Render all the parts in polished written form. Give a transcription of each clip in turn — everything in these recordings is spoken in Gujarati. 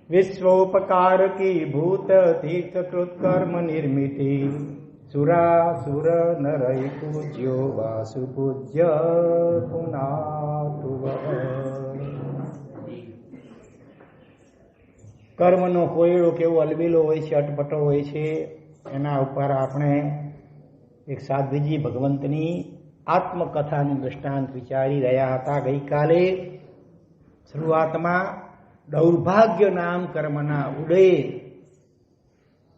વિશ્વોપકાર કી ભૂત તીર્થ કૃત કર્મ નિર્મિતિ સુરાસુર નરૈ પૂજ્યો વાસુ પૂજ્ય પુનાતુ. કર્મનો કોયડો કેવો અલબેલો હોય છે, અટપટો હોય છે. એના ઉપર આપણે એક સાધ્વીજી ભગવંતની આત્મકથાનું દૃષ્ટાંત વિચારી રહ્યા હતા. ગઈકાલે શરૂઆતમાં દૌર્ભાગ્ય નામ કર્મના ઉદય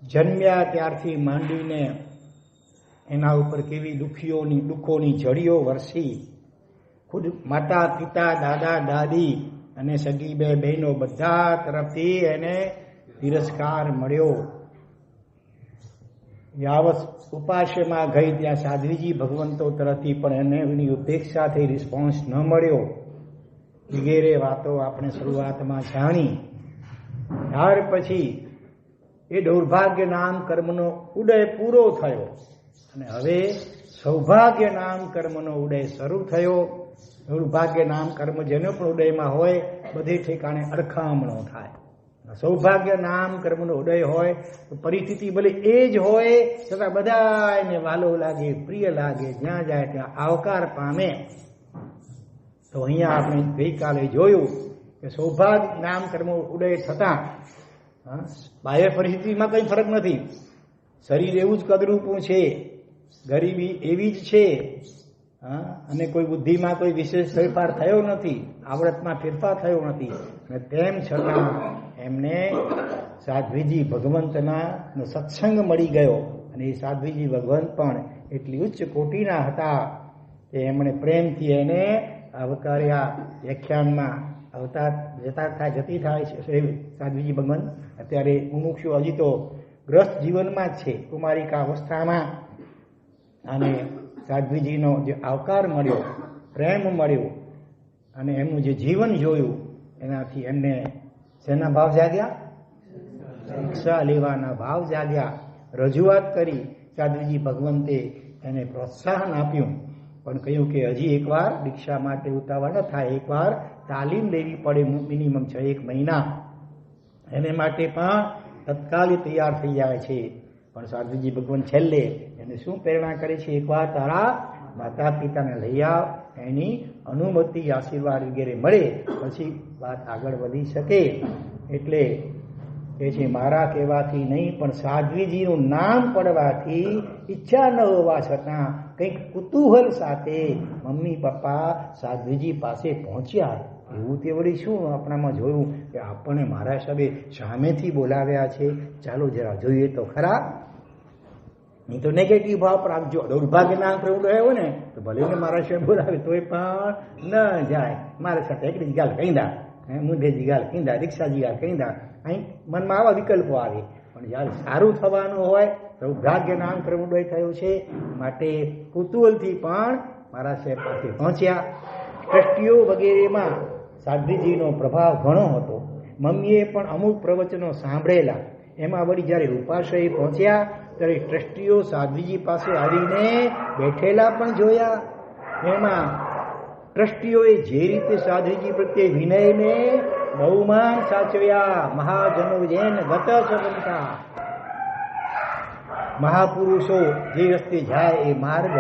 જન્મ્યા ત્યારથી માંડીને એના ઉપર કેવી દુઃખોની જડીઓ વરસી. ખુદ માતા પિતા દાદા દાદી અને સગી બે બહેનો બધા તરફથી એને તિરસ્કાર મળ્યો. યાવત ઉપાસ્યમાં ગઈ ત્યાં સાધ્વીજી ભગવંતો તરફથી પણ એને એની ઉપેક્ષાથી રિસ્પોન્સ ન મળ્યો વગેરે વાતો આપણે શરૂઆતમાં જાણી. ત્યાર પછી એ દૌર્ભાગ્ય નામ કર્મનો ઉદય પૂરો થયો અને હવે સૌભાગ્ય નામ કર્મનો ઉદય શરૂ થયો. દૌર્ભાગ્ય નામ કર્મ જેનો પણ ઉદયમાં હોય બધે ઠેકાણે અડખામણો થાય. સૌભાગ્ય નામ કર્મનો ઉદય હોય તો પરિસ્થિતિ ભલે એ જ હોય છતાં બધા એને વાલો લાગે, પ્રિય લાગે, જ્યાં જાય ત્યાં આવકાર પામે. તો અહીંયા આપણે ગઈકાલે જોયું કે સૌભાગ્ય નામ કર્મ ઉદય થતા બાહ્ય પરિસ્થિતિમાં કંઈ ફરક નથી. શરીર એવું જ કદરૂપું છે, ગરીબી એવી જ છે, અને કોઈ બુદ્ધિમાં કોઈ વિશેષ ફેરફાર થયો નથી, આવડતમાં ફેરફાર થયો નથી. અને તેમ છતાં એમને સાધ્વીજી ભગવંતના સત્સંગ મળી ગયો. અને એ સાધ્વીજી ભગવંત પણ એટલી ઉચ્ચ કોટીના હતા કે એમણે પ્રેમથી એને આવકાર્યા. વ્યાખ્યાનમાં અવતાર જતી થાય છે સાધ્વીજી ભગવંત. અત્યારે મુમુક્ષુ હજી તો ગ્રસ્ત જીવનમાં જ છે, કુમારિકા અવસ્થામાં. અને સાધ્વીજીનો જે આવકાર મળ્યો, પ્રેમ મળ્યો અને એમનું જે જીવન જોયું એનાથી એમને શેના ભાવ જાગ્યા? શિક્ષા લેવાના ભાવ જાગ્યા. રજૂઆત કરી. સાધ્વીજી ભગવંતે એને પ્રોત્સાહન આપ્યું, પણ કહ્યું કે હજી એકવાર દીક્ષા માટે ઉતાવળ ન થાય, એકવાર તાલીમ લેવી પડે મિનિમમ 6 મહિના. એને માટે પણ તત્કાલી તૈયાર થઈ જાય છે. પણ સાધ્વીજી ભગવાન છેલ્લે એને શું પ્રેરણા કરે છે? એકવાર તારા માતા પિતાને લઈ આવ, એની અનુમતિ આશીર્વાદ વગેરે મળે પછી વાત આગળ વધી શકે. એટલે એ છે મારા કહેવાથી નહીં પણ સાધ્વીજીનું નામ પડવાથી ઈચ્છા ન હોવા છતાં કંઈક કુતૂહલ સાથે મમ્મી પપ્પા સાધ્વીજી પાસે પહોંચ્યા. એવું તે વળી શું આપણામાં જોયું કે આપણને મારા સાહેબે સામેથી બોલાવ્યા છે, ચાલો જરા જોઈએ તો ખરા. નહીં તો નેગેટિવ ભાવ પર આપજો. દૌર્ભાગ્ય નામ પ્રવૃત્તિ હોય ને તો ભલે ને મારા સાહેબ બોલાવે તોય પણ ન જાય. મારા સાથે એકડી ગાલ કહીદા, મુંઢેજી ગાલ કહીદા, રિક્ષાજી ગાલ કહીદા. અહીં મનમાં આવા વિકલ્પો આવે. પણ જ્યારે સારું થવાનું હોય સૌભાગ્ય નામ પ્રવૃત્તિ થયું છે માટે કુતૂહલથી પણ મારા સાહેબ પાસે પહોંચ્યા. ટ્રસ્ટીઓ વગેરેમાં સાધ્વીજીનો પ્રભાવ ઘણો હતો. મમ્મીએ પણ અમુક પ્રવચનો સાંભળેલા. એમાં વળી જ્યારે ઉપાશ્રય પહોંચ્યા ત્યારે ટ્રસ્ટીઓ સાધ્વીજી પાસે આવીને બેઠેલા પણ જોયા. એમાં ટ્રસ્ટીઓએ જે રીતે સાધ્વીજી પ્રત્યે વિનયને બહુમાન સાચવ્યા. મહાજનો જેન ગત સંબંધા. મહાપુરુષો જે રસ્તે જાય એ માર્ગ.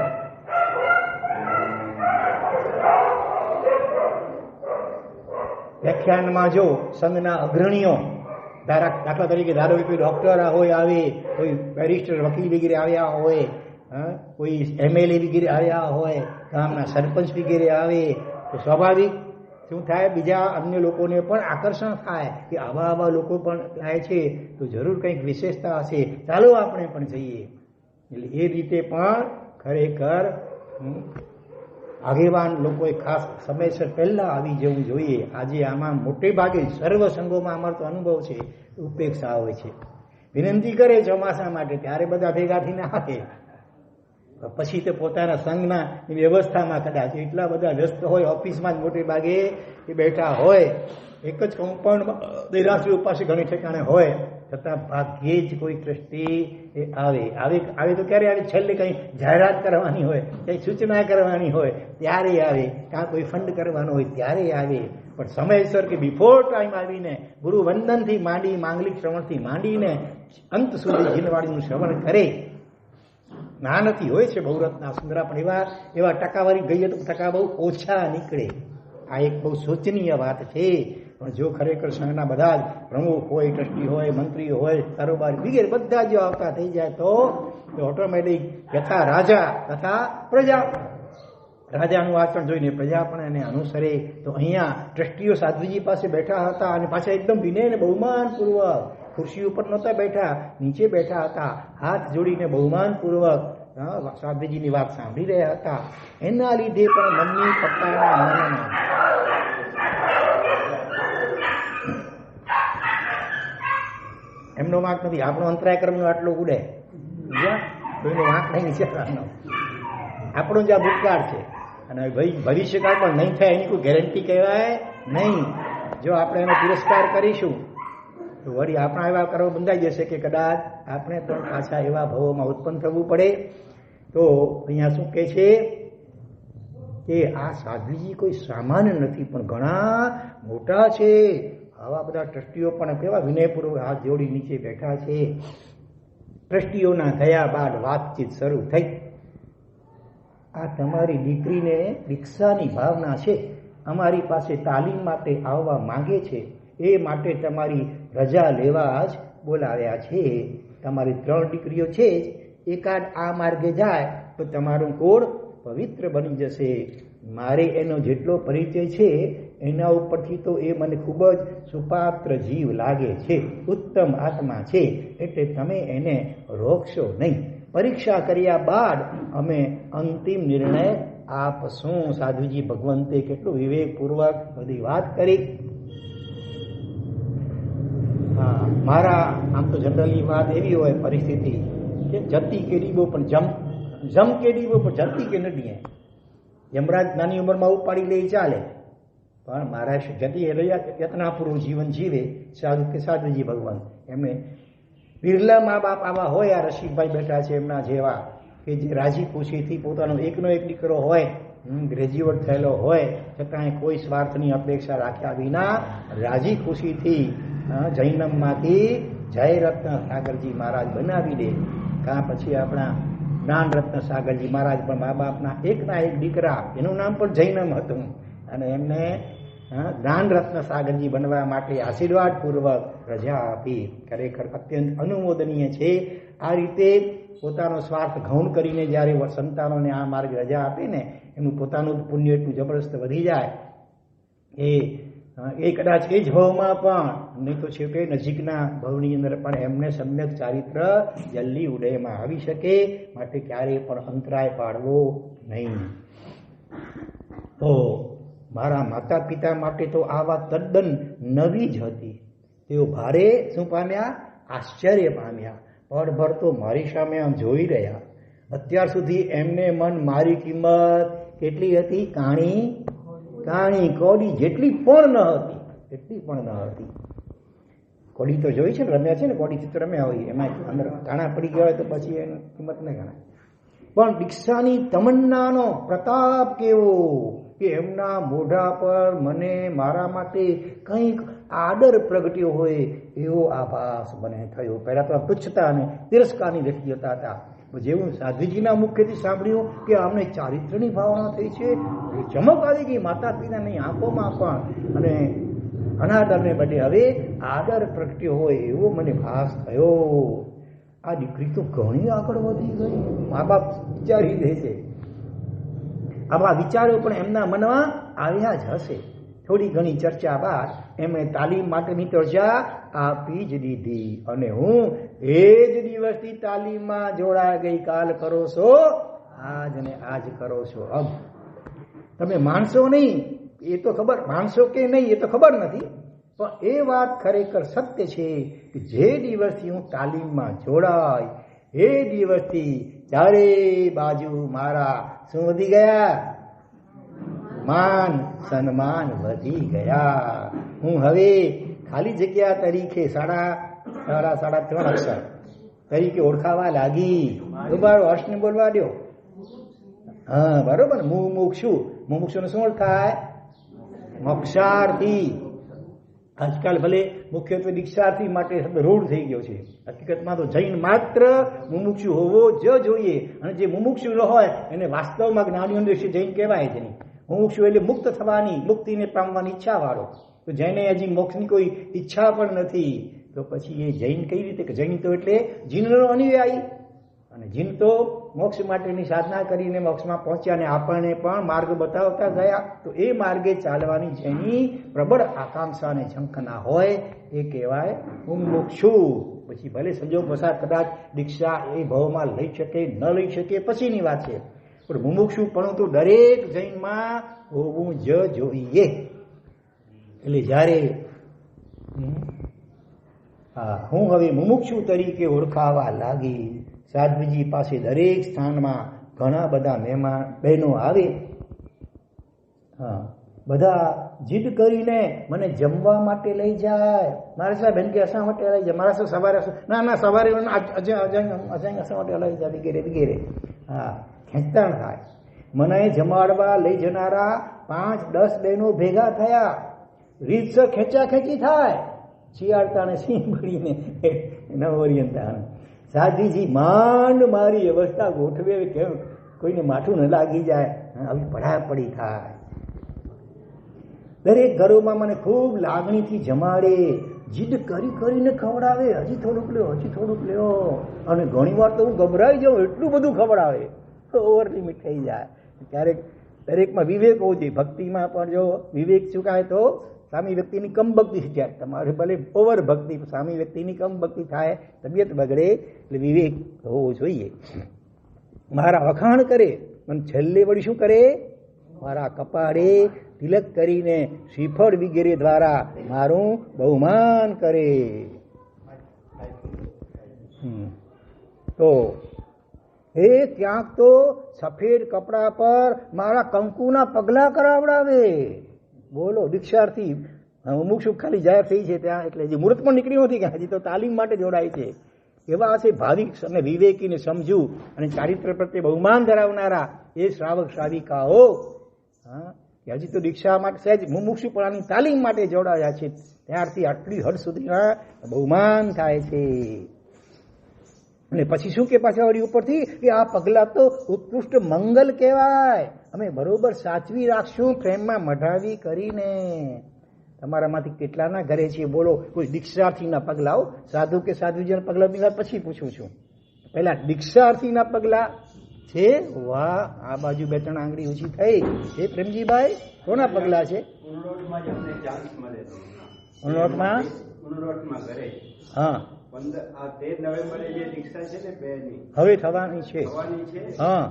વ્યાખ્યાનમાં જો સંઘના અગ્રણીઓ દાખલા તરીકે ધારો કે કોઈ ડોક્ટર હોય આવે, કોઈ બેરિસ્ટર વકીલ વગેરે આવ્યા હોય, કોઈ MLA વગેરે આવ્યા હોય, ગામના સરપંચ વગેરે આવે તો સ્વાભાવિક શું થાય? બીજા અન્ય લોકોને પણ આકર્ષણ થાય કે આવા લોકો પણ થાય છે તો જરૂર કંઈક વિશેષતા હશે, ચાલો આપણે પણ જઈએ. એટલે એ રીતે પણ ખરેખર આગેવાન લોકોએ ખાસ સમયસર પહેલા આવી જવું જોઈએ. આજે આમાં મોટે ભાગે સર્વ સંઘોમાં અમારો તો અનુભવ છે, ઉપેક્ષા હોય છે. વિનંતી કરે ચોમાસા માટે ત્યારે બધા ભેગા થઈને આવે, પછી તો પોતાના સંઘના વ્યવસ્થામાં કદાચ એટલા બધા વ્યસ્ત હોય, ઓફિસમાં જ મોટે ભાગે એ બેઠા હોય એક જ કમ્પાઉન્ડમાં દેરાસરીઓ પાસે ઘણી ઠેકાણે હોય છતાં ભાગ્યે જ કોઈ ટ્રસ્ટી એ આવે તો ક્યારે આવે? છેલ્લે કંઈ જાહેરાત કરવાની હોય, કંઈ સૂચના કરવાની હોય ત્યારે આવે, કાં કોઈ ફંડ કરવાનો હોય ત્યારે આવે. પણ સમયસર કે બિફોર ટાઈમ આવીને ગુરુ વંદનથી માંડી, માંગલિક શ્રવણથી માંડીને અંત સુધી જીનવાણીનું શ્રવણ કરે. ના નથી હોય છે બહુરત્ના સુંદરા, પણ એવા ટકાવારી ગઈએ તો ટકા બહુ ઓછા નીકળે. આ એક બહુ શોચનીય વાત છે. પણ જો ખરેખર સંઘના બધા જ પ્રમુખ હોય, ટ્રસ્ટી હોય, મંત્રી હોય, કારોબારી વગેરે બધા જો આવતા થઈ જાય તો ઓટોમેટિક યથા રાજા તથા પ્રજા, રાજાનું આચરણ જોઈને પ્રજા પણ એને અનુસરે. તો અહીંયા ટ્રસ્ટીઓ સાધ્વીજી પાસે બેઠા હતા અને પાછા એકદમ વિનય અને બહુમાનપૂર્વક, ખુરશી ઉપર નહોતા બેઠા, નીચે બેઠા હતા, હાથ જોડીને બહુમાનપૂર્વક સાધ્વીજીની વાત સાંભળી રહ્યા હતા. એના લીધે પણ મમ્મી પપ્પાના મનમાં એમનો વાંક નથી. આપણો અંતરાય કર્મનો આટલો ઉડે, કોઈનો વાંક નહીં વિચારવાનો. આપણો જ આ ભૂતકાળ છે અને ભવિષ્યકાળ પણ નહીં થાય એની કોઈ ગેરંટી કહેવાય નહીં. જો આપણે એનો તિરસ્કાર કરીશું તો વળી આપણા એવા કર્મ બંધાઈ જશે કે કદાચ આપણે પણ પાછા એવા ભવોમાં ઉત્પન્ન થવું પડે. તો અહીંયા શું કહે છે કે આ સાધ્વીજી કોઈ સામાન્ય નથી, પણ ઘણા મોટા છે. આવા બધા ટ્રસ્ટીઓ પણ કેવા વિનયપૂર્વક હાથ જોડી નીચે બેઠા છે. ટ્રસ્ટીઓના ગયા બાદ વાતચીત શરૂ થઈ. આ તમારી દીકરીને દીક્ષાની ભાવના છે, અમારી પાસે તાલીમ માટે આવવા માંગે છે, એ માટે તમારી રજા લેવા જ બોલાવ્યા છે. તમારી 3 દીકરીઓ છે જ, એકાદ આ માર્ગે જાય તો તમારું કુળ પવિત્ર બની જશે. મારે એનો જેટલો પરિચય છે એના ઉપરથી તો એ મને ખૂબ જ સુપાત્ર જીવ લાગે છે, ઉત્તમ આત્મા છે, એટલે તમે એને રોકશો નહીં. પરીક્ષા કર્યા બાદ અમે અંતિમ નિર્ણય આપશું. સાધુજી ભગવંતે કેટલું વિવેકપૂર્વક બધી વાત કરી. હા, મારા આમ તો જનરલી વાત એવી હોય પરિસ્થિતિ કે જતી કે ડીબો પણ જમ કે ડીબો પણ જતી કે નડીએ. યમરાજ નાની ઉંમરમાં ઉપાડી લે ચાલે, પણ મારા જતી યત્નાપૂર્વક જીવન જીવે સાધુ કે સાધુજી ભગવાન. એમને બિરલા મા બાપ આવા હોય, આ રસિકભાઈ બેઠા છે એમના જેવા, કે જે રાજી ખુશીથી પોતાનો એકનો એક દીકરો હોય, ગ્રેજ્યુએટ થયેલો હોય, છતાંય કોઈ સ્વાર્થની અપેક્ષા રાખ્યા વિના રાજી ખુશીથી જૈનમમાંથી જયરત્ન સાગરજી મહારાજ બનાવી દે. કાં પછી આપણા જ્ઞાન રત્ન સાગરજી મહારાજ પણ મા બાપના એકના એક દીકરા, એનું નામ પણ જૈનમ હતું, અને એમને જ્ઞાન રત્ન સાગરજી બનવા માટે આશીર્વાદપૂર્વક રજા આપી. ખરેખર અત્યંત અનુમોદનીય છે. આ રીતે પોતાનો સ્વાર્થ ગૌણ કરીને જ્યારે સંતાનોને આ માર્ગ રજા આપે ને, એનું પોતાનું પુણ્ય એટલું જબરદસ્ત વધી જાય. એ કદાચ એ જ ભવમાં પણ નહીં તો છેવટે નજીકના ભવની અંદર પણ એમને સમ્યક ચારિત્ર જલ્દી ઉદયમાં આવી શકે. માટે ક્યારેય પણ અંતરાય પાડવો નહીં. તો મારા માતા પિતા માટે તો આ વાત તદ્દન નવી જ હતી. તેઓ ભારે શું પામ્યા? આશ્ચર્ય પામ્યા. પળભર તો મારી સામે આમ જોઈ રહ્યા. અત્યાર સુધી એમને મન મારી કિંમત કેટલી હતી? કાણી કોડી જેટલી પણ ન હતી, એટલી પણ ન હતી. કોડી તો જોઈ છે ને, રમ્યા છે ને, કોડી ચિત્ર રમ્યા હોય, એમાં અંદર કાણા પડી ગયા હોય તો પછી એની કિંમત નહીં ગણાય. પણ દીક્ષાની તમન્નાનો પ્રતાપ કેવો કે એમના મોઢા પર મને મારા માટે કંઈક આદર પ્રગટ્યો હોય એવો આભાસ મને થયો. પહેલા તો તુચ્છતા અને તિરસ્કારની વ્યક્તિ હતા. જેવું સાધ્વીજીના મુખ્યથી સાંભળ્યું કે અમને ચારિત્રની ભાવના થઈ છે, ચમક આવી ગઈ માતા પિતાની આંખોમાં પણ, અને અનાદરને બદલે હવે આદર પ્રગટ્યો હોય એવો મને ભાસ થયો. આ દીકરી તો ઘણી આગળ વધી ગઈ, મા બાપ વિચારી દે છે. આવા વિચારો પણ એમના મનમાં આવ્યા જ હશે. થોડી ઘણી ચર્ચા બાદ એમણે તાલીમ માટેની તો રજા આપી જ દીધી, અને હું એ જ દિવસથી તાલીમમાં જોડાઈ ગઈ. કાલ કરો છો, આજ ને આજ કરો છો. અબ તમે માનશો નહીં, એ તો ખબર, માનશો કે નહીં એ તો ખબર નથી, પણ એ વાત ખરેખર સત્ય છે કે જે દિવસથી હું તાલીમમાં જોડાય એ દિવસથી ચારે બાજુ મારા શું વધી ગયા? માન સન્માન વધી ગયા. હું હવે ખાલી જગ્યા તરીકે સાડા 3 અક્ષર તરીકે ઓળખાવા લાગી. બરાબર, હર્ષને બોલવા દો. હા બરોબર. મુમુક્ષુને શું થાય? મોક્ષાર્થી. આજકાલ ભલે મુખ્યત્વે દીક્ષાર્થી માટે રૂઢ થઈ ગયો છે. હકીકતમાં તો જૈન માત્ર મુમુક્ષુ હોવો જ જોઈએ, અને જે મુમુક્ષુ ન હોય એને વાસ્તવમાં જ્ઞાનીઓ દ્રષ્ટિએ જૈન કહેવાય જ નહીં. મુમુક્ષુ એટલે મુક્ત થવાની, મુક્તિને પામવાની ઈચ્છા વાળો. તો જેને હજી મોક્ષની કોઈ ઈચ્છા પણ નથી, તો પછી એ જૈન કઈ રીતે? જૈન તો એટલે જીનનો અનુયાયી, અને જીન તો મોક્ષ માટેની સાધના કરીને મોક્ષમાં પહોંચ્યા અને આપણને પણ માર્ગ બતાવતા ગયા. તો એ માર્ગે ચાલવાની જેની પ્રબળ આકાંક્ષા અને ઝંખના હોય એ કહેવાય મુમુક્ષુ. પછી ભલે સંજોગ વસાત કદાચ દીક્ષા એ ભાવમાં લઈ શકે ન લઈ શકે પછીની વાત છે, પણ મુમુક્ષુ પણ તો દરેક જૈનમાં હોવું જ જોઈએ. એટલે જ્યારે હું હવે મુમુક્ષુ તરીકે ઓળખાવા લાગી. સાધ્વીજી પાસે દરેક સ્થાનમાં ઘણા બધા મહેમાન બહેનો આવે. હા, બધા જીદ કરીને મને જમવા માટે લઈ જાય. મારે સાહેબ બેન કે અસા માટે લઈ જાય, મારા સાહેબ સવારે ના સવારે અસા માટે લઈ જાય વગેરે વગેરે. હા, ખેંચતાણ થાય. મને જમાડવા લઈ જનારા 5-10 બહેનો ભેગા થયા. રીતસર ખેંચી થાય. શિયાળતાને સિંહ ભરીને નવરિયંતા. સાધ્વીજી માંડ મારી અવસ્થા ગોઠવે કેમ કોઈને માથું ન લાગી જાય, આવી પડાપડી થાય. દરેક ઘરોમાં મને ખૂબ લાગણીથી જમાડે, જીદ કરીને ખવડાવે. હજી થોડુંક લ્યો. અને ઘણી વાર તો હું ગભરાઈ જાઉં, એટલું બધું ખવડાવે, ઓવર લિમિટ થઈ જાય. ક્યારેક દરેકમાં વિવેક હોવો જોઈએ. ભક્તિમાં પણ જો વિવેક ચૂકાય તો સામી વ્યક્તિની કમ ભક્તિ થઈ જાય. તમારે ભલે ઓવર ભક્તિ, સામી વ્યક્તિની કમ ભક્તિ થાય, તબિયત બગડે. એટલે વિવેક હોવો જોઈએ. મારા વખાણ કરે, મને છેલ્લે વળી શું કરે? મારા કપાળે તિલક કરીને શ્રીફળ વગેરે દ્વારા મારું બહુમાન કરે. તો એ ક્યાંક તો સફેદ કપડા પર મારા કંકુના પગલા કરાવડાવે. બોલો, દીક્ષાર્થી મુમુક્ષુ ખાલી જાહેર થઈ છે ત્યાં, એટલે જે મુહૂર્ત પણ નીકળ્યું નથી કે હજી તો તાલીમ માટે જોડાય છે. એવા હશે ભાવિક અને વિવેકીને સમજુ અને ચારિત્ર પ્રત્યે બહુમાન ધરાવનારા એ શ્રાવક શ્રાવિકાઓ, હા, હજી તો દીક્ષા માટે સહેજ મુમુક્ષુપણાની તાલીમ માટે જોડાયા છે, ત્યારથી આટલી હદ સુધીના બહુમાન થાય છે. અને પછી શું કે પાછા વળી ઉપરથી કે આ પગલા તો ઉત્કૃષ્ટ મંગલ કહેવાય, અમે બરોબર સાચવી રાખશું પ્રેમમાં મઢાવી કરીને. તમારામાંથી કેટલાના ઘરે છે બોલો કોઈ દીક્ષાર્થીના પગલાઓ? સાધુ કે સાધુજીના પગલા પછી પૂછું છું. પહેલા દીક્ષાર્થીના પગલા છે. વાહ, આ બાજુ 2-3 આંગળી ઊંચી થઈ. એ પ્રેમજીભાઈ કોના પગલા છે? ઉનલોટમાં હા, 13 નવેમ્બરે જે દીક્ષા છે ને બેની હવે થવાની છે. હા,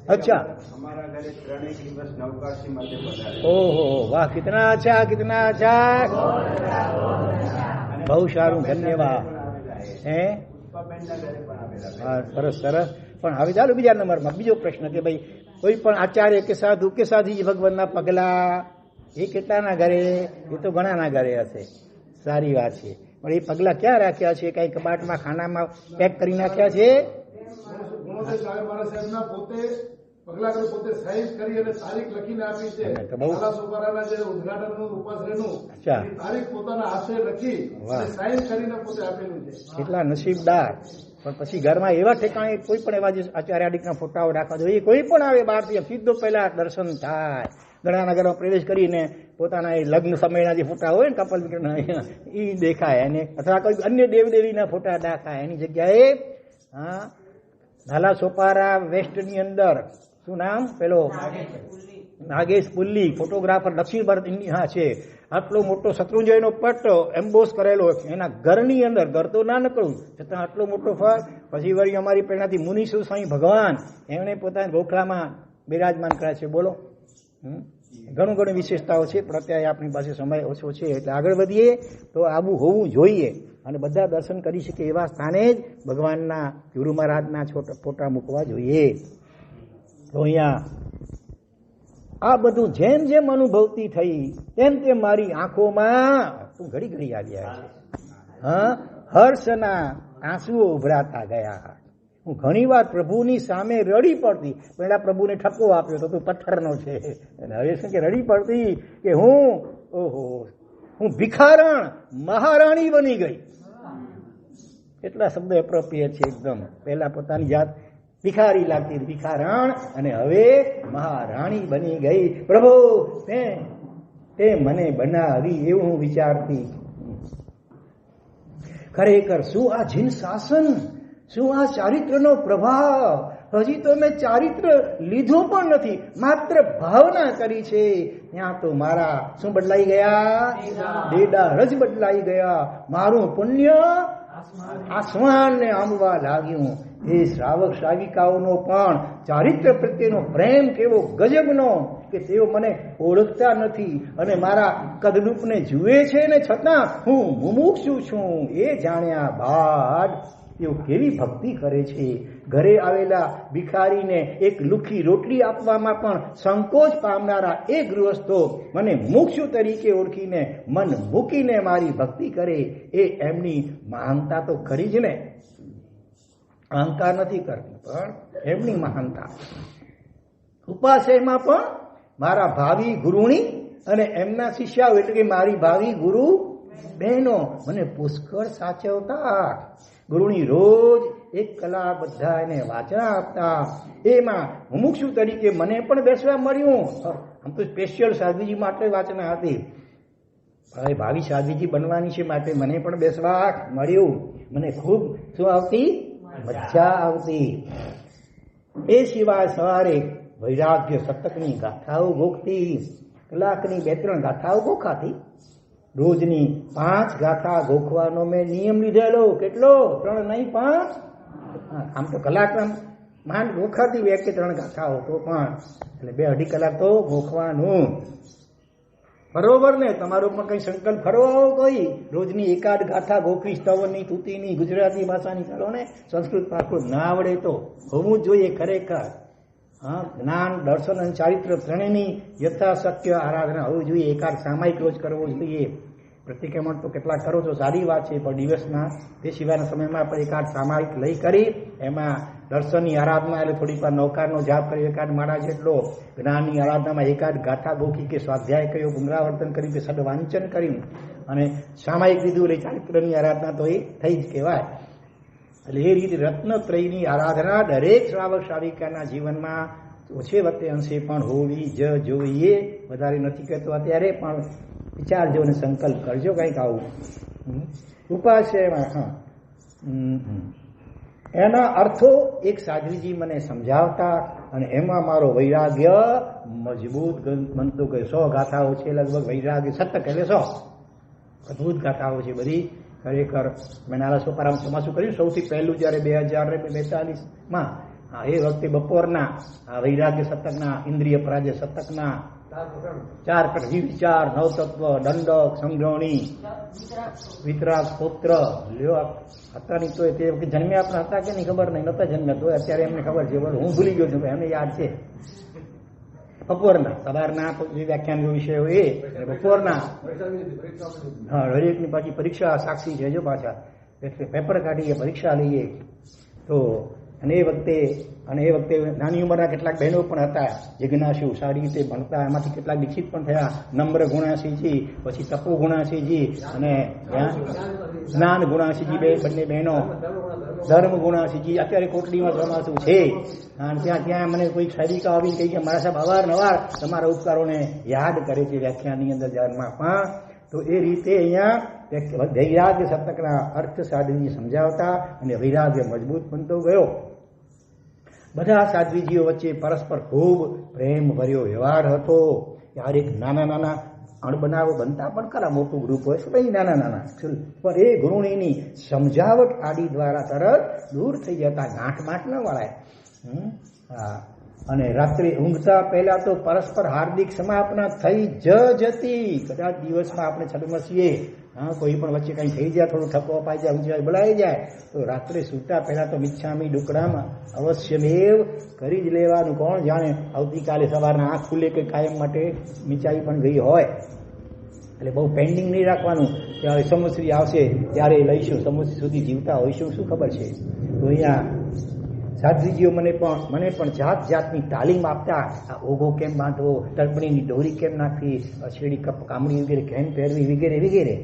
અચ્છા. हमारा घर 3 દિવસ નવકાશી માટે પધારે. ઓહો, વાહ, કિતના અચ્છા, કિતના અચ્છા. બહુ સારું, ધન્યવાદ. હે, હા, સરસ સરસ. પણ હવે ચાલો બીજા નંબરમાં બીજો પ્રશ્ન કે ભાઈ કોઈ પણ આચાર્ય કે સાધુ કે સાધુજી ભગવાનના પગલા એ કેટલાના ઘરે? એ તો ઘણાના ઘરે હશે. સારી વાત છે. પણ એ પગલા ક્યાં રાખ્યા છે? કઈ કબાટમાં, ખાનામાં પેક કરી નાખ્યા છે? પગલા પોતે સાઈન કરી અને તારીખ લખીને આપી છે. સોપારાના જે ઉદ્ઘાટનનું ઉપાશ્રયનું તારીખ પોતાના હાથે લખી અને સાઈન કરીને પોતે આપેલું છે. કેટલા નસીબદાર. પણ પછી ઘરમાં એવા ઠેકાણે કોઈ પણ એવા જે આચાર્યાદિકના ફોટાઓ રાખવા જોઈએ. કોઈ પણ આવે બહારથી સીધો પહેલા દર્શન થાય. ઘણા નગરમાં પ્રવેશ કરીને પોતાના એ લગ્ન સમયના જે ફોટા હોય ને કપલ એ દેખાય, અને અથવા કોઈ અન્ય દેવદેવીના ફોટા દેખાય. એની જગ્યાએ હા, નાલા સોપારા વેસ્ટની અંદર શું નામ પેલો નાગેશ પુલ્લી ફોટોગ્રાફર દક્ષિણ ભારત ઇન્ડિયા છે. આટલો મોટો શત્રુંજયનો પટ્ટો એમ્બોસ કરેલો એના ઘરની અંદર, ઘર તો ના નકળું છતાં આટલો મોટો ફળ. પછી વળી અમારી પહેલાથી મુનિષુ સ્વામી ભગવાન એમણે પોતાની ગોખલામાં બિરાજમાન કર્યા છે. બોલો, ઘણી વિશેષતાઓ છે, પણ અત્યારે આપણી પાસે સમય ઓછો છે એટલે આગળ વધીએ. તો આવું હોવું જોઈએ અને બધા દર્શન કરી શકે એવા સ્થાને જ ભગવાનના ગુરુ મહારાજના ફોટા મૂકવા જોઈએ. તો અહીંયા આ બધું જેમ જેમ અનુભવતી થઈ તેમ તેમ મારી આંખોમાં તું ઘડી ઘડી આવ્યા છે. હા, હર્ષના આંસુઓ ઉભરાતા ગયા. હું ઘણી વાર પ્રભુની સામે રડી પડતી. પહેલા પ્રભુને ઠપકો આપ્યો તો તું પથ્થરનો છે, અને હવે શું કે રડી પડતી કે હું ભિખારણ મહારાણી બની ગઈ. એટલા શબ્દ એપ્રોપ્રિએટ છે એકદમ. પહેલા પોતાની જાત ભિખારી લાગતી, ભિખારણ, અને હવે મહારાણી બની ગઈ. પ્રભુ તે મને બનાવી એવું હું વિચારતી. ખરેખર શું આ જીન શાસન, શું આ ચારિત્રનો પ્રભાવ! હજી તો મેં ચારિત્ર લીધું પણ નથી, માત્ર ભાવના કરી છે. ત્યાં તો મારા શું બદલાઈ ગયા? દેદાર જ બદલાઈ ગયા. મારું પુણ્ય આસમાનને આંબવા લાગ્યું. એ શ્રાવક શ્રાવિકાઓનો પણ ચારિત્ર પ્રત્યેનો પ્રેમ કેવો ગજબનો કે તેઓ મને ઓળખતા નથી અને મારા કદરૂપને જુએ છે ને છતાં હું મુમુક્ષુ છું એ જાણ્યા બાદ તેઓ કેવી ભક્તિ કરે છે. ઘરે આવેલા ભિખારીને એક લુખી રોટલી આપવામાં પણ સંકોચ પામનારા એ ગૃહસ્થો મને મુક્ષુ તરીકે ઓળખીને મન મૂકીને મારી ભક્તિ કરે. એ એમની મહાનતા તો ખરી જ ને, અહંકાર નથી કરતી, પણ એમની મહાનતા. ઉપાશ્રયમાં પણ મારા ભાવિ ગુરુણી અને એમના શિષ્યાઓ એટલે કે મારી ભાવિ ગુરુ બહેનો મને પુષ્કળ સાચવતા. ગુરુની રોજ 1 કલાક બધા એને વાચન આપતા. એમાં મુમુક્ષુ તરીકે મને પણ બેસવા મળ્યું. આમ તો સ્પેશિયલ સાધ્વીજી માટે વાચના હતી, હવે ભાવિ સાધ્વીજી બનવાની છે માટે મને પણ બેસવા મળ્યું. મને ખૂબ શું આવતી? મજા આવતી. એ સિવાય સવારે વૈરાગ્ય શતકની ગાથાઓ ગોખતી. કલાકની 2-3 ગાથાઓ ગોખાતી. રોજની 5 ગાથા ગોખવાનો મેં નિયમ લીધેલો. કેટલો? 3 નહીં 5. આમ તો કલાકમાં માંડ ગોખાતી 2 કે 3 ગાથાઓ તો પણ, એટલે 2-2.5 કલાક તો ગોખવાનું. બરોબર ને? તમારો પણ કઈ સંકલ્પ ખરો કોઈ? રોજની 1-8 ગાથા ગોખવી, સ્તવનની, તૂતીની, ગુજરાતી ભાષાની. ચાલો ને, સંસ્કૃત પાકું ના આવડે તો હોવું જ જોઈએ ખરેખર. હા, જ્ઞાન, દર્શન અને ચારિત્ર ત્રણેયની યથાશક્ય આરાધના હોવી જોઈએ. 1-8 સામાયિક રોજ કરવો જોઈએ. પ્રતિક્રમણ તો કેટલાક કરો છો, સારી વાત છે, પણ દિવસના તે સિવાયના સમયમાં પણ 1-8 સામાયિક લઈ કરી એમાં દર્શનની આરાધના એટલે થોડીક વાર નૌકારનો જાપ કર્યો, 1-8 માળા જેટલો. જ્ઞાનની આરાધનામાં 1-8 ગાથા ગોખી કે સ્વાધ્યાય કર્યો, પુનરાવર્તન કર્યું કે સદવાંચન કર્યું, અને સામાયિક લીધું એટલે ચારિત્રની આરાધના તો એ થઈ જ કહેવાય. એટલે એ રીતે રત્નત્રયની આરાધના દરેક શ્રાવક શ્રાવિકાના જીવનમાં ઓછે વત્તે અંશે પણ હોવી જ જોઈએ. વધારે નથી કહેતો અત્યારે, પણ વિચારજો અને સંકલ્પ કરજો કંઈક આવું. ઉપાશ્રયમાં એના અર્થો એક સાધ્વીજી મને સમજાવતા, અને એમાં મારો વૈરાગ્ય મજબૂત બનતો ગયો. 100 ગાથાઓ છે લગભગ. વૈરાગ્ય શતક એટલે 100 અદભુત ગાથાઓ છે બધી. ખરેખર મેં નારા સોપારામાં ચોમાસું કર્યું સૌથી પહેલું જ્યારે 2042માં. હા, એ વખતે બપોરના વૈરાગ્ય શતકના, ઇન્દ્રિય પરાજય શતકના 4 વિચાર, નવતત્વ, દંડક, સંગ્રહણી, વિતરાગ, સ્તોત્ર લ્યો હતા નહીં. તો તે વખતે જન્મ્યા પણ હતા કે નહીં ખબર નહીં, નહોતા જન્મ્યા તો અત્યારે એમને ખબર છે. હું ભૂલી ગયો છું, એમને યાદ છે. બપોરના, સવારના વ્યાખ્યાન વિષયો એ બપોરના. હા, દરેકની પાછી પરીક્ષા સાક્ષી છે જો પાછા, એટલે પેપર કાઢીએ, પરીક્ષા લઈએ. તો અને એ વખતે નાની ઉંમરના કેટલાક બહેનો પણ હતા, જિજ્ઞાસુ, સારી રીતે ભણતા. એમાંથી કેટલાક દીક્ષિત પણ થયા. નમ્ર ગુણાસીજી, પછી તપો ગુણાસીજી, અને જ્ઞાન ગુણાસીજી, બંને બહેનો. ધર્મ ગુણાસીજી અત્યારે કોટડીમાં ચોમાસું છે. ત્યાં મને કોઈ સારિકા આવીને કહી કે મારા સાહેબ અવારનવાર તમારા ઉપકારોને યાદ કરે છે વ્યાખ્યાનની અંદર જાનમાં પણ. તો એ રીતે અહીંયા વૈરાગ્ય શતકના અર્થ સાધ્વીજી સમજાવતા, અને વૈરાગ્ય મજબૂત બનતો ગયો. બધા સાધ્વીજીઓ વચ્ચે પરસ્પર ખૂબ પ્રેમ ભર્યો વ્યવહાર હતો. ક્યારેક નાના અણબનાવો બનતા પણ ખરા, મોટું ગ્રુપ હોય તો નાના પણ એ ગુરુણીની સમજાવટ આડી દ્વારા તરત દૂર થઈ જતા. ગાંઠ બાંઠ ન વળાય. હા, અને રાત્રે ઊંઘતા પહેલા તો પરસ્પર હાર્દિક સમાપના થઈ જ જતી. કદાચ દિવસમાં આપણે છડમસીએ, હા, કોઈ પણ વચ્ચે કંઈ થઈ જાય, થોડું થકો અપાઈ જાય, ઊંચાઈ બોલાઈ જાય, તો રાત્રે સૂતા પહેલા તો મિચ્છામી ડુકડામાં અવશ્યમેવ કરી જ લેવાનું. કોણ જાણે આવતીકાલે સવારના આંખ ખુલે કે કાયમ માટે મીચાઈ પણ ગઈ હોય. એટલે બહુ પેન્ડિંગ નહીં રાખવાનું કે હવે સમુશ્રી આવશે ત્યારે લઈશું, સમુશ્રી સુધી જીવતા હોઈશું, શું ખબર છે. તો અહીંયા સાધ્વીજીઓ મને પણ જાત જાતની તાલીમ આપતા. આ ઓઘો કેમ બાંધવો, તર્પણીની દોરી કેમ નાખવી, છેડી કામડી વગેરે કેમ પહેરવી, વગેરે વગેરે.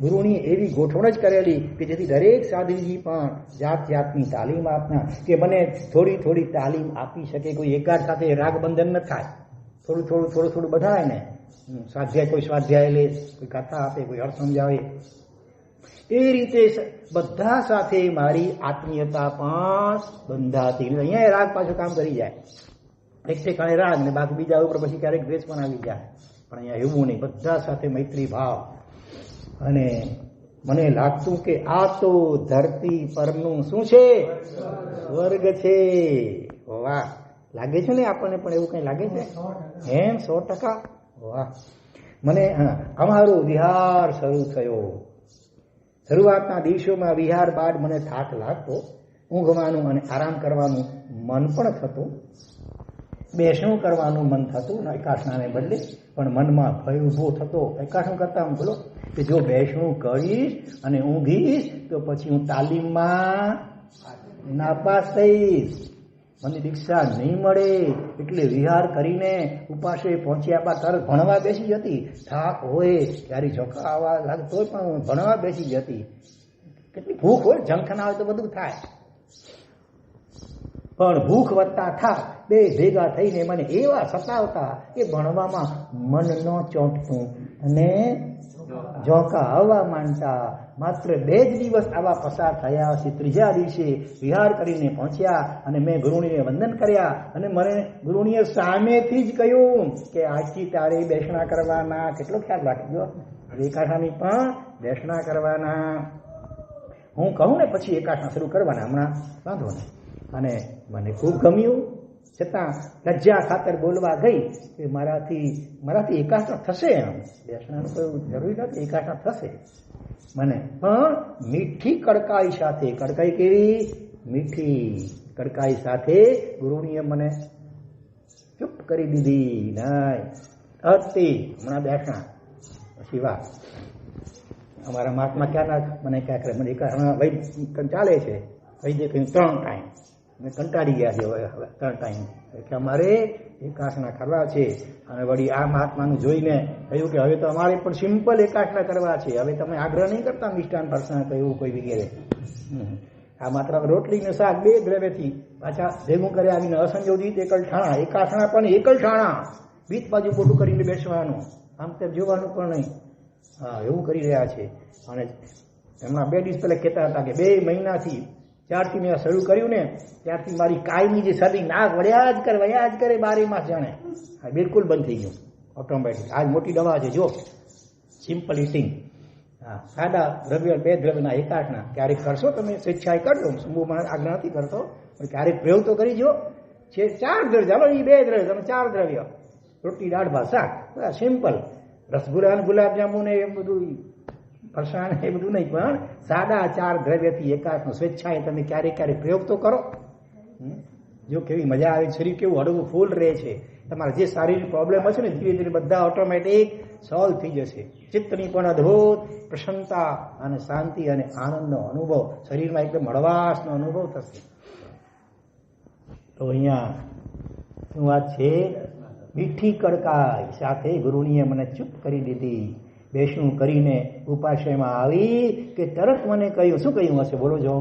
ગુરુની એવી ગોઠવણ જ કરેલી કે જેથી દરેક સાધ્વીજી પણ જાત જાતની તાલીમ આપના, કે મને થોડી થોડી તાલીમ આપી શકે. કોઈ એકાદ સાથે રાગ બંધન ન થાય, થોડું થોડું બધાય ને. સ્વાધ્યાય કોઈ સ્વાધ્યાય લે, કોઈ કથા આપે, કોઈ અર્થ સમજાવે. એ રીતે બધા સાથે મારી આત્મીયતા પણ બંધાતી. અહીંયા રાગ પાછું કામ કરી જાય, એક ઠેકાણે રાગ ને બાકી બીજા ઉપર પછી ક્યારેક દ્વેષ પણ આવી જાય. પણ અહીંયા એવું નહીં, બધા સાથે મૈત્રી ભાવ. અને મને લાગતું કે આ તો ધરતી પરનું શું છે, સ્વર્ગ છે. વાહ, લાગે છે ને આપણને પણ એવું કઈ લાગે છે એમ? 100%. વાહ. મને અમારો વિહાર શરૂ થયો. શરૂઆતના દિવસોમાં વિહાર બાદ મને થાક લાગતો, ઊંઘવાનું અને આરામ કરવાનું મન પણ થતું, બેસણું કરવાનું મન થતું એકાસનાને બદલે. પણ મનમાં ભય ઊભો થતો એકાસણ કરતા. હું બોલો કે જો બેસણું કરીશ અને ઊંઘીશ તો પછી હું તાલીમમાં નાપાસ થઈશ, મને દીક્ષા નહીં મળે. એટલે વિહાર કરીને ઉપાસે પહોંચ્યા બાદ તરત ભણવા બેસી જતી. થાક હોય, ત્યારે ઝોકા આવવા લાગતો પણ હું ભણવા બેસી જતી. કેટલી ભૂખ હોય, ઝંખના હોય તો બધું થાય. પણ ભૂખ વધતા થાક બે ભેગા થઈને મને એવા સતાવતા કે ભણવામાં મન ન ચોંટતું અને ઝોકા આવવા માંડતા. માત્ર 2 જ દિવસ આવા પસાર થયા. ત્રીજા દિવસે વિહાર કરીને પહોંચ્યા અને મેં ગુરુણીને વંદન કર્યા. અને મને ગુરુણીએ સામેથી જ કહ્યું કે આજથી તારે બેસણા કરવાના. કેટલો ખ્યાલ રાખજો, એકાઠાની પણ બેસણા કરવાના. હું કહું ને પછી એકાઠા શરૂ કરવાના, હમણાં વાંધો નહીં. અને મને ખૂબ ગમ્યું, છતાં લજ્જા ખાતર બોલવા ગઈ કે મારાથી એકાઠા થશે. એમ બેસણાનું કોઈ જરૂરી નથી, એકાઠા થશે. મને પણ મીઠી કડકાઈ સાથે, કડકાઈ કેવી મીઠી કડકાઈ સાથે ગુરુણીએ મને ચૂપ કરી દીધી. નહીં હતી હમણાં બેસણા પછી વાત. અમારા મહાત્મા ક્યાં મને ક્યાં કરે, મને હમણાં ચાલે છે વૈદ્ય કહ્યું 3 ટાઈમ. મેં કંટાળી ગયા છે હવે 3 ટાઈમ, એટલે અમારે એકાસના કરવા છે. અને વળી આ મહાત્માનું જોઈને કહ્યું કે હવે તો અમારે પણ સિમ્પલ એકાસના કરવા છે, હવે તમે આગ્રહ નહીં કરતા મિષ્ટાન ફરસાણ કહ્યું કોઈ વગેરે. આ માત્ર રોટલીનું શાક 2 દ્રવ્યથી પાછા ભેગું કરે આવીને અસંયોજિત એકલઠાણા. એકાસણા પણ એકલઠાણા, બીજ બાજુ મોટું કરીને બેસવાનું, આમ તેમ જોવાનું પણ નહીં. હા, એવું કરી રહ્યા છે. અને હમણાં 2 દિવસ પહેલા કહેતા હતા કે 2 મહિનાથી ત્યારથી મેં શરૂ કર્યું ને ત્યારથી મારી કાયમી જે શરદી નાક વળ્યા જ કરે 12 માસ જાણે. હા, બિલકુલ બંધ થઈ ગયું ઓટોમેટિક. આજ મોટી દવા છે જો, સિમ્પલ ઇટિંગ. હા, સાદા દ્રવ્ય 2 દ્રવ્યના એકાઠના ક્યારેક કરશો તમે, સ્વેચ્છાએ કરજો, સમૂહમાં આજ્ઞા નથી કરતો, પણ ક્યારેક પ્રયોગ તો કરી જો. છે 4 દ્રવ્ય, ચાલો એ 2 દ્રવ્ય, તમે 4 દ્રવ્ય, રોટલી દાળ ભાત શાક, સિમ્પલ. રસગુલ્લા ગુલાબજાંબુ ને એ બધું ફરસાણ એ બધું નહીં, પણ સાદા 4 દ્રવ્યથી એકાત્મ સ્વેચ્છાએ તમે ક્યારેક પ્રયોગ તો કરો. જો કેવી મજા આવે, શરીર કેવું હળવું ફૂલ રહે છે. તમારા જે શારીરિક પ્રોબ્લેમ હશે ને ધીરે ધીરે બધા ઓટોમેટિક સોલ્વ થઈ જશે. ચિત્તની પણ અદભુત પ્રસન્નતા અને શાંતિ અને આનંદનો અનુભવ, શરીરમાં એકદમ હળવાશનો અનુભવ થશે. તો અહીંયા શું વાત છે, મીઠી કડકાઈ સાથે ગુરુણીએ મને ચૂપ કરી દીધી. બેસણું કરીને ઉપાશ્રયમાં આવી કે તરત મને કહ્યું, શું કહ્યું હશે બોલો જો,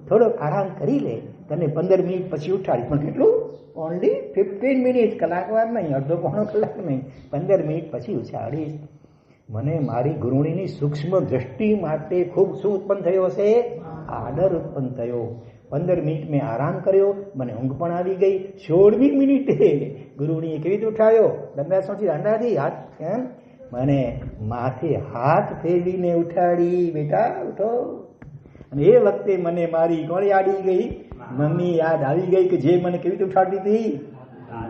થોડોક આરામ કરી લે, તને 15 મિનિટ પછી ઉઠાડી. પણ કેટલું, ઓનલી 15 મિનિટ, કલાકવાર નહીં, અડધો પોણો કલાક નહીં, 15 મિનિટ પછી ઉછાડીશ. મને મારી ગુરુણીની સૂક્ષ્મ દ્રષ્ટિ માટે ખૂબ શું ઉત્પન્ન થયો હશે, આદર ઉત્પન્ન થયો. 15 મિનિટ મેં આરામ કર્યો, મને ઊંઘ પણ આવી ગઈ. 16મી મિનિટે ગુરુણીએ કેવી રીતે ઉઠાવ્યો, દાંડાથી હાથ કેમ, મને માથે હાથ ફેરવીને ઉઠાડી, બેટા ઉઠો. અને એ વખતે મને મારી કોણ યાદ આવી ગઈ? મમ્મી યાદ આવી ગઈ કે જે મને કેવી રીતે ઉઠાડતી હતી?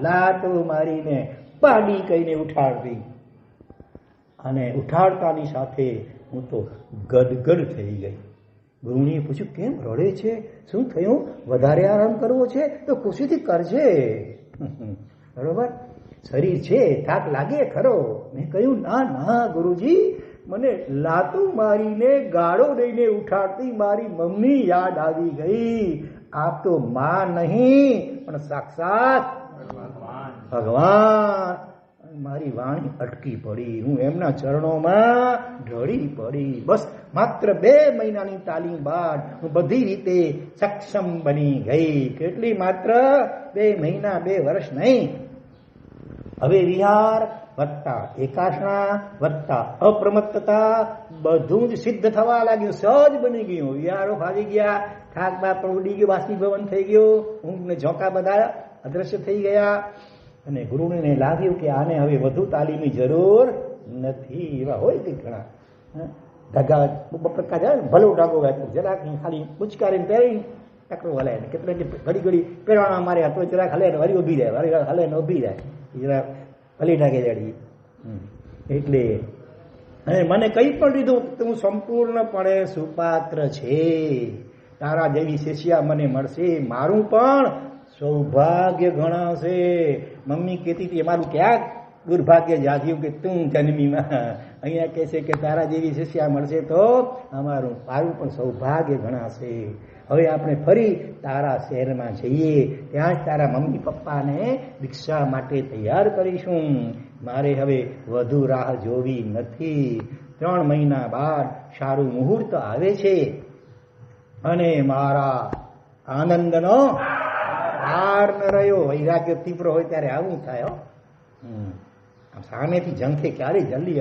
લાતો મારીને પાડી કહીને ઉઠાડતી. અને ઉઠાડતાની સાથે હું તો ગદગદ થઈ ગઈ. ગૃહિણીએ પૂછ્યું, કેમ રડે છે? શું થયું? વધારે આરામ કરવો છે તો ખુશીથી કરજે, બરોબર? શરીર છે, થાક લાગે ખરો. મેં કહ્યું, ના ના ગુરુજી, મને લાતું મારીને ગાળો દઈને ઉઠાડતી મારી મમ્મી યાદ આવી ગઈ. આપ તો માં નહીં પણ સાક્ષાત ભગવાન. મારી વાણી અટકી પડી. હું એમના ચરણોમાં ઢળી પડી. બસ માત્ર 2 મહિનાની તાલીમ બાદ હું બધી રીતે સક્ષમ બની ગઈ. કેટલી? માત્ર 2 મહિના, 2 વર્ષ નહીં. હવે વિહાર વત્તા એકાસના વત્તા અપ્રમત્તતા બધું જ સિદ્ધ થવા લાગ્યું. સહજ બની ગયું. વિહારો ફાવી ગયા, થાક બાપ પણ ઉડી ગયો, બાષ્પીભવન થઈ ગયો, ઊંઘને ઝોંકા બધા અદ્રશ્ય થઈ ગયા. અને ગુરુને લાગ્યું કે આને હવે વધુ તાલીમની જરૂર નથી. એવા હોય કે ઘણા ઢગા બપકા જાય ને, ભલો ઢાગો જરાક ખાલી પુચકારીને પહેરી ટકરો હલે ને, કેટલા ઘડી ઘડી પહેરવાના મારે તો જરાક હલે ને વળી ઊભી જાય, વળી હલે ને ઊભી જાય, જરાક ભલી ઢાગે જડી. એટલે અને મને કંઈ પણ દીધું તું સંપૂર્ણપણે સુપાત્ર છે. તારા જેવી શિષ્યા મને મળશે, મારું પણ સૌભાગ્ય ગણાશે. મમ્મી કહેતી હતી, અમારું ક્યાંક દુર્ભાગ્ય જાગ્યું કે તું જન્મીમાં. અહીંયા કહે છે કે તારા જેવી શિષ્યા મળશે તો મારું પણ સૌભાગ્ય ગણાશે. હવે આપણે ફરી તારા શહેરમાં જઈએ, ત્યાં જ તારા મમ્મી પપ્પાને દીક્ષા માટે તૈયાર કરીશું. મારે હવે વધુ રાહ જોવી નથી. 3 મહિના બાદ સારું મુહૂર્ત આવે છે અને મારા આનંદનો પાર ન રહ્યો. વૈરાગ્ય તીવ્ર હોય ત્યારે આવું થાય. સામેથી જંખે ક્યારે જલ્દી.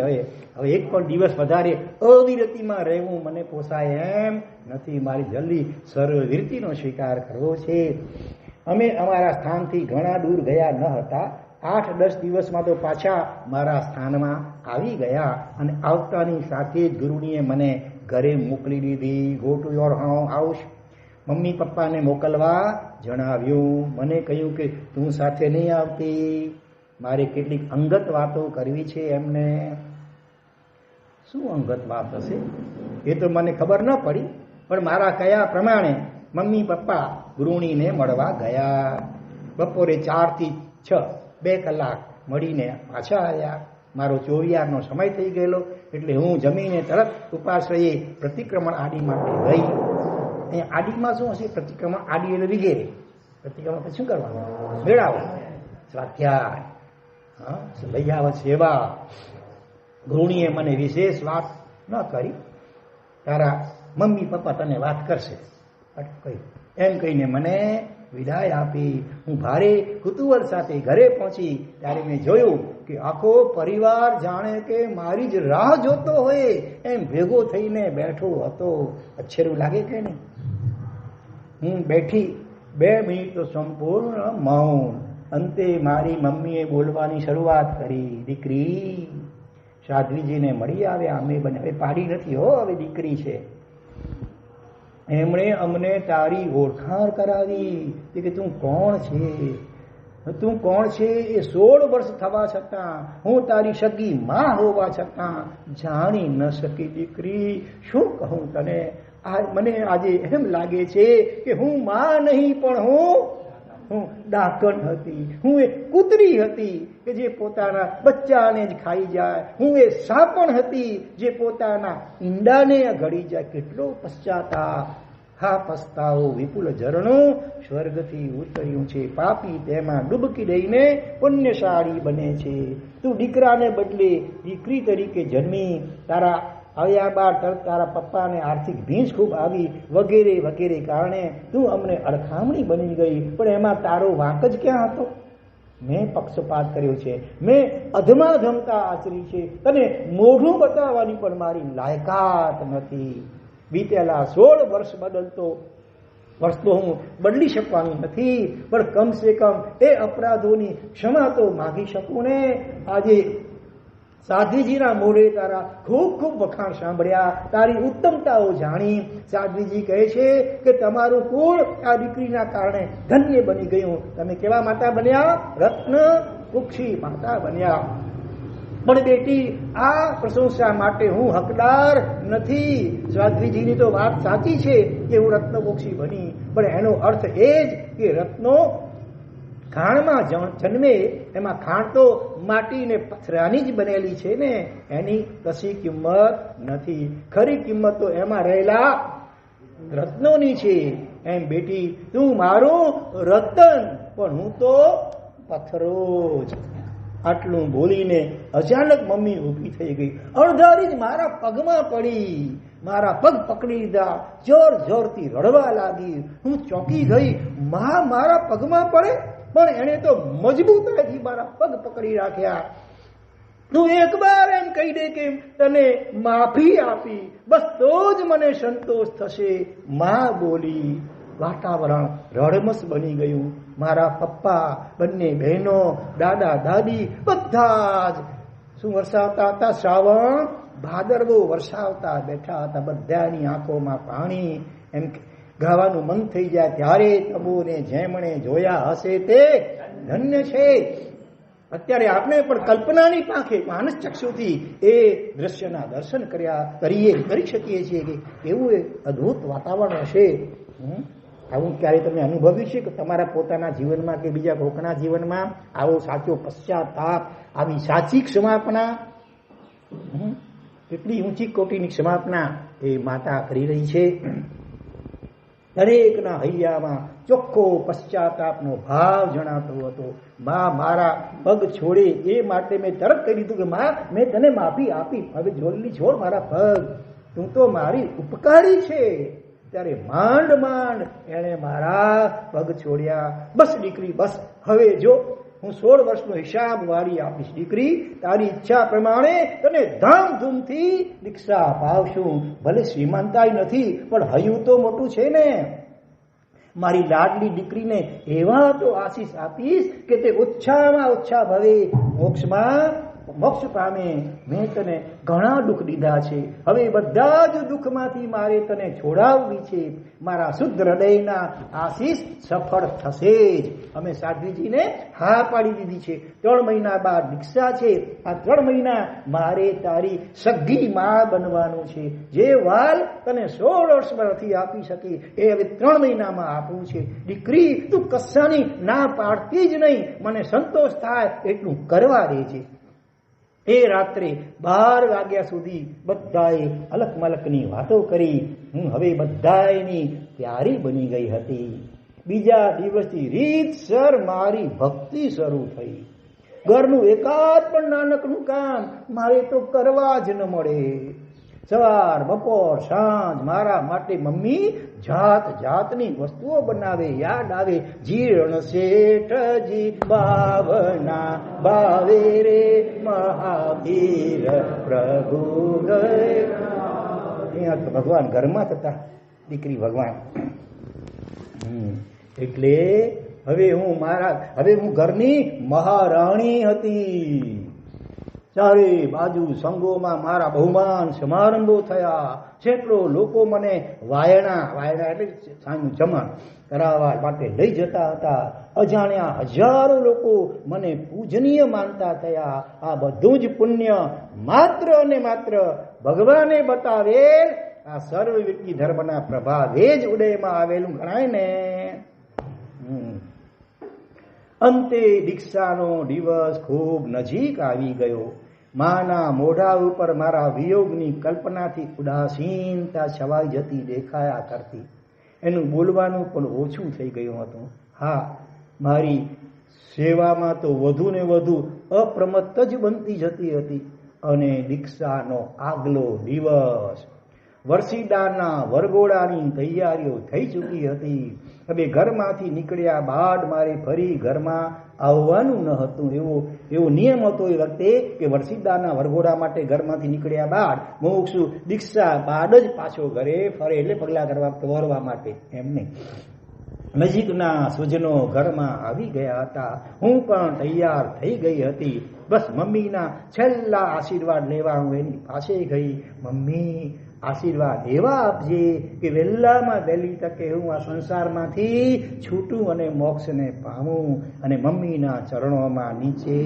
હવે એક પણ દિવસ વધારે અવિરતિમાં રહેવું મને પોસાય એમ નથી. મારી જલ્દી સર્વવિરતિનો સ્વીકાર કરવો છે. અમે અમારા સ્થાનથી ઘણા દૂર ગયા ન હતા. 8-10 દિવસમાં તો પાછા મારા સ્થાનમાં આવી ગયા. અને આવતાની સાથે જ ગુરુજીએ મને ઘરે મોકલી દીધી. Go to your house. Mummy પપ્પાને મોકલવા જણાવ્યું. મને કહ્યું કે તું સાથે નહીં આવતી, મારે કેટલીક અંગત વાતો કરવી છે એમને. શું અંગત વાત હશે એ તો મને ખબર ન પડી, પણ મારા કયા પ્રમાણે મમ્મી પપ્પા ગૃહિણીને મળવા ગયા. બપોરે 4 થી 6 2 કલાક મળીને પાછા આવ્યા. મારો ચોવિયારનો સમય થઈ ગયેલો એટલે હું જમીને તરત ઉપાશ્રયે પ્રતિક્રમણ આડી માટે ગઈ. અહીંયા આડીમાં શું હશે? પ્રતિક્રમણ આડી એટલે વિગેરે. પ્રતિક્રમણ પછી શું કરવાનું? મેળાવો, સ્વાધ્યાય, લૈયાવત સેવા. ગૃહિણીએ મને વિશેષ વાત ન કરી. તારા મમ્મી પપ્પા તને વાત કરશે એમ કહીને મને વિદાય આપી. હું ભારે કુતૂહલ સાથે ઘરે પહોંચી ત્યારે મેં જોયું કે આખો પરિવાર જાણે કે મારી જ રાહ જોતો હોય એમ ભેગો થઈને બેઠો હતો. અચ્છેરું લાગે કે નહીં? હું બેઠી 2 મિનિટ તો સંપૂર્ણ મૌન. અંતે મારી મમ્મીએ બોલવાની શરૂઆત કરી. દીકરી, સાધ્વીજીને મળી આવ્યા અમે બંને. હવે પાડી નથી હો, હવે દીકરી છે. એમણે અમને તારી ઓળખાણ કરાવી કે તું કોણ છે. તું કોણ છે એ 16 વર્ષ થવા છતાં, હું તારી સગી માં હોવા છતાં જાણી ન શકી. દીકરી, શું કહું તને? મને આજે એમ લાગે છે કે હું માં નહીં પણ હું ડાકણ હતી. હું એ કૂતરી હતી કે જે પોતાના બચ્ચાને જ ખાઈ જાય. હું એ સાપણ હતી જે પોતાના ઈંડાને ઘડી જાય. કેટલો પશ્ચાતાપ! હા, પસ્તાવો વિપુલ ઝરણું સ્વર્ગથી ઉતર્યું છે. પાપી તેમાં ડૂબકી દઈને પુણ્યશાળી બને છે. તું દીકરાને બદલે દીકરી તરીકે જન્મી. તારા આવ્યા બાદ તારા પપ્પાને આર્થિક ભીંસ ખૂબ આવી, વગેરે વગેરે કારણે તું અમને અડખામણી બની ગઈ. પણ એમાં તારો વાંક જ ક્યાં હતો? મેં પક્ષપાત કર્યો છે, મેં અધમાધમતા આચરી છે. તને મોઢું બતાવવાની પણ મારી લાયકાત નથી. વીતેલા 16 વર્ષ વર્ષ તો હું બદલી શકવાની નથી, પણ કમસે કમ એ અપરાધોની ક્ષમા તો માગી શકું ને. આજે સાધ્વીજીના મોઢે તારા ખૂબ ખૂબ વખાણ સાંભળ્યા, તારી ઉત્તમતાઓ જાણી. સાધ્વીજી કહે છે કે તમારું કુળ આ દીકરીના કારણે ધન્ય બની ગયું. તમે કેવા માતા બન્યા? રત્ન કુક્ષી માતા બન્યા. પણ બેટી, આ પ્રશંસા માટે હું હકદાર નથી. સાધ્વીજીની તો વાત સાચી છે કે હું રત્નકુક્ષી બની, પણ એનો અર્થ એ જ કે રત્નો ખાણમાં જન્મે, એમાં ખાણ તો માટી ને પથરાની જ બનેલી છે ને, એની કશી કિંમત નથી. ખરી કિંમત તો એમાં રહેલા રત્નોની છે. એમ બેટી, તું મારું રતન, પણ હું તો પથ્થરો જ. આટલું બોલીને અચાનક મમ્મી ઊભી થઈ ગઈ. અણધારી જ મારા પગમાં પડી, મારા પગ પકડી લીધા, જોર જોરથી રડવા લાગી. હું ચોંકી ગઈ. મારા પગમાં પડે, પણ એને તો મજબૂતાઈથી મારા પગ પકડી રાખ્યા. તું એકવાર એમ કહી દે કે તને માફી આપી, બસ તો જ મને સંતોષ થશે. માં બોલી. વાતાવરણ રડમસ બની ગયું. મારા પપ્પા, બંને બહેનો, દાદા દાદી બધા જ શું વરસાવતા હતા? શ્રાવણ ભાદરવો વરસાવતા બેઠા હતા. બધાની આંખોમાં પાણી. એમ ગાવાનું મન થઈ જાય ત્યારે તબુને જેમણે જોયા હશે તે ધન્ય છે. અત્યારે આપણે પણ કલ્પનાની પાંખે માનસ ચક્ષુથી એ દ્રશ્યના દર્શન કરી શકીએ છીએ કે એવું એક અદ્ભુત વાતાવરણ હશે. આવું ક્યારે તમે અનુભવ્યું છે કે તમારા પોતાના જીવનમાં કે બીજા કોકના જીવનમાં આવો સાચો પશ્ચાતાપ, આવી સાચી ક્ષમાપના? કેટલી ઊંચી કોટીની ક્ષમાપના એ માતા કરી રહી છે. દરેકના હૈયામાં ચોખ્ખો પશ્ચાતાપનો ભાવ જણાતો હતો. માં મારા પગ છોડે એ માટે મેં તરત કહી દીધું કે માં, મેં તને માફી આપી, હવે જોડલી છોડ મારા પગ, તું તો મારી ઉપકારી છે. ત્યારે માંડ માંડ એણે મારા પગ છોડ્યા. બસ દીકરી, બસ હવે જો હું 16 વર્ષનો હિસાબ વાળી આપીશ. દીકરી, તારી ઈચ્છા પ્રમાણે તને ધામધૂમથી દીક્ષા અપાવશું. ભલે શ્રીમંતાઈ નથી, પણ હૈયું તો મોટું છે ને. મારી લાડલી દીકરીને એવા તો આશીષ આપીશ કે તે ઓછામાં ઓછા ભવે મોક્ષ પામે. મેં તને ઘણા દુઃખ દીધા છે, હવે બધા જ દુઃખમાંથી મારે તને છોડાવવી છે. મારા શુદ્ધ હૃદયના આશીષ સફળ થશે જ. અમે સાધ્વીજીને હા પાડી દીધી છે. 3 મહિના બાદ દીક્ષા છે. આ 3 મહિના મારે તારી સગી માં બનવાનું છે. જે વાલ તને 16 વર્ષમાં નથી આપી શકી એ હવે 3 મહિનામાં આપવું છે. દીકરી, તું કશાની ના પાડતી જ નહીં, મને સંતોષ થાય એટલું કરવા દે છે. એ રાત્રે 12 વાગ્યા સુધી બધાએ અલક મલકની વાતો કરી. હું હવે બધાની પ્યારી બની ગઈ હતી. બીજા દિવસથી રીતસર મારી ભક્તિ શરૂ થઈ. ઘરનું એકાદ પણ નાનકનું કામ મારે તો કરવા જ ન મળે. સવાર, બપોર, સાંજ મારા માટે મમ્મી જાત જાતની વસ્તુઓ બનાવે. યાદ આવે, જીર્ણ શેઠજી ભાવના ભાવે રે મહાવીર પ્રભુ ગયા. ભગવાન ઘરમાં થતા, દીકરી ભગવાન. એટલે હવે હું ઘરની મહારાણી હતી. ચારે બાજુ સંઘોમાં મારા બહુમાન સમારંભો થયા. સેંકડો લોકો મને વાયણા એટલે સાંજનું જમણ કરાવવા માટે લઈ જતા હતા. અજાણ્યા હજારો લોકો મને પૂજનીય માનતા થયા. આ બધું જ પુણ્ય માત્ર અને માત્ર ભગવાને બતાવેલ આ સર્વવ્યાપી ધર્મના પ્રભાવે જ ઉદયમાં આવેલું ગણાય ને. અંતે દીક્ષાનો દિવસ ખૂબ નજીક આવી ગયો. માના મોઢા ઉપર મારા વિયોગની કલ્પનાથી ઉદાસીનતા છવાઈ જતી દેખાયા કરતી. એનું બોલવાનું પણ ઓછું થઈ ગયું હતું. હા, મારી સેવામાં તો વધુ ને વધુ અપ્રમત્ત જ બનતી જતી હતી. અને દીક્ષાનો આગલો દિવસ. વર્ષીદાના વરઘોડાની તૈયારીઓ થઈ ચૂકી હતી. હવે ઘરમાંથી નીકળ્યા બાદ મારે ફરી ઘરમાં આવવાનું ન હતું. એવો નિયમ હતો એ વખતે કે વર્ષીદાના વરઘોડા માટે ઘરમાંથી નીકળ્યા બાદ મોક્ષ દીક્ષા બાદ જ પાછો ઘરે ફરે, એટલે પગલા કરવા માટે. એમને નજીકના સ્વજનો ઘરમાં આવી ગયા હતા. હું પણ તૈયાર થઈ ગઈ હતી. બસ મમ્મીના છેલ્લા આશીર્વાદ લેવા હું એની પાસે ગઈ. મમ્મી, આશીર્વાદ એવા આપજે કે વહેલામાં વહેલી તકે હું આ સંસારમાંથી છૂટું અને મોક્ષને પામું. અને મમ્મીના ચરણોમાં નીચે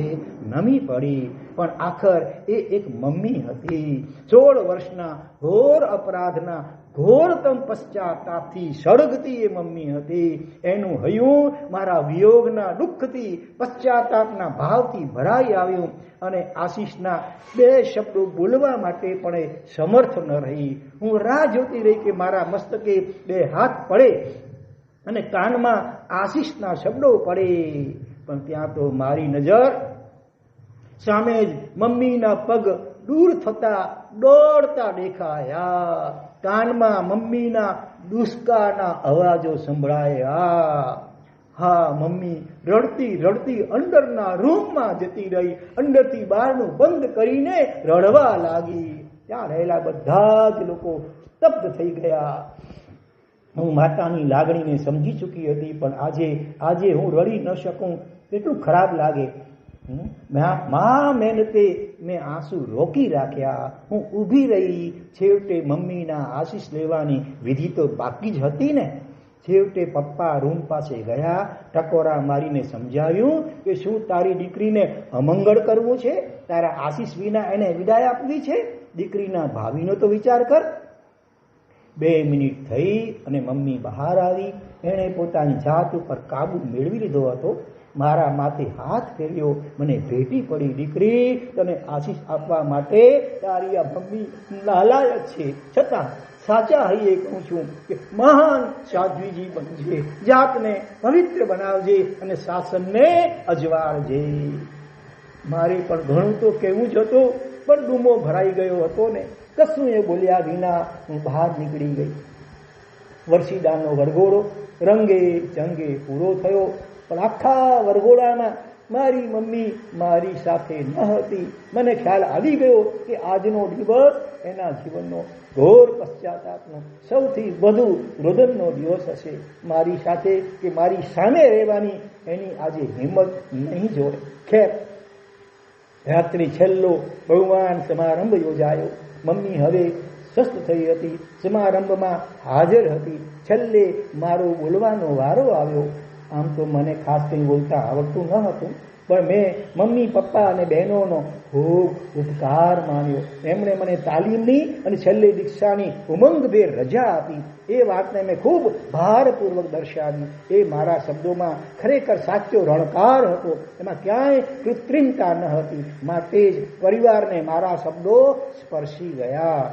નમી પડી. પણ આખર એ એક મમ્મી હતી. 16 વર્ષના ઘોર અપરાધના ઘોરતમ પશ્ચાતાપથી સળગતી એ મમ્મી હતી. એનું હૈયું મારા વિયોગના દુઃખથી પશ્ચાતાપના ભાવથી ભરાઈ આવ્યું. અને આશીષના 2 શબ્દો બોલવા માટે પણ એ સમર્થ ન રહી. હું રાહ જોતી રહી કે મારા મસ્તકે 2 હાથ પડે અને કાનમાં આશીષના શબ્દો પડે. પણ ત્યાં તો મારી નજર સામે જ મમ્મીના પગ દૂર થતા દોડતા દેખાયા. કાનમાં મમ્મીના દુષ્કાના અવાજો સંભળાયા. હા, મમ્મી રડતી રડતી અંદરના રૂમમાં જતી રહી. અંદરથી બહારનું બંધ કરીને રડવા લાગી. ત્યાં રહેલા બધા જ લોકો સ્તબ્ધ થઈ ગયા. હું માતાની લાગણીને સમજી ચૂકી હતી, પણ આજે હું રડી ન શકું. કેટલું ખરાબ લાગે. મહેનતે મેં આંસુ રોકી રાખ્યા. હું ઊભી રહી. છેવટે મમ્મીના આશીષ લેવાની વિધિ તો બાકી જ હતી ને. છેવટે પપ્પા રૂમ પાસે ગયા. ટકોરા મારીને સમજાવ્યું કે શું તારી દીકરીને અમંગળ કરવું છે? તારા આશીષ વિના એને વિદાય આપવી છે? દીકરીના ભાવિનો તો વિચાર કર. 2 મિનિટ થઈ અને મમ્મી બહાર આવી. એણે પોતાની જાત ઉપર કાબુ મેળવી લીધો હતો. મારા માથે હાથ ફેર્યો, મને ભેટી પડી. દીકરી, તને આશીષ આપવા માટે તારી આ મમ્મી નાલાયક છે, છતાં સાચા હૈયે કહું છું કે મહાન સાધ્વીજી બનજે, જાતને પવિત્ર બનાવજે અને શાસનને અજવાળજે. મારે પણ ઘણું તો કહેવું જ હતું, પણ ડૂમો ભરાઈ ગયો હતો ને. કશું એ બોલ્યા વિના હું બહાર નીકળી ગઈ. વર્ષીદાનો વરઘોડો રંગે ચંગે પૂરો થયો. પણ આખા વરઘોડામાં મારી મમ્મી મારી સાથે ન હતી. મને ખ્યાલ આવી ગયો કે આજનો દિવસ એના જીવનનો ઘોર પશ્ચાતાપનો સૌથી વધુ રોદનનો દિવસ હશે. મારી સાથે કે મારી સામે રહેવાની એની આજે હિંમત નહીં જોડે. ખેર, રાત્રિ છેલ્લો બહુમાન સમારંભ યોજાયો. મમ્મી હવે સ્વસ્થ થઈ હતી, સમારંભમાં હાજર હતી. છેલ્લે મારો બોલવાનો વારો આવ્યો. આમ તો મને ખાસ કંઈ બોલતા આવડતું ન હતું, પણ મેં મમ્મી, પપ્પા અને બહેનોનો ખૂબ ઉપકાર માન્યો. એમણે મને તાલીમની અને છેલ્લે દીક્ષાની ઉમંગભેર રજા આપી. એ વાતને મેં ખૂબ ભારપૂર્વક દર્શાવી. એ મારા શબ્દોમાં ખરેખર સાચો રણકાર હતો. એમાં ક્યાંય કૃત્રિમતા ન હતી. માટે જ પરિવારને મારા શબ્દો સ્પર્શી ગયા.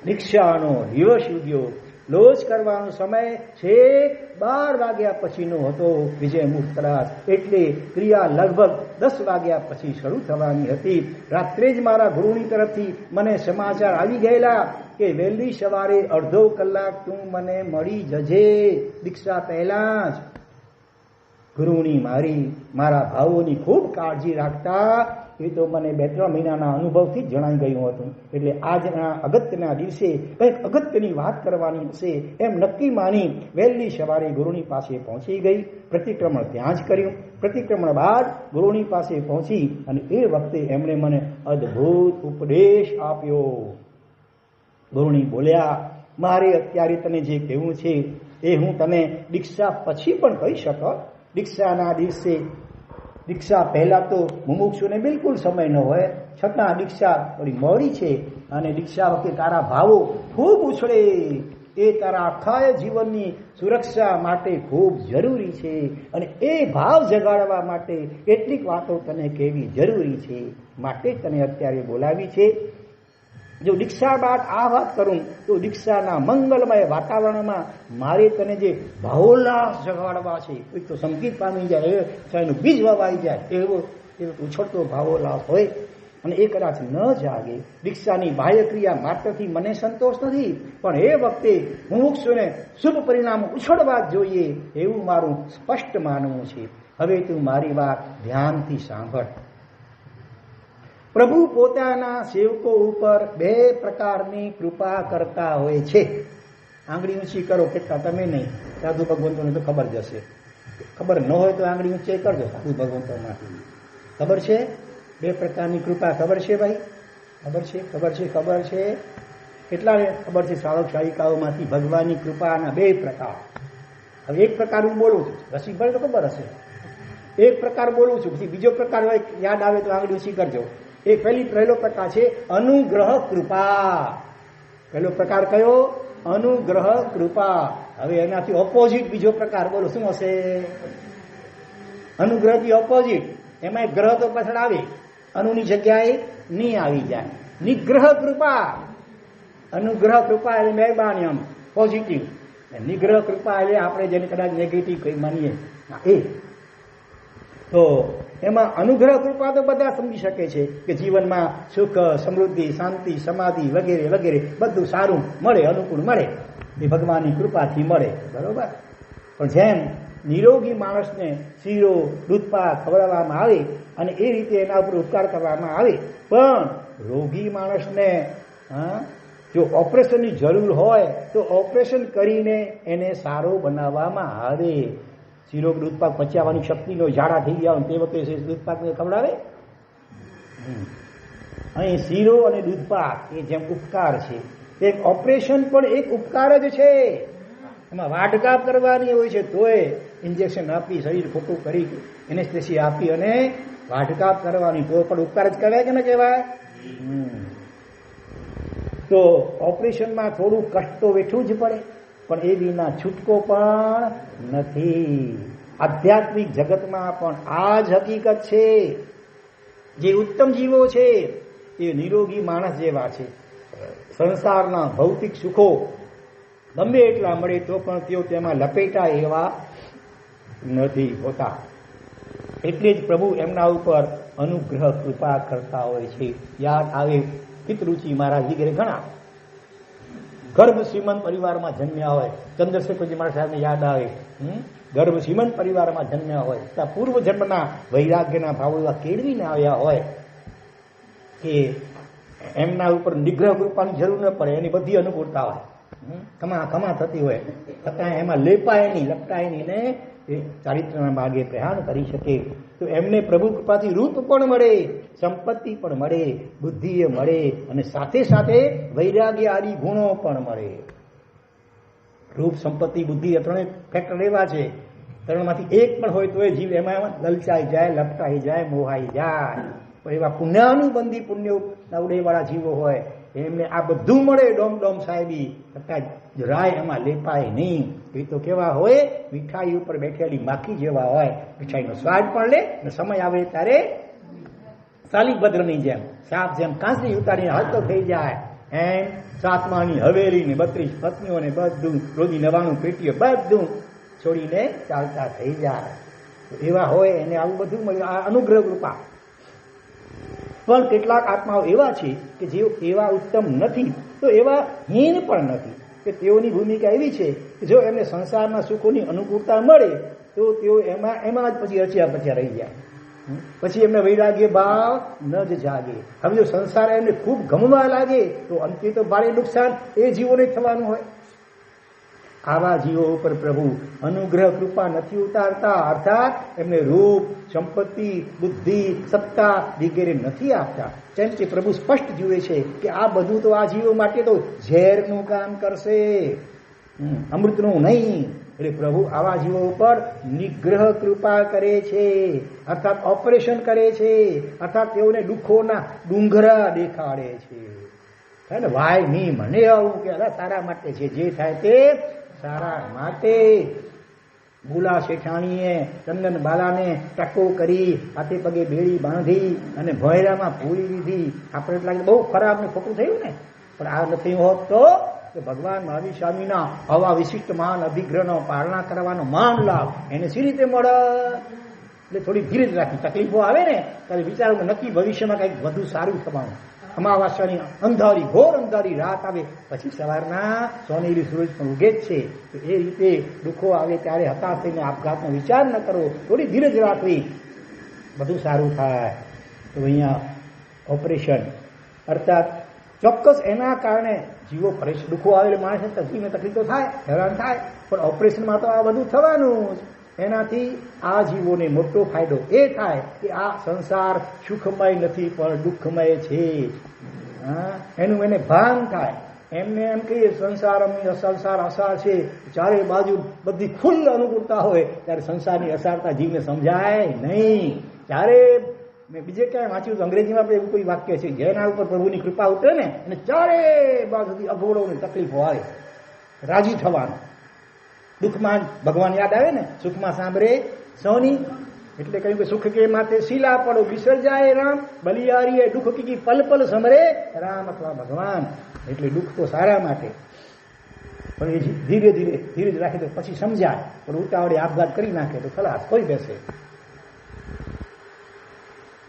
દીક્ષાનો દિવસ ઉગ્યો. લોજ કરવાનો સમય છેક 12 વાગ્યા પછીનો હતો. વિજય મુક્તરાજ એટલે ક્રિયા લગભગ 10 વાગ્યા પછી શરૂ થવાની હતી. રાત્રે જ મારા ગુરુની તરફથી મને સમાચાર આવી ગયેલા કે વહેલી સવારે અડધો કલાક તું મને મળી જજે, દીક્ષા પહેલા જ. ગુરુની મારા ભાવોની ખૂબ કાળજી રાખતા એ તો મને 2-3 મહિનાના અનુભવથી જ જણાઈ ગયું હતું. એટલે આજના અગત્યના દિવસે કંઈક અગત્યની વાત કરવાની હશે એમ નક્કી માની વહેલી સવારે ગુરુની પાસે પહોંચી ગઈ. પ્રતિક્રમણ ત્યાં જ કર્યું. પ્રતિક્રમણ બાદ ગુરુની પાસે પહોંચી અને એ વખતે એમણે મને અદ્ભુત ઉપદેશ આપ્યો. ગુરુની બોલ્યા, મારે અત્યારે તને જે કહેવું છે એ હું તને દીક્ષા પછી પણ કહી શકો. દીક્ષાના દિવસે, દીક્ષા પહેલા તો મુમુક્ષુને બિલકુલ સમય ન હોય, છતાં દીક્ષા થોડી મોડી છે અને દીક્ષા વખતે તારા ભાવો ખૂબ ઉછળે. એ તારા આખા જીવનની સુરક્ષા માટે ખૂબ જરૂરી છે અને એ ભાવ જગાડવા માટે કેટલીક વાતો તને કહેવી જરૂરી છે. માટે તને અત્યારે બોલાવી છે. જો દીક્ષા બાદ આ વાત કરું તો દીક્ષાના મંગલમય વાતાવરણમાં મારે તને જે ભાવોલ્લાસ જગાડવા છે, કોઈ તો સંકિત પામી જાય, એનું બીજ વવાઈ જાય એવો ઉછળતો ભાવોલ્લાસ હોય અને એ કદાચ ન જાગે. દીક્ષાની બાહ્ય ક્રિયા માત્રથી મને સંતોષ નથી, પણ એ વખતે મુમુક્ષુને શુભ પરિણામ ઉછળવા જ જોઈએ એવું મારું સ્પષ્ટ માનવું છે. હવે તું મારી વાત ધ્યાનથી સાંભળ. પ્રભુ પોતાના સેવકો ઉપર 2 પ્રકારની કૃપા કરતા હોય છે. આંગળી ઊંચી કરો, કેટલા તમે નહીં, સાધુ ભગવંતોને તો ખબર જશે. ખબર ન હોય તો આંગળી ઊંચી કરજો. સાધુ ભગવંતોમાંથી ખબર છે. બે પ્રકારની કૃપા ખબર છે ભાઈ? ખબર છે. કેટલાને ખબર છે? શ્રાવક શાળિકાઓમાંથી ભગવાનની કૃપાના બે પ્રકાર. હવે એક પ્રકાર હું બોલું છું, રસિકભાઈ તો ખબર હશે. એક પ્રકાર બોલું છું, પછી બીજો પ્રકાર હોય યાદ આવે તો આગળ ઊંચી કરજો. પહેલો પ્રકાર છે અનુગ્રહ કૃપા. પહેલો પ્રકાર કયો? અનુગ્રહ કૃપા. હવે એનાથી ઓપોઝિટ બીજો પ્રકાર બોલો, શું હશે? અનુગ્રહથી ઓપોઝિટ. એમાં ગ્રહ તો પાછળ આવે, અનુની જગ્યાએ ની આવી જાય. નિગ્રહ કૃપા. અનુગ્રહ કૃપા એટલે મહેરબાની, આમ પોઝિટિવ. નિગ્રહ કૃપા એટલે આપણે જેને કદાચ નેગેટિવ કઈ માનીએ એ. તો એમાં અનુગ્રહ કૃપા તો બધા સમજી શકે છે કે જીવનમાં સુખ, સમૃદ્ધિ, શાંતિ, સમાધિ વગેરે વગેરે બધું સારું મળે, અનુકૂળ મળે, એ ભગવાનની કૃપાથી મળે, બરોબર. પણ જેમ નિરોગી માણસને શીરો, દૂધપાક ખવડાવવામાં આવે અને એ રીતે એના ઉપર ઉપકાર કરવામાં આવે, પણ રોગી માણસને જો ઓપરેશનની જરૂર હોય તો ઓપરેશન કરીને એને સારો બનાવવામાં આવે. શીરો દૂધપાક પચાવવાની શક્તિનો ઝાડા થઈ ગયા તે વખતે દૂધપાકને ખવડાવે. અહીં શીરો અને દૂધપાક એ જેમ ઉપકાર છે, એક ઓપરેશન પણ એક ઉપકાર જ છે. એમાં વાટકાપ કરવાની હોય છે તોય ઇન્જેક્શન આપી, શરીર ખોટું કરી, એનેસ્થેસિયા આપી અને વાટકાપ કરવાની, તો પણ ઉપકાર જ કહેવાય કે ન કહેવાય? તો ઓપરેશનમાં થોડું કષ્ટ તો વેઠવું જ પડે, પણ એ વિના છૂટકો પણ નથી. આધ્યાત્મિક જગતમાં પણ આ જ હકીકત છે. જે ઉત્તમ જીવો છે એ નિરોગી માણસ જેવા છે. સંસારના ભૌતિક સુખો ગમે એટલા મળે તો પણ તેઓ તેમાં લપેટા એવા નથી હોતા. એટલે જ પ્રભુ એમના ઉપર અનુગ્રહ કૃપા કરતા હોય છે. યાદ આવે પિતૃચિ મહારાજ વગેરે ઘણા ગર્ભ શ્રીમંત પરિવારમાં જન્મ્યા હોય. ચંદ્રશેખરજી મહારાજ સાહેબને યાદ આવે, ગર્ભ શ્રીમંત પરિવારમાં જન્મ્યા હોય, ત્યાં પૂર્વ જન્મના વૈરાગ્યના ભાવો એવા કેળવીને આવ્યા હોય કે એમના ઉપર નિગ્રહ કૃપાની જરૂર ન પડે, એની બધી અનુકૂળતા હોય, કમા થતી હોય, છતાં એમાં લેપાય નહીં, લપટાય નહીં ને એ ચારિત્રના માર્ગે પ્રયાણ કરી શકે. તો એમને પ્રભુ કૃપાથી રૂપ પણ મળે, સંપત્તિ પણ મળે, બુદ્ધિ મળે, અને સાથે સાથે વૈરાગ્ય આદિ ગુણો પણ મળે. રૂપ, સંપત્તિ, બુદ્ધિ એ ત્રણેય ફેક્ટર એવા છે, ત્રણમાંથી એક પણ હોય તો એ જીવ એમાં લલચાઈ જાય, લપટાઈ જાય, મોહાઈ જાય. પણ એવા પુણ્યાનુબંધી પુણ્ય ઉડેવાળા જીવો હોય એમને આ બધું મળે, ડોમ સાહેબી, છતાં જરાય એમાં લેપાય નહીં. એ તો કેવા હોય? મીઠાઈ ઉપર બેઠેલી માખી જેવા હોય. મીઠાઈનો સ્વાદ પણ લે ને સમય આવે ત્યારે સાલીભદ્રની જેમ, સાપ જેમ કાંસરી ઉતારીને હલતો થઈ જાય, એમ સાતમાની હવેલી ને 32 પત્નીઓને બધું રોજી 99 પેટીઓ બધું છોડીને ચાલતા થઈ જાય. એવા હોય એને આવું બધું મળ્યું, આ અનુગ્રહ કૃપા. પણ કેટલાક આત્માઓ એવા છે કે જેઓ એવા ઉત્તમ નથી, તો એવા હીન પણ નથી, કે તેઓની ભૂમિકા એવી છે કે જો એમને સંસારના સુખોની અનુકૂળતા મળે તો તેઓ એમાં જ પછી રચ્યા પચ્યા રહી જાય, પછી એમને વૈરાગ્ય ભાવ ન જ જાગે. હવે જો સંસાર એમને ખૂબ ગમવા લાગે તો અંતે તો ભારે નુકસાન એ જીવોને થવાનું હોય. આવા જીવો ઉપર પ્રભુ અનુગ્રહ કૃપા નથી ઉતારતા, અર્થાત એમને રૂપ, સંપત્તિ, બુદ્ધિ, સત્તા વગેરે નથી આપતા. જેમ કે પ્રભુ સ્પષ્ટ જુએ છે કે આ બધું તો આ જીવો માટે તો ઝેરનું કામ કરશે, અમૃતનું નહીં. એટલે પ્રભુ આવા જીવો ઉપર નિગ્રહ કૃપા કરે છે, અર્થાત ઓપરેશન કરે છે, અર્થાત તેઓને દુઃખોના ડુંગરા દેખાડે છે. વાય મી મને આવું કે સારા માટે છે, જે થાય તે સારા માટે. ભૂલા શેઠાણીએ ચંદન બાલાને ટકો કરી, હાથે પગે બેડી બાંધી અને ભોયરામાં પૂરી દીધી. આપણે એટલા બહુ ખરાબ ને ખોટું થયું ને, પણ આ નથી હોત તો ભગવાન મહાવીર સ્વામીના આવા વિશિષ્ટ મહાન અભિગ્રહનો પાલના કરવાનો મહાન લાભ એને સી રીતે મળે. એટલે થોડી ધીરજ રાખી, તકલીફો આવે ને ત્યારે વિચારો નક્કી ભવિષ્યમાં કંઈક વધુ સારું થવાનું. અમાવાસ્યાની અંધારી, ઘોર અંધારી રાત આવે પછી સવારના સોનેરી સૂરજ પણ ઉગે જ છે. તો એ રીતે દુઃખો આવે ત્યારે હતાશ થઈને આપઘાતનો વિચાર ન કરવો, થોડી ધીરજ રાખવી, બધું સારું થાય. તો અહીંયા ઓપરેશન અર્થાત ચોક્કસ એના કારણે જીવો દુઃખો આવેલા માણસને તકલીફ તો થાય, હેરાન થાય, પણ ઓપરેશનમાં તો આ બધું થવાનું જ. એનાથી આ જીવોને મોટો ફાયદો એ થાય કે આ સંસાર સુખમય નથી પણ દુઃખમય છે. એનું એને ભાન થાય. એમને એમ કહીએ સંસાર અસાર છે, ચારે બાજુ બધી ખુલ્લ અનુકૂળતા હોય ત્યારે સંસારની અસારતા જીવને સમજાય નહીં. ત્યારે મેં બીજે ક્યાંય વાંચ્યું તો અંગ્રેજીમાં પણ એવું કોઈ વાક્ય છે, જેના ઉપર પ્રભુની કૃપા ઉતરે ને અને ચારે બાજુથી અગવડો ને તકલીફો આવે, રાજી થવાનું. દુઃખમાં ભગવાન યાદ આવે ને, સુખમાં સાંભળે સોની. એટલે કહ્યું કે સુખ કે માથે શીલા પડો વિસર્જાય રામ, બલિયારી દુઃખ કી પલ પલ સમરે રામ અથવા ભગવાન. એટલે દુઃખ તો સારા માટે, પણ એ ધીરે ધીરે રાખે તો પછી સમજાય. પણ ઉતાવળે આપઘાત કરી નાખે તો ખલાસ કોઈ બેસે.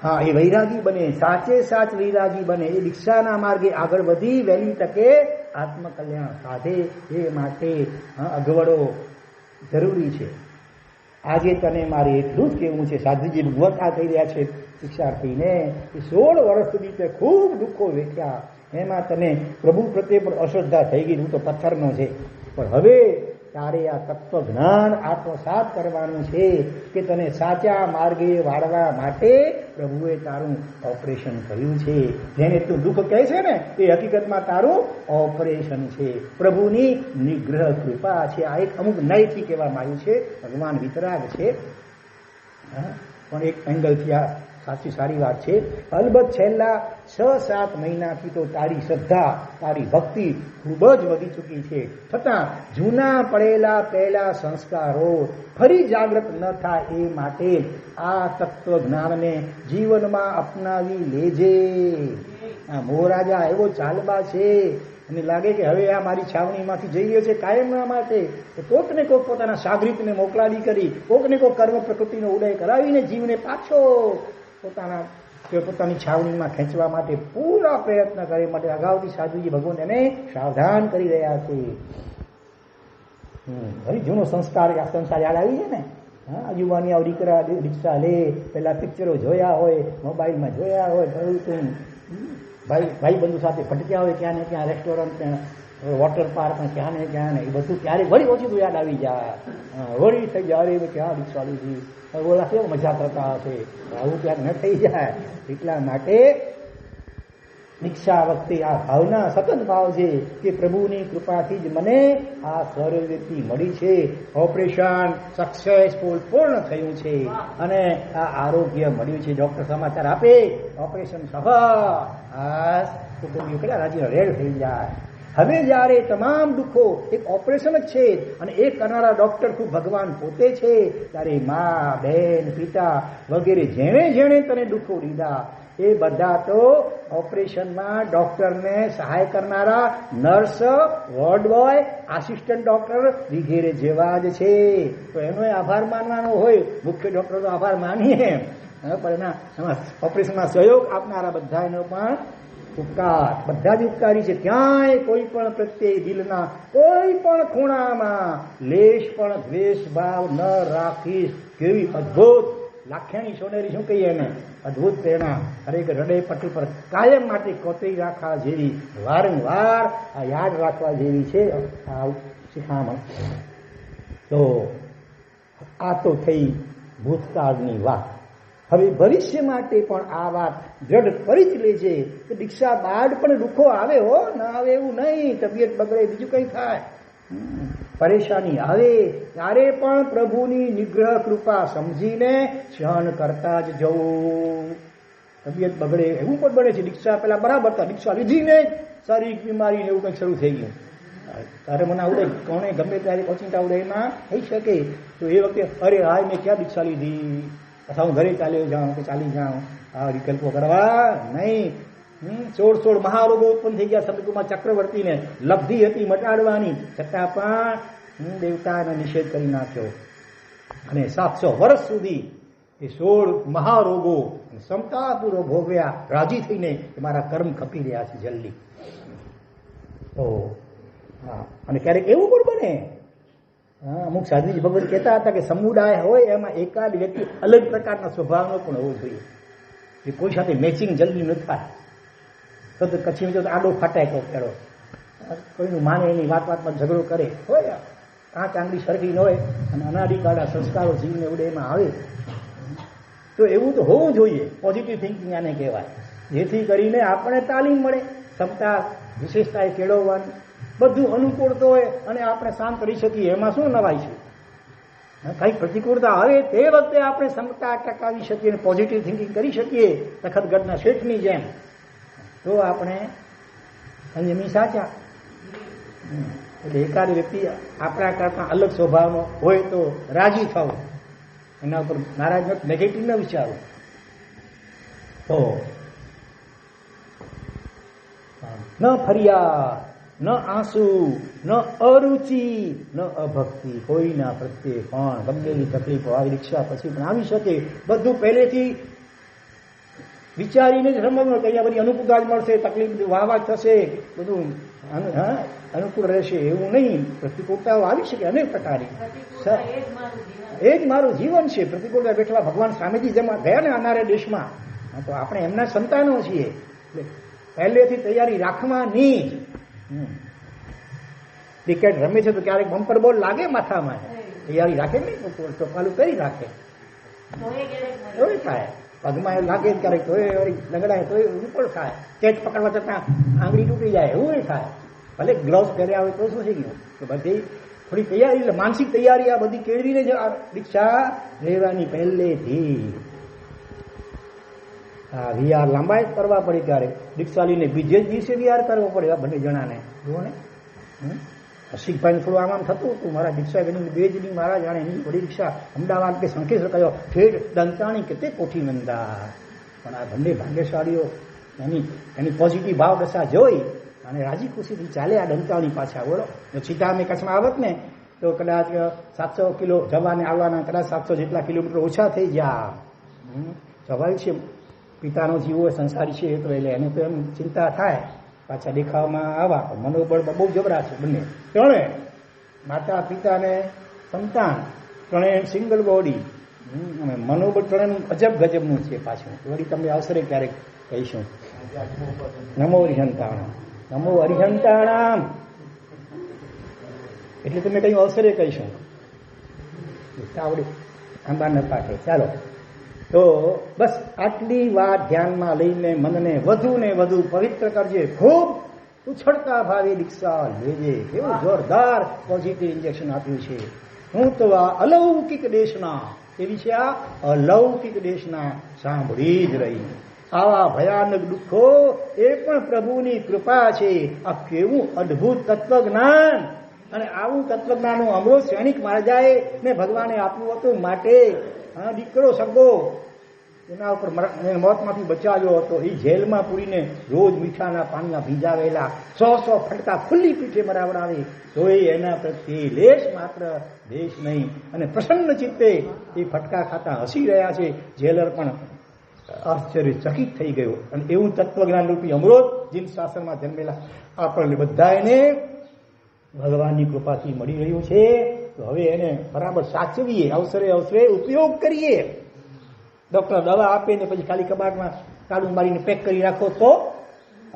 હા, એ વૈરાગી બને, સાચે સાચ વૈરાગી બને. એ દીક્ષાના માર્ગે આગળ વધી વહેલી તકે આત્મકલ્યાણ સાધે. એ માટે અગવડો જરૂરી છે. આજે તને મારે એટલું જ કહેવું છે, સાધુજી ભગવત આ કહી રહ્યા છે શિક્ષાર્થીને કે 16 વર્ષ સુધી તે ખૂબ દુઃખો વેઠ્યા, એમાં તને પ્રભુ પ્રત્યે પણ અશ્રદ્ધા થઈ ગઈ. હું તો પથ્થરનો છે, પણ હવે તારે આ તત્વ જ્ઞાન આત્મસાત કરવાનું છે કે તને સાચા માર્ગે વાળવા માટે પ્રભુએ તારું ઓપરેશન કર્યું છે. જેને તું દુઃખ કહે છે ને, એ હકીકતમાં તારું ઓપરેશન છે. પ્રભુની નિગ્રહ કૃપા છે. આ એક અમુક નયથી કહેવામાં આવ્યું છે. ભગવાન વિતરાગ છે, પણ એક એંગલથી આ સાચી સારી વાત છે. અલબત્ત છેલ્લા 6-7 મહિનાથી તો તારી શ્રદ્ધા, તારી ભક્તિ ખૂબ જ વધી ચૂકી છે. છતાં જૂના પડેલા પહેલા સંસ્કારો ફરી જાગૃત ન થાય એ માટે આ તત્વ જ્ઞાનને જીવનમાં અપનાવી લેજે. આ મોરાજા એવો ચાલબા છે, અને લાગે કે હવે આ મારી છાવણીમાંથી જઈ રહ્યો છે કાયમના માટે, કોકને કોક પોતાના સાગરીતને મોકલાવી કરી, કોકને કોક કર્મ પ્રકૃતિનો ઉદય કરાવીને જીવને પાછો પોતાની છાવણીમાં ખેંચવા માટે પૂરા પ્રયત્ન કરે. માટે અગાઉથી સાધુજી ભગવાન એને સાવધાન કરી રહ્યા છે. ઘણી જૂનો સંસ્કાર યાદ આવી છે ને. યુવાની આવ દીકરા દીક્ષા લે, પેલા પિક્ચરો જોયા હોય, મોબાઈલમાં જોયા હોય, ભાઈ બંધુ સાથે ભટક્યા હોય, ક્યાં ને ક્યાં રેસ્ટોરન્ટ, વોટર પાર્ક, ક્યાં ને ક્યાં, ને એ બધું ક્યારે વળી ઓછું યાદ આવી જાય. વળી થઈ જાય, અરે ક્યાં દીક્ષા લીધી, ઓલા કેવો મજા કરતા હશે, આવું ક્યાંક ન થઈ જાય. એટલા માટે દીક્ષા વખતે આ ભાવના, સતત ભાવ છે કે પ્રભુની કૃપાથી જ મને આ સર્વવ્યક્તિ મળી છે. ઓપરેશન સક્સેસફુલ પૂર્ણ થયું છે અને આ આરોગ્ય મળ્યું છે. ડોક્ટર સમાચાર આપે ઓપરેશન સફળ, કુટુંબીઓ કેટલા રાજી રેડ થઈ જાય. હવે જ્યારે તમામ દુઃખો એક ઓપરેશન જ છે અને એ કરનારા ડોક્ટર ખૂબ ભગવાન પોતે છે, ત્યારે મા, બહેન, પિતા વગેરે જેણે જેણે તને દુઃખો દીધા એ બધા તો ઓપરેશનમાં ડોક્ટરને સહાય કરનારા nurse, ward boy, assistant doctor વગેરે જેવા જ છે. તો એનો આભાર માનવાનો હોય. મુખ્ય ડોક્ટર તો આભાર માનીએ, પણ એના ઓપરેશનમાં સહયોગ આપનારા બધાનો પણ ઉપકાર, બધા જ ઉપકારી છે. ક્યાંય કોઈ પણ પ્રત્યે દિલના કોઈ પણ ખૂણામાં લેશ પણ દ્વેષ ભાવ ન રાખીશ. કેવી અદભુત લાખેણી સોનેરી, શું કહીએ એને, અદભુત પ્રેરણા. હરેક હૃદય પટ્ટી પર કાયમ માટે કોતરી રાખવા જેવી, વારંવાર આ યાદ રાખવા જેવી છે આ શિખામણ. તો આ તો થઈ ભૂતકાળની વાત. હવે ભવિષ્ય માટે પણ આ વાત દ્રઢ કરી જ લેજે કે દીક્ષા બાદ પણ દુઃખો આવે હો, ના આવે એવું નહીં. તબિયત બગડે, બીજું કંઈ થાય, પરેશાની આવે, ત્યારે પણ પ્રભુની નિગ્રહ કૃપા સમજીને સહન કરતા જ જવું. તબિયત બગડે એવું પણ બને છે. દીક્ષા પેલા બરાબર હતા, દીક્ષા લીધીને શારીરિક બીમારી એવું કંઈક શરૂ થઈ ગયું. તારે મને આવડે, કોને ગમે ત્યારે ઓચિંતા આવડે એમાં થઈ શકે. તો એ વખતે અરે હાય મેં ક્યાં દીક્ષા લીધી, અથવા હું ઘરે ચાલ્યો જાઉં કે ચાલી જાઉં, આ વિકલ્પો કરવા નહીં. 16 મહારોગો ઉત્પન્ન થઈ ગયા સદગુરુમાં ચક્રવર્તીને. લબ્ધિ હતી મટાડવાની, છતાં પણ દેવતાનો નિષેધ કરી નાખ્યો અને 700 વર્ષ સુધી એ 16 મહારોગો ક્ષમતાપૂર્વક ભોગવ્યા, રાજી થઈને કે મારા કર્મ ખપી રહ્યા છે જલ્દી. તો હા, અને ક્યારેક એવું પણ બને, અમુક સાધુજી ભગવાન કહેતા હતા કે સમુદાય હોય એમાં એકાદ વ્યક્તિ અલગ પ્રકારના સ્વભાવનો પણ હોવો જોઈએ, જે કોઈ સાથે મેચિંગ જલ્દી ન થાય. તો કચ્છી તો આડો ફાટાય તો ખેડો, કોઈનું માને એની વાતમાં ઝઘડો કરે હોય, કાંચ આંગળી સરખી ન હોય અને અનાદિકાળના સંસ્કારો જીવને ઉડે એમાં આવે. તો એવું તો હોવું જોઈએ. પોઝિટિવ થિંકિંગ આને કહેવાય. જેથી કરીને આપણે તાલીમ મળે, ક્ષમતા વિશેષતાએ કેળવવાની, બધું અનુકૂળતો હોય અને આપણે શાંત કરી શકીએ. એમાં શું નવાય છે? કંઈક પ્રતિકૂળતા આવે તે વખતે આપણે ક્ષમતા ટકાવી શકીએ અને પોઝિટિવ થિંકિંગ કરી શકીએ તખતગઢના શેઠની જેમ. તો આપણે સંયમી સાચા. એટલે એકાદ વ્યક્તિ આપણા કરતા અલગ સ્વભાવનો હોય તો રાજી થવું, એના ઉપર નારાજ નેગેટિવ ન વિચારવું. તો ન ફરિયાદ, ન આંસુ, ન અરુચિ, ન અભક્તિ, કોઈના પ્રત્યે પણ ગમેલી તકલીફો આવી રિક્ષા પછી પણ આવી શકે. બધું પહેલેથી વિચારીને જ સમજવું કે અહીંયા બધી અનુકૂળતા જ મળશે, તકલીફ વાહવા થશે, બધું અનુકૂળ રહેશે એવું નહીં. પ્રતિકૂળતાઓ આવી શકે અનેક પ્રકારની. એ જ મારું જીવન છે. પ્રતિકૂળતા બેઠવા ભગવાન સામેથી જમા ગયા ને અનારે દેશમાં, તો આપણે એમના સંતાનો છીએ. એટલે પહેલેથી તૈયારી રાખવાની. ક્રિકેટ રમે છે તો ક્યારેક બમ્પર બોલ લાગે માથામાં, તૈયારી રાખે નહીં, ચોપાલું કરી રાખે, એવું થાય. પગમાં એવું લાગે ક્યારેક તો લંગડાય તો ઉપર થાય, કેચ પકડવા જતાં આંગળી તૂટી જાય, એવું થાય. ભલે ગ્લોવ્સ પહેર્યા હોય તો શું થઈ ગયું? તો બધી થોડી તૈયારી, એટલે માનસિક તૈયારી આ બધી કેળવીને જ આ દીક્ષા લેવાની પહેલેથી. હા, વિહાર લાંબા કરવા પડે. ક્યારેક દીક્ષા લઈને બીજે જ દિવસે વિહાર કરવો પડે આ બંને જણાને. જુઓ ને, રસિકભાઈને થોડું આમ થતું હતું. મારા દીક્ષા બની 2 જ દી મારા જાણે એની બધી દીક્ષા અમદાવાદ કે સંકેશ્વર કયો ઠેઠ દંતાણી કે તે કોઠી મંદા. પણ આ બંને ભાગ્યશાળીઓ એની પોઝિટિવ ભાવ દશા જોઈ અને રાજી ખુશીથી ચાલે આ દંતાણી પાછા. બોલો, જો સીધા અમે કચ્છમાં આવત ને તો કદાચ 700 કિલો જવાને આવવાના કદાચ 700 જેટલા કિલોમીટર ઓછા થઈ ગયા. સ્વાભાવિક છે, પિતાનો જીવ હોય, સંસારી છે તો એટલે એને તો એમ ચિંતા થાય પાછા દેખાવામાં આવા. મનોબળ બહુ જબરા છે બંને, ત્રણે માતા પિતા ને સંતાન, ત્રણે સિંગલ બોડી. અને મનોબળ ત્રણેનું અજબ ગજબનું છે પાછું. વળી તમને અવસરે ક્યારેક કહીશું. નમો અરિહંતાણામ, નમો અરિહંતાણામ એટલે તમે કઈ અવસરે કહીશું. આવડે આંબા ન પાઠે. ચાલો, તો બસ આટલી વાત ધ્યાનમાં લઈને મનને વધુ ને વધુ પવિત્ર કરજે. ખૂબ ઉછળતા ભાવે દીક્ષા લેજે. એવું જોરદાર પોઝિટિવ ઇન્જેક્શન આપ્યું છે. હું તો આ અલૌકિક દેશના, એવી છે આ અલૌકિક દેશના સાંભળી જ રહી. આવા ભયાનક દુઃખો એ પણ પ્રભુની કૃપા છે. આ કેવું અદ્ભુત તત્વજ્ઞાન! અને આવું તત્વજ્ઞાનનું અમૃત સૈનિક મહારાજાએ ને ભગવાને આપ્યું હતું. માટે દીકરો સગો એના ઉપર મોતમાંથી બચાવ્યો હતો. એ જેલમાં પૂરીને રોજ મીઠાના પાણીમાં ભીજાવેલા 100 ફટકા ખુલ્લી પીઠે મરાવડાવે તો એના પ્રત્યે લેશ માત્ર દેશ નહીં અને પ્રસન્ન ચિત્તે એ ફટકા ખાતા હસી રહ્યા છે. જેલર પણ આશ્ચર્યચકિત થઈ ગયો. અને એવું તત્વજ્ઞાન રૂપી અમૃત જીન શાસનમાં જન્મેલા આપણને બધાને ભગવાનની કૃપાથી મળી રહ્યું છે. તો હવે એને બરાબર સાચવીએ, અવસરે અવસરે ઉપયોગ કરીએ. ડોક્ટર દવા આપે ને પછી ખાલી કબાટમાં તાળું મારીને પેક કરી રાખો તો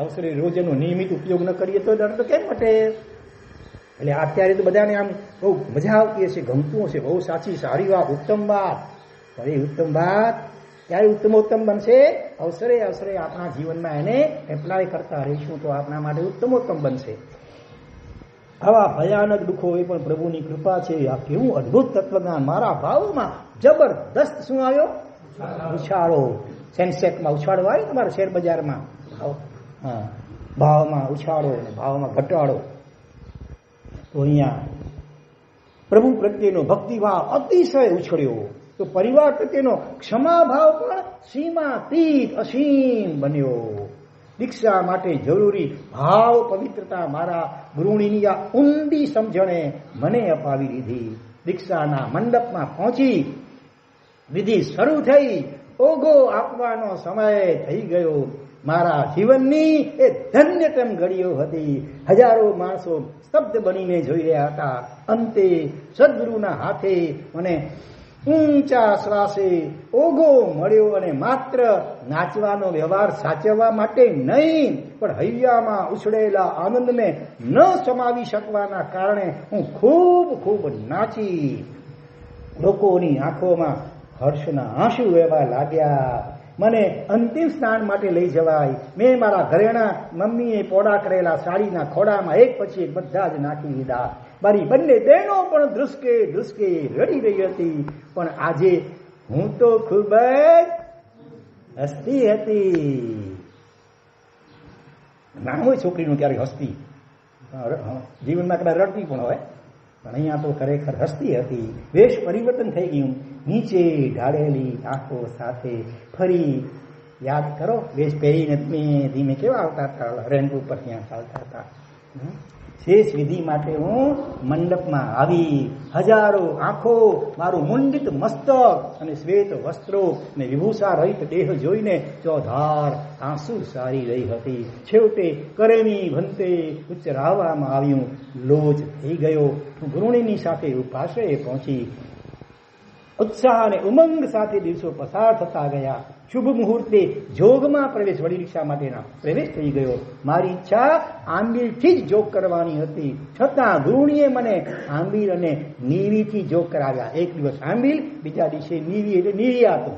અવસરે રોજ એનો નિયમિત ઉપયોગ ન કરીએ તો દર્દ કેમ મટે? એટલે અત્યારે તો બધાને આમ બહુ મજા આવતી હશે, ગમતું હશે, બહુ સાચી સારી વાત, ઉત્તમ વાત. હવે ઉત્તમ વાત ત્યારે ઉત્તમોત્તમ બનશે અવસરે અવસરે આપણા જીવનમાં એને એપ્લાય કરતા રહીશું તો આપણા માટે ઉત્તમોત્તમ બનશે. આવા ભયાનક દુઃખો એ પણ પ્રભુની કૃપા છે. આ કેવું અદભુત તત્વજ્ઞાન! મારા ભાવમાં જબરદસ્ત શું આવ્યો? ઉછાળો. સેન્સેક્સમાં ઉછાળો આવ્યો તમારા શેર બજારમાં. હા, ભાવમાં ઉછાળો અને ભાવમાં ઘટાડો. તો અહીંયા પ્રભુ પ્રત્યેનો ભક્તિભાવ અતિશય ઉછળ્યો. તો પરિવાર પ્રત્યેનો ક્ષમાભાવ પણ સીમાતીત અસીમ બન્યો. દીક્ષા માટે જરૂરી ભાવ પવિત્રતા મારા ગૃહિણીની આ ઊંડી સમજણે મને અપાવી દીધી. દીક્ષાના મંડપમાં પહોંચી વિધિ શરૂ થઈ. ઓઘો આપવાનો સમય થઈ ગયો. મારા જીવનની એ ધન્યતમ ઘડીઓ હતી. હજારો માણસો સ્તબ્ધ બનીને જોઈ રહ્યા હતા. અંતે સદગુરુના હાથે મને ઊંચા શ્વાસે ઓઘો મળ્યો અને માત્ર નાચવાનો વ્યવહાર સાચવવા માટે નહીં પણ હૈયામાં ઉછળેલા આનંદને ન સમાવી શકવાના કારણે હું ખૂબ ખૂબ નાચી. લોકોની આંખોમાં હર્ષના આંસુ વહેવા લાગ્યા. મને અંતિમ સ્નાન માટે લઈ જવાય. મેં મારા ઘરેણા મમ્મીએ પોડા કરેલા સાડીના ખોડામાં એક પછી એક બધા જ નાખી દીધા. મારી બંને બહેનો પણ ધ્રુસકે ધ્રુસકે રડી રહી હતી. પણ આજે હું તો ખૂબ જ હસતી હતી. ના હોય છોકરીનું ક્યારેક હસતી, જીવનમાં કદાચ રડતી પણ હોય, પણ અહીંયા તો ખરેખર હસતી હતી. વેશ પરિવર્તન થઈ ગયું. નીચે ઢાળેલી આંખો સાથે ફરી યાદ કરો, વેશ પહેરીને ધીમે ધીમે કેવા આવતા હતા, રેન્ટ ઉપર ત્યાં ચાલતા હતા. શેષ વિધિ માટે હું મંડપમાં આવી. હજારો આંખો મારું મુંડિત મસ્તક અને શ્વેત વસ્ત્રો અને વિભૂષા રહિત દેહ જોઈને ચોધાર આંસુ સારી રહી હતી. છેવટે કરેમી ભંતે ઉચ્ચરાવવામાં આવ્યું. લોચ થઈ ગયો. હું ગૃહિણીની સાથે ઉપાશ્રયે પહોંચી. ઉત્સાહ અને ઉમંગ સાથે દિવસો પસાર થતા ગયા. શુભ મુહૂર્તે જોગમાં પ્રવેશ, વડી રિક્ષા માટેના પ્રવેશ થઈ ગયો. મારી ઈચ્છા આંબીલથી જ જોગ કરવાની હતી, છતાં ગૃહિણીએ મને આંબીલ અને નીવીથી જોગ કરાવ્યા. એક દિવસ આંબીલ, બીજા દિવસે નીવી, એટલે નીરિયા હતું.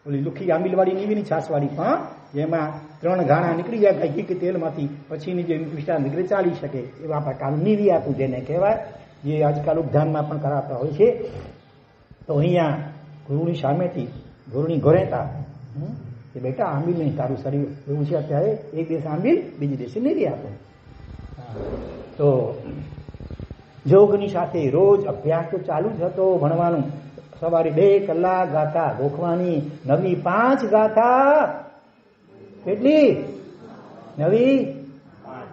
ઓલી લુખી આંબીલવાળી નીવીની છાસવાળી, પણ જેમાં 3 ઘાણા નીકળી જાય ઘી કે તેલમાંથી, પછીની જે વિસ્તાર નીકળે ચાલી શકે એવા પ્રકારનું નીરિયા હતું જેને કહેવાય, જે આજકાલ ઉદ્યાનમાં પણ કરાવતા હોય છે. તો અહીંયા ગુરુની સામેથી ગુરુની ઘોરેતા એ બેટા આંબીલ નહીં, તારું શરીર એવું છે અત્યારે, એક દિવસ આંબીલ, બીજી દિવસે નીરી આપો. તો જોગની સાથે રોજ અભ્યાસ તો ચાલુ જ હતો, ભણવાનું. સવારે 2 કલાક ગાથા ગોખવાની, નવી 5 ગાથા. કેટલી? નવી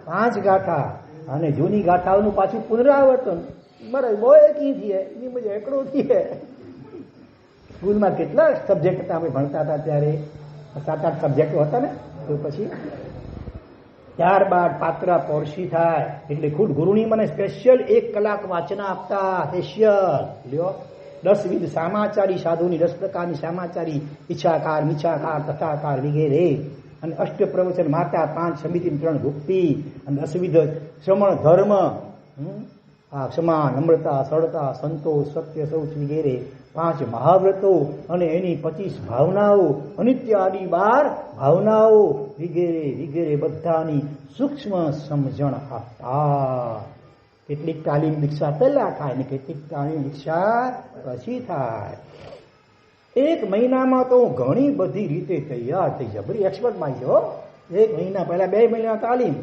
5 ગાથા. અને જૂની ગાથાઓનું પાછું પુનરાવર્તન. બરાબર, બહુ એકી થઈએ, એની મજા એકડો થઈએ. સ્કૂલમાં કેટલા સબ્જેક્ટ હતા અમે ભણતા હતા ત્યારે? 7-8 સબ્જેક્ટો હતા ને. તો પછી ત્યારબાદ પાત્રા પોરશી થાય એટલે ખુદ ગુરુની મને સ્પેશિયલ 1 કલાક વાંચન આપતા. સ્પેશિયલ લ્યો, 10 વિધ સામાચારી સાધુની, 10 પ્રકારની સામાચારી, ઈચ્છાકાર, મિચ્છાકાર, તથાકાર વગેરે. અને અષ્ટ પ્રવચન માતા, 5 સમિતિ, 3 ગુપ્તિ, અને 10 શ્રમણ ધર્મ, આ ક્ષમા, નમ્રતા, સરળતા, સંતોષ, સત્ય, શૌચ વગેરે. 5 મહાવ્રતો અને એની 25 ભાવનાઓ, અનિત્ય આદિ 12 ભાવનાઓ વગેરે વગેરે બધાની સૂક્ષ્મ સમજણ આપતા. કેટલીક તાલીમ દીક્ષા પહેલા થાય ને કેટલીક તાલીમ દીક્ષા પછી થાય. 1 મહિનામાં તો ઘણી બધી રીતે તૈયાર થઈ જાય. બધી એક્સપર્ટમાં છે હો. 1 મહિના પહેલા, 2 મહિના તાલીમ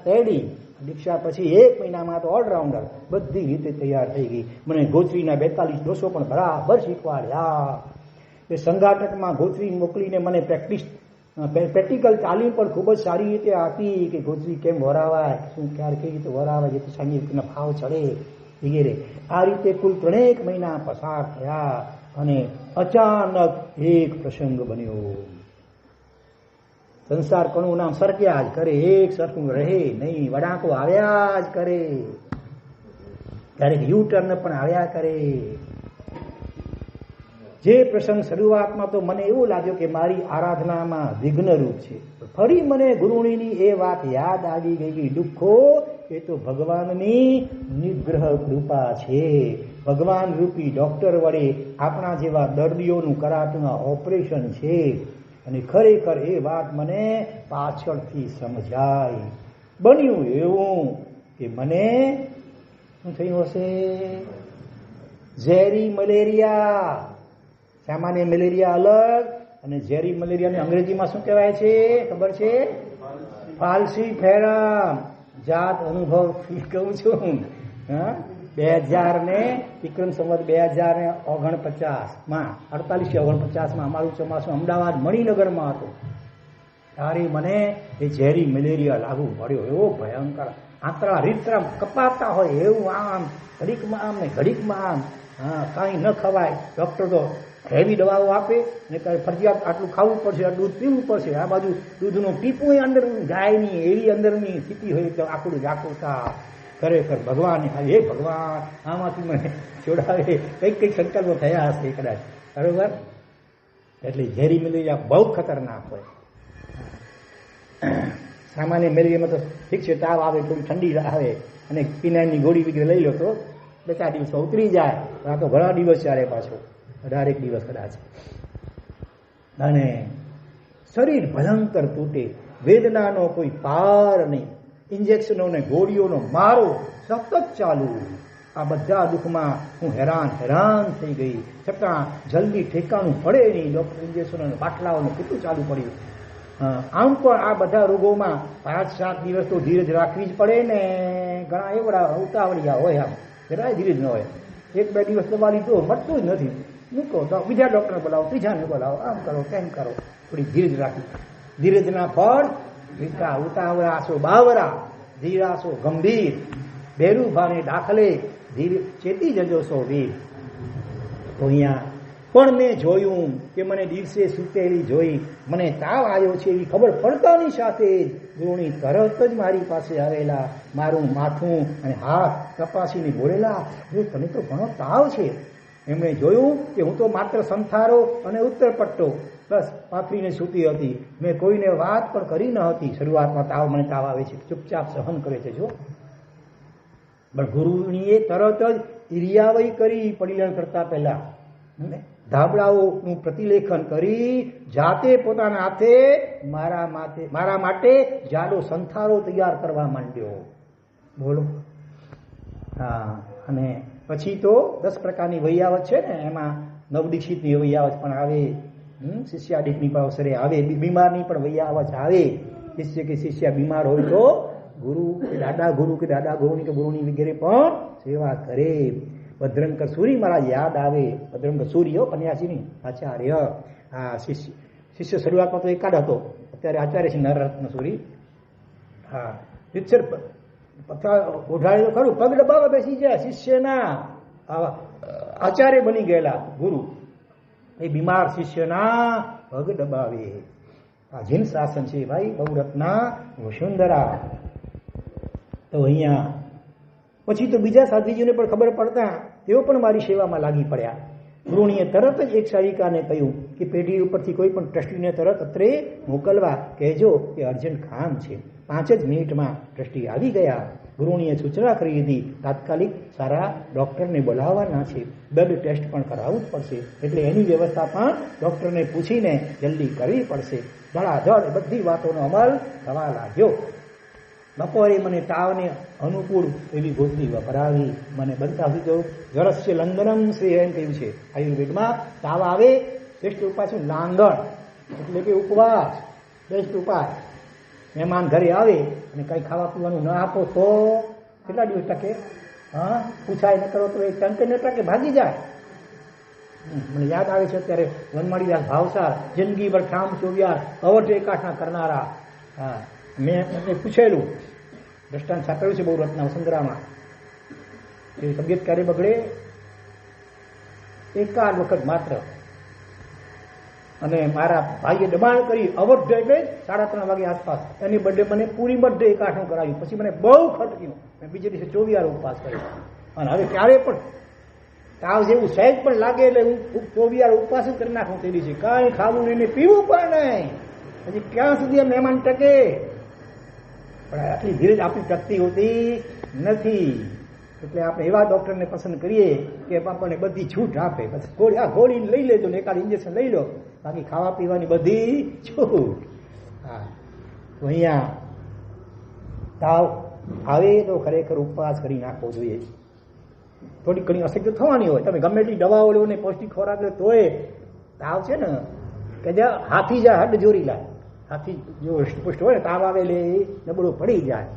રેડી, દીક્ષા પછી 1 મહિનામાં તો ઓલરાઉન્ડર, બધી રીતે તૈયાર થઈ ગઈ. મને ગોત્રીના 42 દોષો પણ બરાબર શીખવાડ્યા. એ સંઘાટકમાં ગોત્રી મોકલીને મને પ્રેક્ટિકલ તાલીમ પણ ખૂબ જ સારી રીતે આપી કે ગોત્રી કેમ વરાવાય, શું ક્યારે કેવી રીતે વરાવાય, જેથી સાંગી રીતના ભાવ ચડે વગેરે. આ રીતે કુલ 3 મહિના પસાર થયા અને અચાનક એક પ્રસંગ બન્યો. સંસાર કોનું નામ સરક્યા જ કરે, એક સરખું રહે નહીં. વળાંકો આવ્યા જ કરે, ક્યારેક યુટર્ન પણ આવ્યા કરે. જે પ્રસંગ શરૂઆતમાં તો મને એવું લાગ્યું કે મારી આરાધનામાં વિઘ્નરૂપ છે. ફરી મને ગુરુણીની એ વાત યાદ આવી ગઈ કે દુઃખો એ તો ભગવાનની નિગ્રહ કૃપા છે. ભગવાન રૂપી ડોક્ટર વડે આપણા જેવા દર્દીઓનું કરાતું ઓપરેશન છે. અને ખરેખર એ વાત મને પાછળથી સમજાય. બન્યું એવું કે મને શું થયું હશે? ઝેરી મલેરિયા. સામાન્ય મલેરિયા અલગ અને ઝેરી મલેરિયાને અંગ્રેજીમાં શું કહેવાય છે ખબર છે? ફાલ્સીફેરમ. જાત અનુભવ કહું છું. 2000 ને વિક્રમ સંવત 2049માં 48-49માં અમારું ચોમાસું અમદાવાદ મણિનગરમાં હતું. ત્યારે મને એ ઝેરી મલેરિયા લાગુ પડ્યો. એવો ભયંકર, આંતરા રીતરા કપાતા હોય એવું, આમ ઘડીકમાં આમ ને ઘડીકમાં આમ. કાંઈ ન ખવાય. ડૉક્ટર તો હેવી દવાઓ આપે ને ફરજિયાત આટલું ખાવું પડશે, આ દૂધ પીવું પડશે. આ બાજુ દૂધનું ટીપું અંદર ગાયની એવી અંદરની સ્થિતિ હોય તો આકડું જાકુતા. ખરેખર ભગવાન, હે ભગવાન આમાંથી મને છોડાવે, કંઈક સંકલ્પો થયા હશે કદાચ. બરોબર. એટલે ઝેરી મલેરિયા બહુ ખતરનાક હોય. સામાન્ય મલેરિયામાં તો ઠીક છે, તાવ આવે, થોડી ઠંડી આવે અને કિનારની ગોળી વગેરે લઈ લો તો 2-4 દિવસ ઉતરી જાય, આ તો ઘણા દિવસ ચાલે, પાછો 18 દિવસ કદાચ. અને શરીર ભયંકર તૂટે, વેદનાનો કોઈ પાર નહીં, ઇન્જેક્શનો ને ગોળીઓનો મારો સતત ચાલુ. આ બધા દુઃખમાં હું હેરાન થઈ ગઈ, છતાં જલ્દી ઠેકાણું પડે નહીં. ડોક્ટર ઇન્જેક્શનો બાટલાઓનું કેટલું ચાલુ પડ્યું. આમ પણ આ બધા રોગોમાં 5-7 દિવસ તો ધીરજ રાખવી જ પડે ને. ઘણા એવડા ઉતાવળિયા હોય, આમ જરાય ધીરજ ન હોય. 1-2 દિવસ દવા લીધો મટતું જ નથી, મૂકો તો બીજા ડોક્ટર બોલાવો, ત્રીજાને બોલાવો, આમ કરો તેમ કરો. થોડી ધીરજ રાખી. ધીરજના ફળ મીઠા. ઉતાવળાશો બાવરા, ધીરાશો ગંભીર. બેરું ભાને દાખલે ધીરે ચેતી જજો સો વીર. તો અહીંયા પણ મેં જોયું કે મને દિવસે સૂતેલી જોઈ, મને તાવ આવ્યો છે એવી ખબર પડતાની સાથે જ ગુરુણી તરત જ મારી પાસે આવેલા, મારું માથું અને હાથ તપાસીને બોલેલા, તને તો ઘણો તાવ છે. એમણે જોયું કે હું તો માત્ર સંથારો અને ઉત્તર પટ્ટો બસ પાથરીને સૂતી હતી. મેં કોઈને વાત પણ કરી ન હતી. શરૂઆતમાં મને તાવ આવે છે, ચૂપચાપ સહન કરે છે. જો પણ ગુરુણીએ તરત જ ઇરિયાવઈ કરી. પરિલણ કરતા પહેલા ધાબળાઓનું પ્રતિલેખન કરી જાતે પોતાના હાથે મારા માટે જાડો સંથારો તૈયાર કરવા માંડ્યો. બોલો. હા, અને પછી તો 10 પ્રકારની વૈયાવત છે ને, એમાં નવદીક્ષિતની વૈયાવત પણ આવે, શિષ્યાદિકની પણ અવસરે આવે, બીમારની પણ વૈયાવત આવે. શિષ્ય કે શિષ્યા બીમાર હોય તો ગુરુ કે દાદા ગુરુની કે ગુરુની વગેરે પણ સેવા કરે. ભદ્રંકર સૂરી મારા યાદ આવે. ભદ્રંકર સૂરી કન્યાસીની આચાર્ય. હા, શિષ્ય શરૂઆતમાં તો એકાદ હતો, અત્યારે આચાર્ય છે નરરત્ન સૂરી. હા, શિક્ષર ઓઢાડે તો ખરું, પગ દબાવવા બેસી જાય. શિષ્યના આચાર્ય બની ગયેલા ગુરુ એ બીમાર શિષ્યના પગ દબાવે. આ જીન શાસન છે ભાઈ, બહુરત્ના વસુંધરા. તો અહીંયા પછી તો બીજા સાધ્વીજીઓને પણ ખબર પડતા તેઓ પણ મારી સેવામાં લાગી પડ્યા. ગૃહિણીએ તરત જ એક સેવિકાને કહ્યું કે પેઢી ઉપરથી કોઈ પણ ટ્રસ્ટીને તરત અત્રે મોકલવા કહેજો કે અર્જન્ટ કામ છે. 5 જ મિનિટમાં ટ્રસ્ટી આવી ગયા. ગૃહિણીએ સૂચના કરી દીધી, તાત્કાલિક સારા ડૉક્ટરને બોલાવવાના છે, બ્લડ ટેસ્ટ પણ કરાવવું જ પડશે, એટલે એની વ્યવસ્થા પણ ડૉક્ટરને પૂછીને જલ્દી કરવી પડશે. ધડાધડ બધી વાતોનો અમલ થવા લાગ્યો. બપોરે મને તાવને અનુકૂળ એવી ગોદડી વપરાવી. મને બતાવી દો જરસ્ય લંગનમ શ્રી એમ કહ્યું છે આયુર્વેદમાં. તાવ આવે શ્રેષ્ઠ ઉપાય છે લાંગણ, એટલે કે ઉપવાસ શ્રેષ્ઠ ઉપાય. મહેમાન ઘરે આવે અને કંઈ ખાવા પીવાનું ન આપો તો કેટલા દિવસ ટકે? હા, પૂછાય ન કરો તો એ ટંકે ન ટકે, ભાગી જાય. મને યાદ આવે છે અત્યારે વનમાળીદાસ ભાવસાર, જિંદગીભર ઠામ ચોવિયાર અવઢ એકાઠના કરનારા. હા, મેં એમને પૂછેલું, દ્રષ્ટાંત છાપેલું છે બહુ રત્ના વસુંધરામાં. એ તબિયત ક્યારે બગડે? એકાદ વખત માત્ર. અને મારા ભાઈએ દબાણ કરી અવઢ એટલે 3:30 વાગે આસપાસ એની બર્થડે મને પૂરી બર્થડે એકાઠું કરાવ્યું. પછી મને બહુ ખટક્યું. મેં બીજે દિવસે 24 ઉપવાસ કર્યો. અને હવે ક્યારે પણ તાવ જેવું સહેજ પણ લાગે એટલે હું 24 ઉપવાસ જ કરી નાખું. તે દિવસે કાંઈ ખાવું નહીં ને પીવું પણ નહીં. હજી ક્યાં સુધી આ મહેમાન ટકે? પણ આટલી ધીરજ આપણી ટકતી હોતી નથી. એટલે આપણે એવા ડૉક્ટરને પસંદ કરીએ કે આપણને બધી છૂટ આપે. બસ ગોળી લઈ લેજો ને એકાદ ઇન્જેક્શન લઈ લો, બાકી ખાવા પીવાની બધી છૂટ. હા, તો અહીંયા તાવ આવે તો ખરેખર ઉપવાસ કરી નાખવો જોઈએ. થોડી ઘણી અશક્તિ થવાની હોય, તમે ગમે એટલી દવાઓ લો ને પૌષ્ટિક ખોરાક લો તોય તાવ છે ને કે જ્યાં હાથી જાય હડ જોરી લાય. હાથી જો હૃષ્ટપુષ્ટ હોય ને તાવ આવે એટલે નબળો પડી જાય.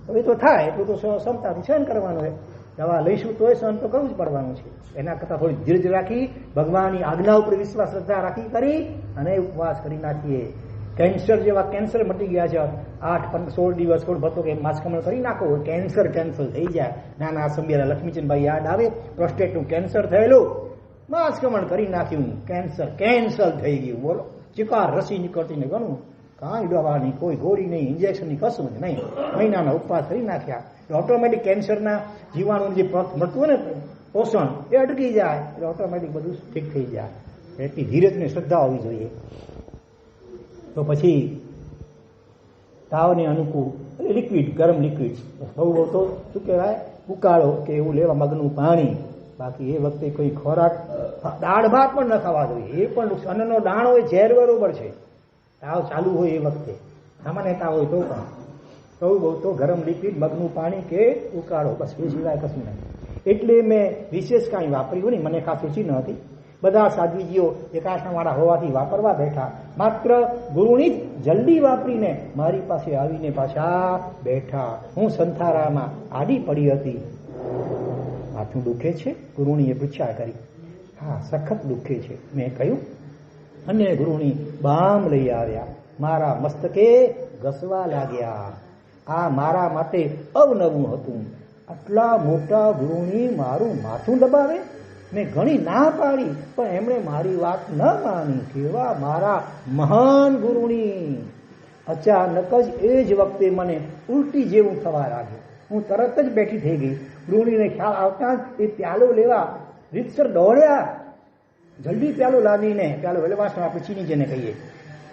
હવે તો થાય એટલું તો ક્ષમતાથી સહન કરવાનું હોય. દવા લઈશું તોય સહન તો કરવું જ પડવાનું છે. એના કરતાં થોડી ધીરજ રાખી, ભગવાનની આજ્ઞા ઉપર વિશ્વાસ શ્રદ્ધા રાખી કરી અને ઉપવાસ કરી નાખીએ. કેન્સર જેવા કેન્સર મટી ગયા છે. 8-16 દિવસ કોણ ભતો કે માસકમણ કરી નાખો, કેન્સર કેન્સલ થઈ જાય. નાના સંબિયાના લક્ષ્મીચંદભાઈ યાદ આવે, પ્રોસ્ટેટનું કેન્સર થયેલું, માસકમણ કરી નાખ્યું, કેન્સર કેન્સલ થઈ ગયું. બોલો, ચિકાર રસી નીકળતી ને ઘણું, કાંઈ દવા નહીં, કોઈ ગોળી નહીં, ઇન્જેક્શનની કશું જ નહીં. મહિનાના ઉપવાસ કરી નાખ્યા. ઓટોમેટિક કેન્સરના જીવાણું જે મળતું હોય ને પોષણ એ અટકી જાય એટલે ઓટોમેટિક બધું ઠીક થઈ જાય. એટલી ધીરજની શ્રદ્ધા હોવી જોઈએ. તો પછી તાવને અનુકૂળ લિક્વિડ, ગરમ લિક્વિડ, બહુ તો શું કહેવાય ઉકાળો કે એવું લેવા, મગનું પાણી. બાકી એ વખતે કોઈ ખોરાક, દાળ ભાત પણ ન ખાવા જોઈએ. એ પણ અન્નનો દાણો એ ઝેર બરોબર છે. તાવ ચાલુ હોય એ વખતે, સામાન્ય તાવ હોય તો પણ બહુ તો ગરમ લિક્વિડ, મગનું પાણી કે ઉકાળો, બસ એ સિવાય કશું નહીં. એટલે મેં વિશેષ કાંઈ વાપર્યું નહીં, મને ખાસ રુચિ ન હતી. બધા સાધ્વીજીઓ એકાસણવાળા હોવાથી વાપરવા બેઠા. માત્ર ગુરુની જ જલ્દી વાપરીને મારી પાસે આવીને પાછા બેઠા. હું સંથારામાં આડી પડી હતી. માથું દુખે છે? ગુરુણીએ પૂછ્યા કરી. હા, સખત દુખે છે, મેં કહ્યું. અને ગુરુણી બામ લઈ આવ્યા, મારા મસ્તકે ઘસવા લાગ્યા. આ મારા માટે અવનવું હતું. આટલા મોટા ગુરુણી મારું માથું દબાવે? મેં ઘણી ના પાડી, પણ એમણે મારી વાત ન માની. કેવા મારા મહાન ગુરુણી! અચાનક જ એ જ વખતે મને ઉલટી જેવું થવા લાગ્યું. હું તરત જ બેઠી થઈ ગઈ. ગૃહિણીને ખ્યાલ આવતા જ એ પ્યાલો લેવા રીતસર દોડ્યા. જલ્દી પ્યાલો લાવીને, પ્યાલો વેલવાસનો આપણે ચીની જેને કહીએ,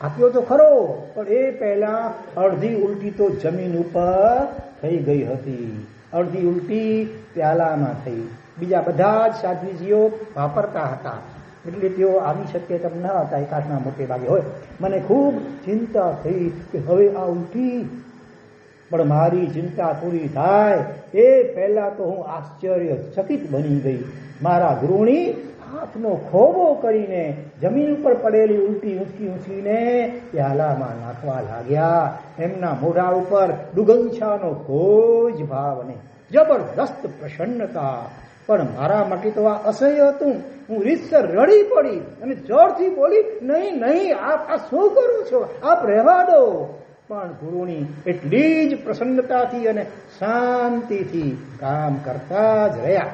આપ્યો તો ખરો, પણ એ પહેલા અડધી ઉલટી તો જમીન ઉપર થઈ ગઈ હતી. અડધી ઉલટી પ્યાલામાં થઈ. બીજા બધા જ સાધ્વીજીઓ વાપરતા હતા, એટલે તેઓ આવી શક્યતા ન હતા, એકાશના મોટે ભાગે હોય. મને ખૂબ ચિંતા થઈ કે હવે આ ઉલટી, પણ મારી ચિંતા પૂરી થાય એ પહેલા તો હું આશ્ચર્યચકિત બની ગઈ. મારા ગૃહિણી હાથનો ખોબો કરીને જમીન ઉપર પડેલી ઉલટી ઊંચકીને પ્યાલામાં નાખવા લાગ્યા. એમના મોઢા ઉપર દુગંછાનો કોઈ જ ભાવ નહીં, જબરદસ્ત પ્રસન્નતા. પણ મારા માટે તો આ અસહ્ય હતું. હું રીતસર રડી પડી અને જોરથી બોલી, નહીં નહીં, આપ આ શું કરો છો? આપ રહેવા દો. પણ ગુરુની એટલી જ પ્રસન્નતાથી અને શાંતિથી કામ કરતા જ રહ્યા.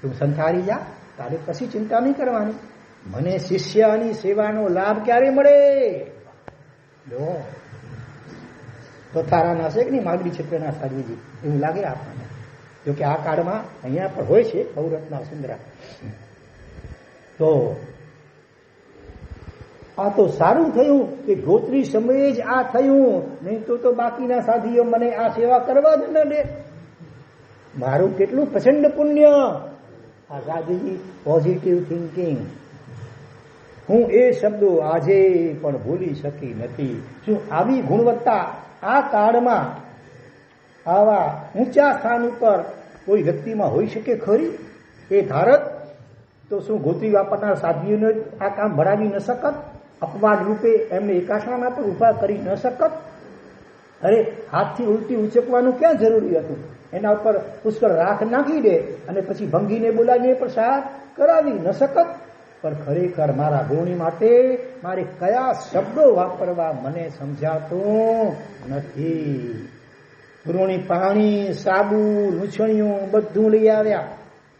તું સંથારી જા, તારે કશી ચિંતા નહીં કરવાની. મને શિષ્યની સેવાનો લાભ ક્યારે મળે? જો તો તારા હશે કે નહીં, માગડી ક્ષેત્રના સાધ્વીજી, એવું લાગે આપણને. જોકે આ કાળમાં અહીંયા પણ હોય છે બહુરત્ના સુંદરા. તો આ તો સારું થયું કે ગોત્રી સમયે જ આ થયું, નહીં તો બાકીના સાધીઓ મને આ સેવા કરવા જ ન દે. મારું કેટલું પ્રચંડ પુણ્ય. આ સાધુજી પોઝિટિવ થિંકિંગ, હું એ શબ્દો આજે પણ ભૂલી શકી નથી. શું આવી ગુણવત્તા આ કાળમાં આવા ઊંચા સ્થાન ઉપર કોઈ વ્યક્તિમાં હોઈ શકે ખરી? એ ધારત તો શું ગોત્રી વાપરનાર સાધ્વીઓને આ કામ ભરાવી ન શકત? અપવાદ રૂપે એમને એકાસણામાં પણ ઊભા કરી ન શકત? અરે, હાથથી ઉલટી ઉચકવાનું ક્યાં જરૂરી હતું? એના ઉપર પુષ્કળ રાખ નાખી દે અને પછી ભંગીને બોલાવીને પ્રસાદ કરાવી ન શકત? પણ ખરેખર મારા ગુરુણી માટે મારે કયા શબ્દો વાપરવા મને સમજાતું નથી. ગુરુણી પાણી, સાબુ, લૂછણીયું બધું લઈ આવ્યા.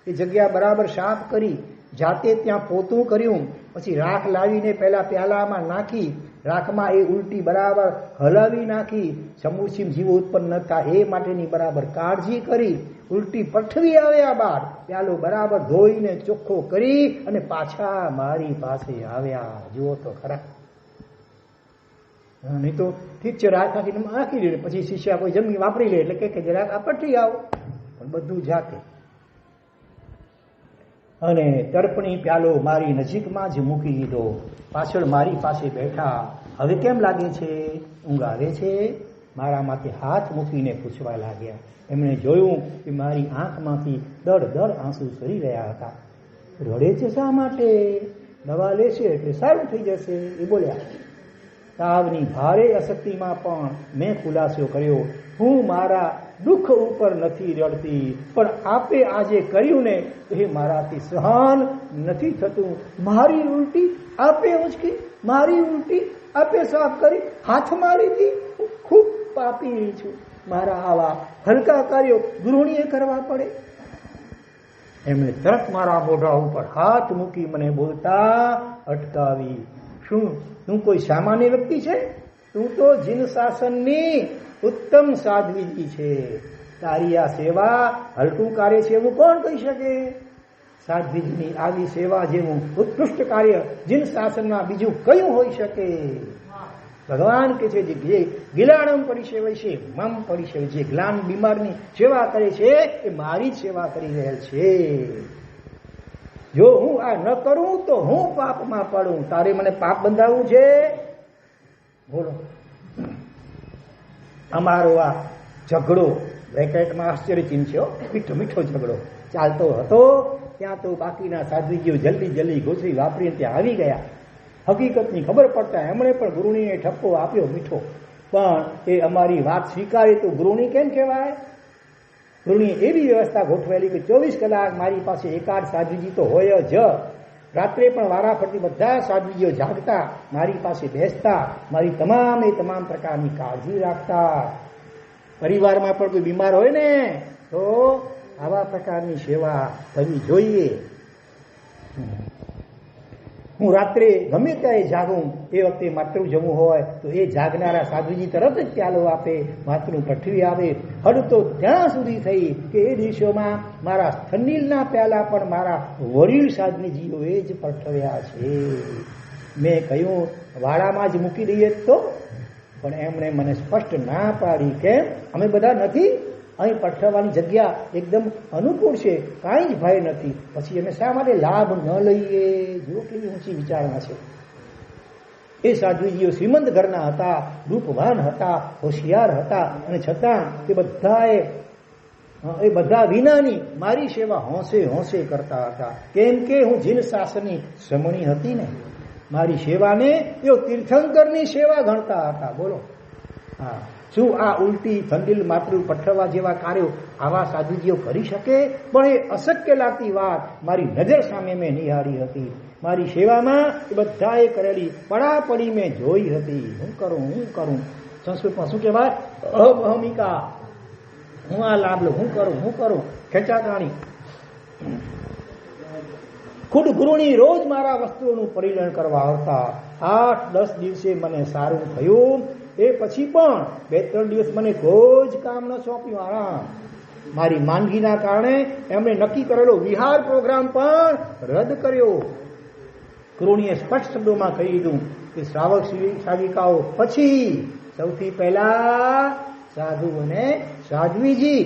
એ જગ્યા બરાબર સાફ કરી, જાતે ત્યાં પોતું કર્યું. પછી રાખ લાવીને પહેલા પ્યાલામાં નાખી, રાખમાં એ ઉલટી બરાબર હલાવી નાખી. સમૂચીમ જીવો ઉત્પન્ન ન થાય એ માટેની બરાબર કાળજી કરી. ઉલટી પઠવી આવ્યા બાદ પ્યાલો બરાબર ધોઈને ચોખ્ખો કરી અને પાછા મારી પાસે આવ્યા. જુઓ તો ખરા. નહીં તો ઠીક છે, રાખ નાખી દે, પછી શિષ્યા કોઈ જમીન વાપરી લે એટલે કે જરાક આ પઠી આવો, પણ બધું જાતે. અને તર્પણી પ્યાલો મારી નજીકમાં જ મૂકી દીધો. પાછળ મારી પાસે બેઠા. હવે કેમ લાગે છે? ઊંઘ આવે છે? મારા માથે હાથ મૂકીને પૂછવા લાગ્યા. એમણે જોયું કે મારી આંખમાંથી દળ દળ આંસુ સરી રહ્યા હતા. રડે છે શા માટે? દવા લેશે એટલે સારું થઈ જશે, એ બોલ્યા. તાવની ભારે અશક્તિમાં પણ મેં ખુલાસો કર્યો, હું મારા દુઃખ ઉપર નથી રડતી, પણ આપે આજે કર્યું ને એ મારાથી સહન નથી થતું. મારી ઉલટી આપે ઉંચકી, મારી ઉલટી આપે સાફ કરી, હાથ મારી હતી. હું ખૂબ પાપી છું. મારા આવા હલકા કાર્યો ગૃહિણીએ કરવા પડે. એમણે તરત મારા મોઢા ઉપર હાથ મૂકી મને બોલતા અટકાવી. શું તું કોઈ સામાન્ય વ્યક્તિ છે? તું તો જીન શાસનની ઉત્તમ સાધ્વીજી છે. તારી આ સેવા હલકું કાર્ય છે એવું કોણ કહી શકે? સાધ્વીજીની આવી સેવા જેવું ઉત્કૃષ્ટ કાર્ય જીન શાસનમાં બીજું કયું હોઈ શકે? ભગવાન કે છે જે ગિલાણમ પરિસેવે છે મમ પરિસેવે, જે ગ્લાન બીમારની સેવા કરે છે એ મારી જ સેવા કરી રહેલ છે. જો હું આ ન કરું તો હું પાપમાં પડું. તારે મને પાપ બંધાવવું છે? બોલો. અમારો આ ઝઘડો બ્રેકેટમાં આશ્ચર્યચિહ્ન છે, મીઠો મીઠો ઝઘડો ચાલતો હતો, ત્યાં તો બાકીના સાધ્વીજીઓ જલ્દી ઘૂસરી વાપરીને ત્યાં આવી ગયા. હકીકતની ખબર પડતા એમણે પણ ગુરુણીને ઠપકો આપ્યો મીઠો, પણ એ અમારી વાત સ્વીકારી તો ગુરુણી કેમ કહેવાય? ગુરુણીએ એવી વ્યવસ્થા ગોઠવેલી કે 24 કલાક મારી પાસે એકાદ સાધ્વીજી તો હોય જ. રાત્રે પણ વારાફરતી બધા સાધ્વીજીઓ જાગતા, મારી પાસે બેસતા, મારી તમામ પ્રકારની કાળજી રાખતા. પરિવારમાં પણ કોઈ બીમાર હોય ને તો આવા પ્રકારની સેવા થવી જોઈએ. હું રાત્રે ગમે ત્યારે જાગું, એ વખતે માતૃ જમવું હોય તો એ જાગનારા સાધુજી તરત જ પ્યાલો આપે, માતૃ પઠવી આવે. હદ તો ત્યાં સુધી થઈ કે એ દિવસોમાં મારા થનીલના પ્યાલા પણ મારા વડીલ સાધુજીઓએ જ પઠવ્યા છે. મેં કહ્યું વાડામાં જ મૂકી દઈએ તો, પણ એમણે મને સ્પષ્ટ ના પાડી કે અમે બધા નથી, અહીં પઠવવાની જગ્યા એકદમ અનુકૂળ છે, કાંઈ જ ભય નથી. પછી અમે શા માટે લાભ ન લઈએ? જો કેવી ઊંચી વિચારણા છે. એ સાધુજીઓ શ્રીમંત ઘરના હતા, રૂપવાન હતા, હોશિયાર હતા, અને છતાં એ બધા વિનાની મારી સેવા હોંશે કરતા હતા. કેમ કે હું જીન શાસનની સમણી હતી ને, મારી સેવાને તેઓ તીર્થંકરની સેવા ગણતા હતા. બોલો. હા, શું આ ઉલટી થંડીલ માતૃ પઠવા જેવા કાર્યો આવા સાધુજીઓ કરી શકે? પણ એ અશક્ય લાગતી વાત મારી નજર સામે મેં નિહાળી હતી. મારી સેવામાં એ બધાએ કરેલી પડાપડી મેં જોઈ હતી. હું કરું. સંસ્કૃતમાં શું કહેવાય? અહમિકા. હું આ લાભ લઉં, હું કરું. ખેંચાતાણી. ખુદ ગુરુણી રોજ મારા વસ્તુઓનું પરિવહન કરવા આવતા. 8-10 દિવસે મને સારું થયું. એ પછી પણ 2-3 દિવસ મને કોઈ જ કામ ન સોંપ્યું. આરામ. મારી માંદગીના કારણે એમણે નક્કી કરેલો વિહાર પ્રોગ્રામ પણ રદ કર્યો. ગુરુણીએ સ્પષ્ટ શબ્દોમાં કહી દીધું કે શ્રાવક શ્રાવિકાઓ પછી સૌથી પહેલા સાધુ અને સાધ્વીજી,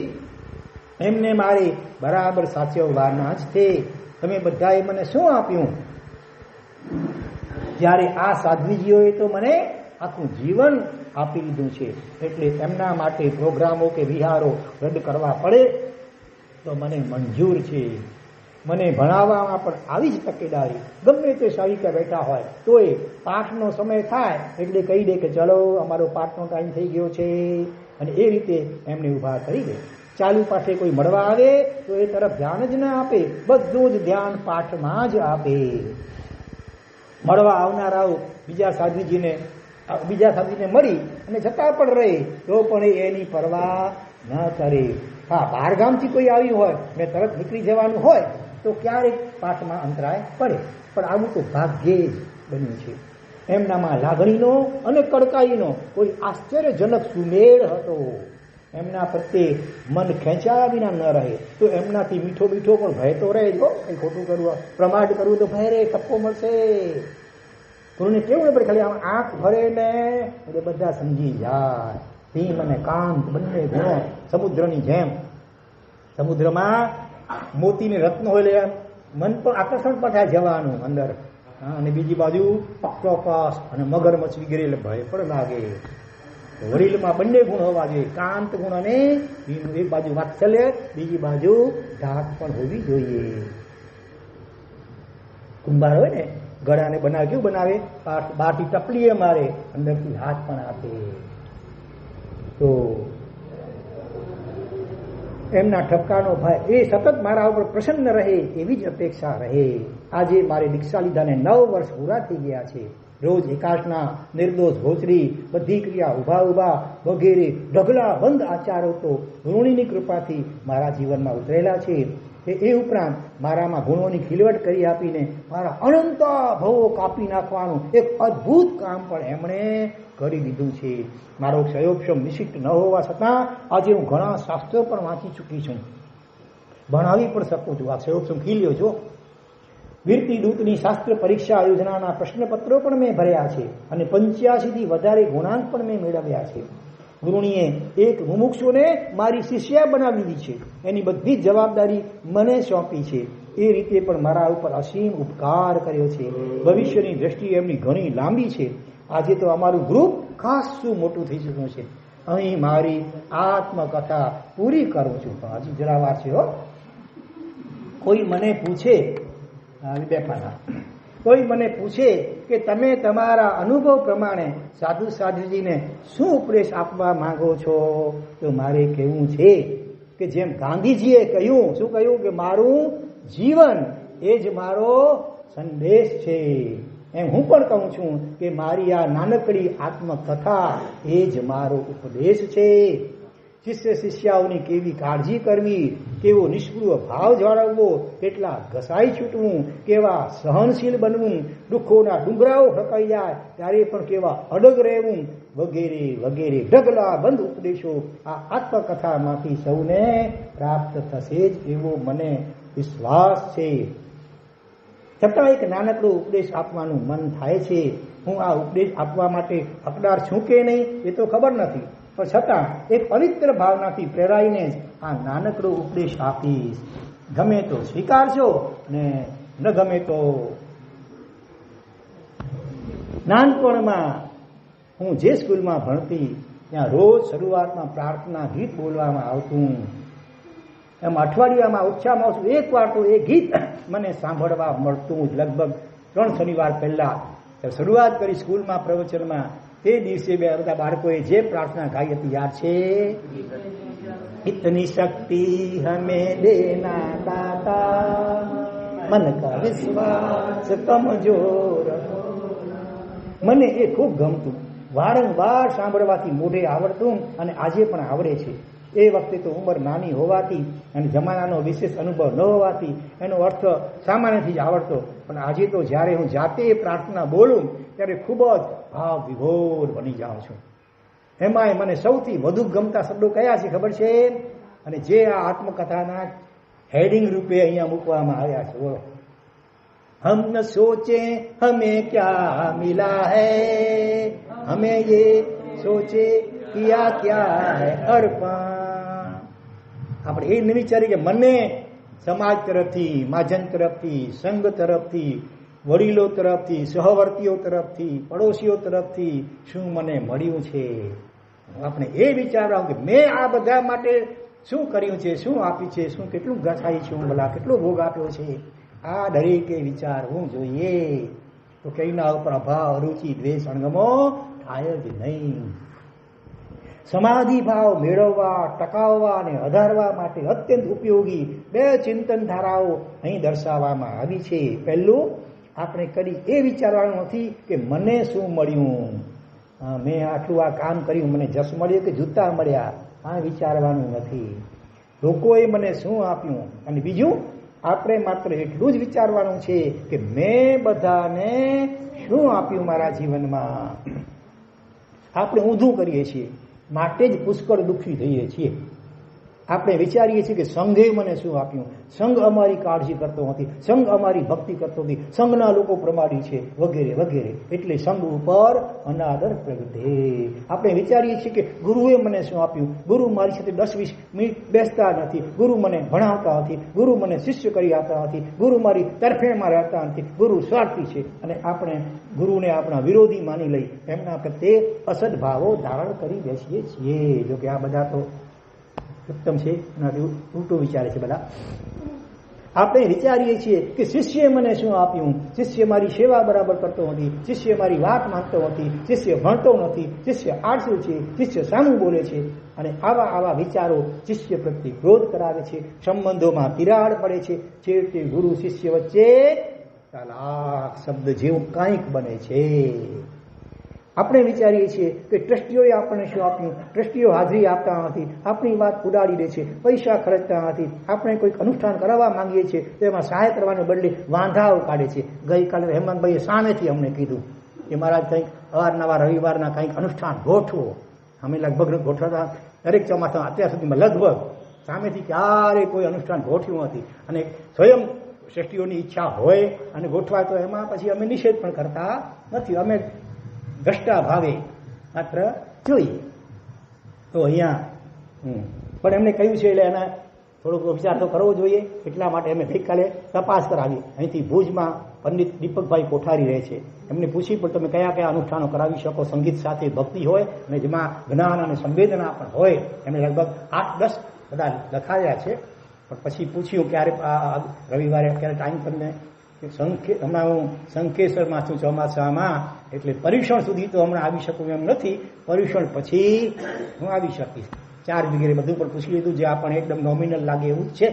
એમને મારે બરાબર સાચવવાના જ છે. તમે બધાએ મને શું આપ્યું? જ્યારે આ સાધ્વીજીઓએ તો મને આખું જીવન આપી દીધું છે, એટલે એમના માટે પ્રોગ્રામો કે વિહારો રદ કરવા પડે તો મને મંજૂર છે. મને ભણાવવામાં પણ આવી જ તકેદારી. ગમે તે શાળિકા બેઠા હોય તોય પાઠનો સમય થાય એટલે કહી દે કે ચલો અમારો પાઠનો ટાઈમ થઈ ગયો છે, અને એ રીતે એમને ઊભા કરી દે. ચાલુ પાઠે કોઈ મળવા આવે તો એ તરફ ધ્યાન જ ના આપે, બધું જ ધ્યાન પાઠમાં જ આપે. મળવા આવનારાઓ બીજા સાધુજીને મળી અને જતા પણ રહે તો પણ એની પરવા ન કરે. હા, બહારગામથી કોઈ આવ્યું હોય ને તરત નીકળી જવાનું હોય તો ક્યારેક પાઠમાં અંતરાય પડે, પણ આવું તો ભાગ્યે જ બન્યું છે. એમનામાં લાગણીનો અને કડકાઈનો કોઈ આશ્ચર્યજનક સુમેળ હતો. એમના પ્રત્યે મન ખેંચાયા વિના ન રહે તો એમનાથી મીઠો પણ ભય તો રહે જ. કંઈ ખોટું કરવું, પ્રમાદ કરવું તો ભય રે, ઠપકો મળશે. ગુરુને કેવું ને ખાલી આમ આંખ ભરે ને એટલે બધા સમજી જાય. ભીમ અને કાંત બંને ગુણો સમુદ્રની જેમ. સમુદ્રમાં મોતીને રત્ન હોય એટલે મન પણ આકર્ષણ પણ થાય જવાનું અંદર, અને બીજી બાજુ ઓક્ટોપસ અને મગરમચ્છ વગેરે એટલે ભય પણ લાગે. વડીલમાં બંને ગુણ હોવા જોઈએ, કાંત ગુણ અને એક બાજુ વાત્સલ્ય, બીજી બાજુ ધાક પણ હોવી જોઈએ. કુંભાર હોય ને, ગળાને બનાવે કેવું બનાવે? બહારથી ટપલીએ મારે, અંદરથી હાથ પણ આપે. તો એમના ઠપકાનો ભય એ સતત મારા ઉપર પ્રસન્ન રહે એવી જ અપેક્ષા રહે. આજે મારે દીક્ષા લીધાને 9 વર્ષ પૂરા થઈ ગયા છે. રોજ એકાશના નિર્દોષ ભોજરી, બધી ક્રિયા ઊભા વગેરે ઢગલા બંધ આચારો તો ગુરુણીની કૃપાથી મારા જીવનમાં ઉતરેલા છે. એ ઉપરાંત મારામાં ગુણોની ખીલવટ કરી આપીને મારા અનંત ભવો કાપી નાખવાનું એક અદ્ભુત કામ પણ એમણે કરી દીધું છે. મારો ક્ષયોક્ષમ નિશ્ચિત ન હોવા છતાં આજે હું ઘણા શાસ્ત્રો પણ વાંચી ચૂકી છું, ભણાવી પણ શકું છું. આ ક્ષયોક્ષમ ખીલ્યો જો વીરતી દૂતની શાસ્ત્ર પરીક્ષા યોજનાના પ્રશ્નપત્રો પણ મેં ભર્યા છે અને 85 થી વધારે ગુણાંક પણ મેં મેળવ્યા છે. ગુરુણીએ એક મુમુક્ષુને મારી શિષ્યા બનાવી દીધી છે. એની બધી જ જવાબદારી મને સોંપી છે. એ રીતે પણ મારા ઉપર અસીમ ઉપકાર કર્યો છે. ભવિષ્યની દ્રષ્ટિએ એમની ઘણી લાંબી છે. આજે તો અમારું ગ્રુપ ખાસું મોટું થઈ ચૂક્યું છે. અહીં મારી આત્મકથા પૂરી કરું છું, પણ હજી જરા વાર છે. કોઈ મને પૂછે, કોઈ મને પૂછે કે તમે તમારા અનુભવ પ્રમાણે સાધુજીને શું ઉપદેશ આપવા માંગો છો, તો મારે કહેવું છે કે જેમ ગાંધીજીએ કહ્યું, શું કહ્યું, કે મારું જીવન એ જ મારો સંદેશ છે, એમ હું પણ કહું છું કે મારી આ નાનકડી આત્મકથા એ જ મારો ઉપદેશ છે. શિષ્ય શિષ્યાઓની કેવી કાળજી કરવી, કેવો નિષ્ક્રિય ભાવ જાળવવો, કેટલા ઘસાઈ છૂટવું, કેવા સહનશીલ બનવું, દુઃખોના ડુંગરાઓ ઠકાઈ જાય ત્યારે પણ કેવા અડગ રહેવું, વગેરે વગેરે ઢગલા બંધ ઉપદેશો આ આત્મકથામાંથી સૌને પ્રાપ્ત થશે જ એવો મને વિશ્વાસ છે. છતાં એક નાનકડો ઉપદેશ આપવાનું મન થાય છે. હું આ ઉપદેશ આપવા માટે હકદાર છું કે નહીં એ તો ખબર નથી, પણ છતાં એક પવિત્ર ભાવનાથી પ્રેરાઈને જ આ નાનકડો ઉપદેશ આપીશ. ગમે તો સ્વીકારજો ને ન ગમે તો. નાનપણમાં હું જે સ્કૂલમાં ભણતી ત્યાં રોજ શરૂઆતમાં પ્રાર્થના ગીત બોલવામાં આવતું. એમ અઠવાડિયામાં ઓછામાં ઓછું એક વાર તો એ ગીત મને સાંભળવા મળતું. લગભગ 3 શનિવાર પહેલા શરૂઆત કરી સ્કૂલમાં પ્રવચનમાં. તે દિવસે બધા બાળકોએ જે પ્રાર્થના ગાઈ હતી યાદ છે? ઇતની શક્તિ હમે દેના દાતા, મન કા વિશ્વાસ કમજોર. મને એ ખૂબ ગમતું. વારંવાર સાંભળવાથી મોઢે આવડતું અને આજે પણ આવડે છે. એ વખતે તો ઉંમર નાની હોવાથી અને જમાનાનો વિશેષ અનુભવ ન હોવાથી એનો અર્થ સામાન્યથી જ આવડતો, પણ આજે તો જ્યારે હું જાતે પ્રાર્થના બોલું ત્યારે ખૂબ જ ભાવ વિભોર બની જાઉં છું. એમાંય મને સૌથી વધુ ગમતા શબ્દો કયા છે ખબર છે? અને જે આ આત્મકથાના હેડિંગ રૂપે અહીંયા મૂકવામાં આવ્યા છે. બોલો, હમ ન સોચે હમે ક્યા મિલા હૈ, હમે યે સોચે કિયા ક્યા હૈ અર્પણ. આપણે એ ન વિચારીએ કે મને સમાજ તરફથી, મહાજન તરફથી, સંઘ તરફથી, વડીલો તરફથી, સહવર્તીઓ તરફથી, પડોશીઓ તરફથી શું મને મળ્યું છે. આપણે એ વિચારવાનું કે મેં આ બધા માટે શું કર્યું છે, શું આપ્યું છે, શું કેટલું ઘસાઈ છું, ભલા કેટલો ભોગ આપ્યો છે. આ દરેકે વિચારવું જોઈએ. તો કઈના ઉપર અભાવ, અરુચિ, દ્વેષ, અણગમો થાય જ નહીં. સમાધિ ભાવ મેળવવા, ટકાવવા અને વધારવા માટે અત્યંત ઉપયોગી 2 ચિંતન ધારાઓ અહીં દર્શાવવામાં આવી છે. પહેલું, આપણે કરી એ વિચારવાનું નથી કે મને શું મળ્યું, મેં આટલું આ કામ કર્યું, મને જશ મળ્યો કે જૂતા મળ્યા, આ વિચારવાનું નથી. લોકોએ મને શું આપ્યું. અને બીજું, આપણે માત્ર એટલું જ વિચારવાનું છે કે મેં બધાને શું આપ્યું મારા જીવનમાં. આપણે ઊંધું કરીએ છીએ, માટે જ પુષ્કળ દુઃખી થઈએ છીએ. આપણે વિચારીએ છીએ કે સંઘે મને શું આપ્યું, સંઘ અમારી કાળજી કરતો નથી, સંઘ અમારી ભક્તિ કરતો નથી, સંઘના લોકો પ્રમાદી છે, વગેરે વગેરે. એટલે સંઘ ઉપર અનાદર પ્રગટે. આપણે વિચારીએ છીએ કે ગુરુએ મને શું આપ્યું, ગુરુ મારી સાથે 10-20 મિનિટ બેસતા નથી, ગુરુ મને ભણાવતા નથી, ગુરુ મને શિષ્ય કરી આપતા નથી, ગુરુ મારી તરફેણમાં રહેતા નથી, ગુરુ સ્વાર્થી છે. અને આપણે ગુરુને આપણા વિરોધી માની લઈ એમના પ્રત્યે અસદભાવો ધારણ કરી બેસીએ છીએ. જો કે આ બધા તો ઉત્તમ છે, એનાથી ઉલટું વિચારે છે બધા. આપણે વિચારીએ છીએ કે શિષ્યએ મને શું આપ્યું, શિષ્ય મારી સેવા બરાબર કરતો નથી, શિષ્ય મારી વાત માનતો નથી, શિષ્ય ભણતો નથી, શિષ્ય આળસુ છે, શિષ્ય સામું બોલે છે. અને આવા વિચારો શિષ્ય પ્રત્યે ક્રોધ કરાવે છે, સંબંધોમાં તિરાડ પડે છે. છેવટે ગુરુ શિષ્ય વચ્ચે તલાક શબ્દ જેવું કંઈક બને છે. આપણે વિચારીએ છીએ કે ટ્રસ્ટીઓએ આપણને શું આપ્યું, ટ્રસ્ટીઓ હાજરી આપતા નથી, આપણી વાત ઉડાડી દે છે, પૈસા ખર્ચતા નથી. આપણે કોઈક અનુષ્ઠાન કરાવવા માંગીએ છીએ તો એમાં સહાય કરવાને બદલે વાંધાઓ કાઢે છે. ગઈકાલે હેમંતભાઈએ સામેથી અમને કીધું કે મહારાજ કંઈક અવારનવાર રવિવારના કંઈક અનુષ્ઠાન ગોઠવો. અમે લગભગ ગોઠવતા દરેક ચોમાસામાં અત્યાર સુધીમાં લગભગ સામેથી ક્યારે કોઈ અનુષ્ઠાન ગોઠવ્યું નથી. અને સ્વયં ટ્રસ્ટીઓની ઈચ્છા હોય અને ગોઠવાય તો એમાં પછી અમે નિષેધ પણ કરતા નથી. અમે દ્રષ્ટા ભાવે માત્ર જોઈએ. તો અહીંયા પણ એમને કહ્યું છે એટલે એના થોડોક વિચાર તો કરવો જોઈએ. એટલા માટે અમે ગઈકાલે તપાસ કરાવી. અહીંથી ભુજમાં પંડિત દીપકભાઈ કોઠારી રહે છે, એમને પૂછી પણ તમે કયા કયા અનુષ્ઠાનો કરાવી શકો સંગીત સાથે ભક્તિ હોય અને જેમાં જ્ઞાન અને સંવેદના પણ હોય. એમને લગભગ 8-10 બધા લખાયા છે. પણ પછી પૂછ્યું ક્યારે રવિવારે ક્યારે ટાઈમ તમને હમણાં હું શંખેશ્વરમાં છું ચોમાસામાં, એટલે પર્યુષણ સુધી તો હમણાં આવી શકું એમ નથી. પર્યુષણ પછી હું આવી શકીશ. 4 વગેરે બધું પણ પૂછી લીધું, જે આપણને એકદમ નોમિનલ લાગે એવું જ છે.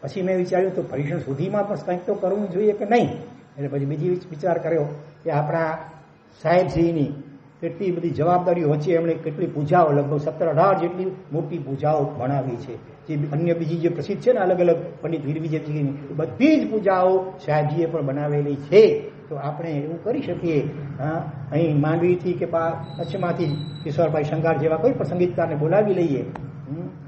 પછી મેં વિચાર્યું તો પર્યુષણ સુધીમાં પણ કંઈક તો કરવું જોઈએ કે નહીં. એટલે પછી બીજી વિચાર કર્યો કે આપણા સાહેબજીની કેટલી બધી જવાબદારીઓ વચ્ચે એમણે કેટલી પૂજાઓ, લગભગ 17-18 જેટલી મોટી પૂજાઓ ભણાવી છે. જે અન્ય બીજી જે પ્રસિદ્ધ છે ને અલગ અલગ પંડિત વીરવિજયજીની બધી જ પૂજાઓ સાહેબજીએ પણ બનાવેલી છે. તો આપણે એવું કરી શકીએ, અહીં માંડવીથી કે કચ્છમાંથી કિશોરભાઈ શંગાર જેવા કોઈ પણ સંગીતકારને બોલાવી લઈએ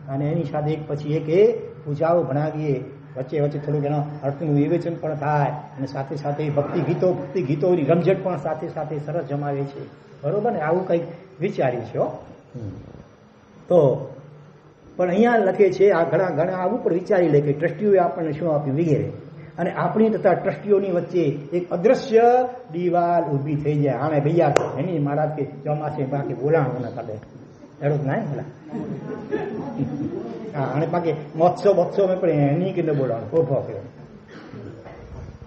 અને એની સાથે એક પછી એક એ પૂજાઓ ભણાવીએ. વચ્ચે વચ્ચે થોડુંક એનો અર્થનું વિવેચન પણ થાય અને સાથે સાથે ભક્તિ ગીતોની રમઝટ પણ સાથે સાથે સરસ જમાવે છે. બરોબર ને? આવું કંઈક વિચાર્યું છે. તો પણ અહીંયા લખે છે આ ઘણા આવું પણ વિચારી લે કે ટ્રસ્ટીઓએ આપણને શું આપ્યું વગેરે, અને આપણી તથા ટ્રસ્ટીઓની વચ્ચે એક અદ્રશ્ય દિવાલ ઊભી થઈ જાય. આને ભૈયા એની મહારાજ કે ચોમાસે બાકી બોલાણું ના કરે એડું ના બોલા હા, અને બાકી મહોત્સવ મેં પણ એની કે બોલાવાનું ખોફો કર્યો.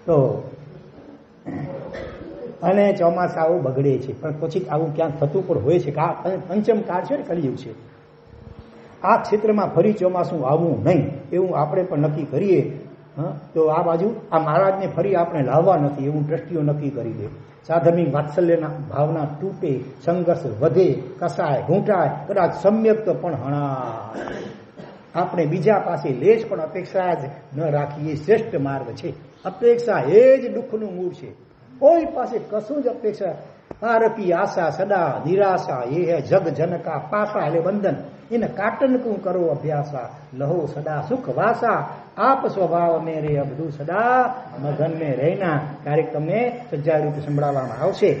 તો અને ચોમાસાઓ બગડે છે, પણ પછી આવું ક્યાંક થતું પણ હોય છે. પંચમ કાળ છે ને, કળિયુગ છે. આ ક્ષેત્રમાં ફરી ચોમાસું આવવું નહીં એવું આપણે પણ નક્કી કરીએ. તો આ બાજુ આ મહારાજને ફરી આપણે લાવવા નથી એવું ટ્રસ્ટીઓ નક્કી કરી દે. સાધર્મિક વાત્સલ્યના ભાવના તૂટે, સંઘર્ષ વધે, કસાય, ઘૂંટાય, કદાચ સમ્યક પણ હણાય. આપણે બીજા પાસે લેશ પણ અપેક્ષા જ ન રાખીએ શ્રેષ્ઠ માર્ગ છે. અપેક્ષા એ જ દુઃખનું મૂળ છે. કોઈ પાસે કશું જ અપેક્ષા પારકી આશા સદા નિરાશા એ હે જગ જનકા પાસા એટલે બંધન એને કાટન કું કરો અભ્યાસા લહો સદા સુખ વાસા આપ સ્વભાવ મેરે અબધુ સદા મગન મેં રહેના. ક્યારેક તમને સજ્જાય રૂપે સંભળાવવામાં આવશે.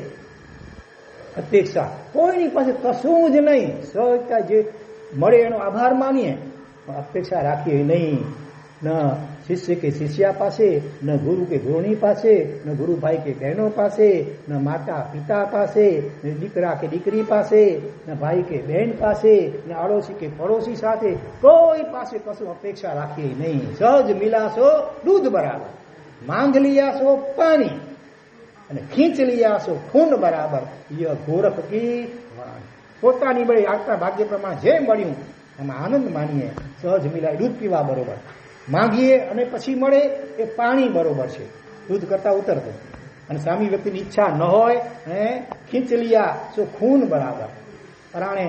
અપેક્ષા કોઈની પાસે કશું જ નહીં, સહજતા જે મળે એનો આભાર માનીએ, પણ અપેક્ષા રાખીએ નહીં. ન શિષ્ય કે શિષ્યા પાસે, ન ગુરુ કે ગુરુની પાસે, ન ગુરુભાઈ કે બહેનો પાસે, ન માતા પિતા પાસે, ન દીકરા કે દીકરી પાસે, ન ભાઈ કે બહેન પાસે, ન અડોશી કે પડોશી સાથે કોઈ પાસે કશું અપેક્ષા રાખીએ નહીં. સહજ મિલાશો દૂધ બરાબર, માંગ લીયાશો પાણી, અને ખીંચ લીયાશો ખૂન બરાબર. ય ગોરખ કી વાણી. પોતાની બળી આગતા ભાગ્ય પ્રમાણે જે મળ્યું એમાં આનંદ માનીએ. સહજ મિલાય દૂધ પીવા બરોબર, માંગીએ અને પછી મળે એ પાણી બરોબર છે, દૂધ કરતા ઉતરતું. અને સામી વ્યક્તિની ઈચ્છા ન હોય અને ખીંચ લીયા તો ખૂન બરાબર. પરાણે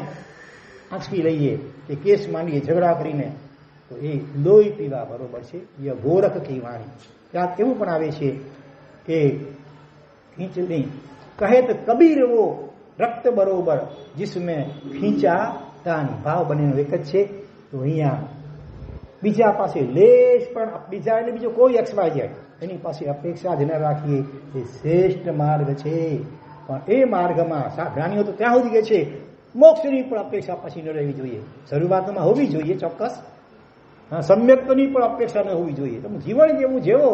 આંચકી લઈએ કે કેસ માંડીએ ઝઘડા કરીને તો એ લોહી પીવા બરોબર છે. એ ગોરખ કી વાણી. ત્યાં કેવું પણ આવે છે કે ખીંચ નહીં કહે તો કબીર વો રક્ત બરોબર જીસમે ખીંચા તાની. ભાવ બનેનો એક જ છે. તો અહીંયા બીજા પાસે લેશ પણ, બીજા એટલે બીજો કોઈ XYZ એની પાસે અપેક્ષા જ ન રાખીએ એ શ્રેષ્ઠ માર્ગ છે. પણ એ માર્ગમાં જ્ઞાનીઓ તો ત્યાં સુધી કે છે મોક્ષની પણ અપેક્ષા પછી ન રહેવી જોઈએ. શરૂઆતમાં હોવી જોઈએ ચોક્કસ, સમ્યક્તની પણ અપેક્ષા ન હોવી જોઈએ. તમે જીવન જેવું જેવો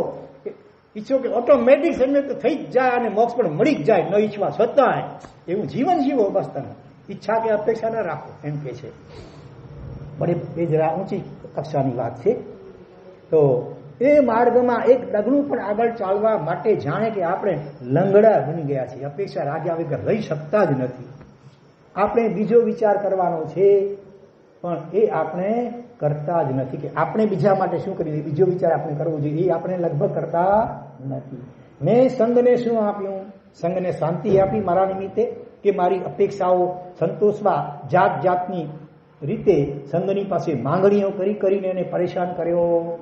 ઈચ્છો કે ઓટોમેટિક સમ્યક્ત થઈ જ જાય અને મોક્ષ પણ મળી જ જાય, ન ઈચ્છવા છતાંય એવું જીવન જીવો. બસ તમે ઈચ્છા કે અપેક્ષા ન રાખો એમ કે છે. પણ એ જરા ઊંચી કક્ષાની વાત છે. તો એ માર્ગમાં એક ડગલું પણ આગળ ચાલવા માટે જાણે કે આપણે લંગડા બની ગયા છીએ. અપેક્ષા રાખ્યા વગર રહી શકતા જ નથી. આપણે બીજો વિચાર કરવાનો છે પણ એ આપણે કરતા જ નથી. કે આપણે બીજા માટે શું કરીએ, બીજો વિચાર આપણે કરવો જોઈએ, એ આપણે લગભગ કરતા નથી. મેં સંઘને શું આપ્યું? સંઘને શાંતિ આપી મારા નિમિત્તે, કે મારી અપેક્ષાઓ સંતોષવા જાત જાતની રીતે સંઘની પાસે માંગણીઓ કરીને એને પરેશાન કર્યો.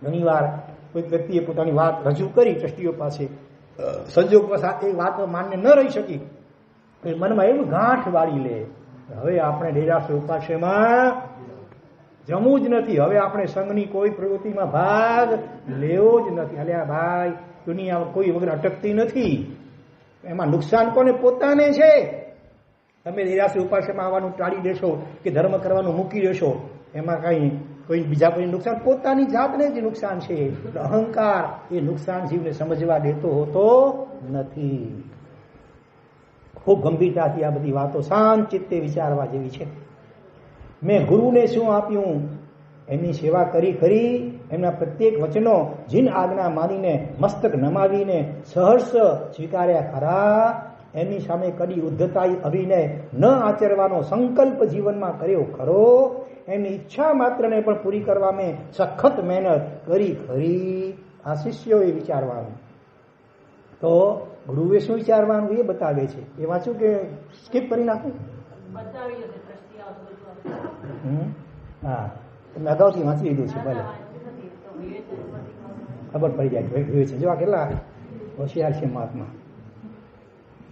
ઘણી વાર કોઈ વ્યક્તિએ પોતાની વાત રજૂ કરી ટ્રસ્ટીઓ પાસે, સંજોગવશાત એ વાત માન્ય ન રહી શકી, મનમાં એવું ગાંઠ વાળી લે. હવે આપણે ડેરાસર ઉપાશ્રયમાં જમવું જ નથી. હવે આપણે સંઘની કોઈ પ્રવૃત્તિમાં ભાગ લેવો જ નથી. અલ્યા ભાઈ, દુનિયા કોઈ વગર અટકતી નથી. એમાં નુકસાન કોને? પોતાને છે. તમે નિરાશ્રી ઉપાસમાં આવવાનું ટાળી દેશો કે ધર્મ કરવાનું મૂકી દેશો, એમાં કઈ કોઈ બીજા કોઈ નુકસાન? પોતાની જાતને જ નુકસાન છે. અહંકાર એ નુકસાન જીવને સમજવા દેતો હોતો નથી. ખૂબ ગંભીરતાથી આ બધી વાતો શાંત ચિત્તે વિચારવા જેવી છે. મેં ગુરુને શું આપ્યું? એમની સેવા કરી એમના પ્રત્યેક વચનો જીન આજ્ઞા માનીને મસ્તક નમાવીને સહર્ષ સ્વીકાર્યા ખરા. એમની સામે કદી ઉદ્ધતાઈ અભિનય ન આચરવાનો સંકલ્પ જીવનમાં કર્યો ખરો. એમની ઈચ્છા માત્રને પણ પૂરી કરવા મેં સખત મહેનત કરી ખરી. આ શિષ્યોએ વિચારવાનું. તો ગુરુએ શું વિચારવાનું એ બતાવે છે. એ વાંચું કે સ્કીપ કરી નાખું? હા, તમે અગાઉથી વાંચી લીધું છે. ભલે ખબર પડી જાય છે. જો આ કેટલા હોશિયાર છે મહાત્મા.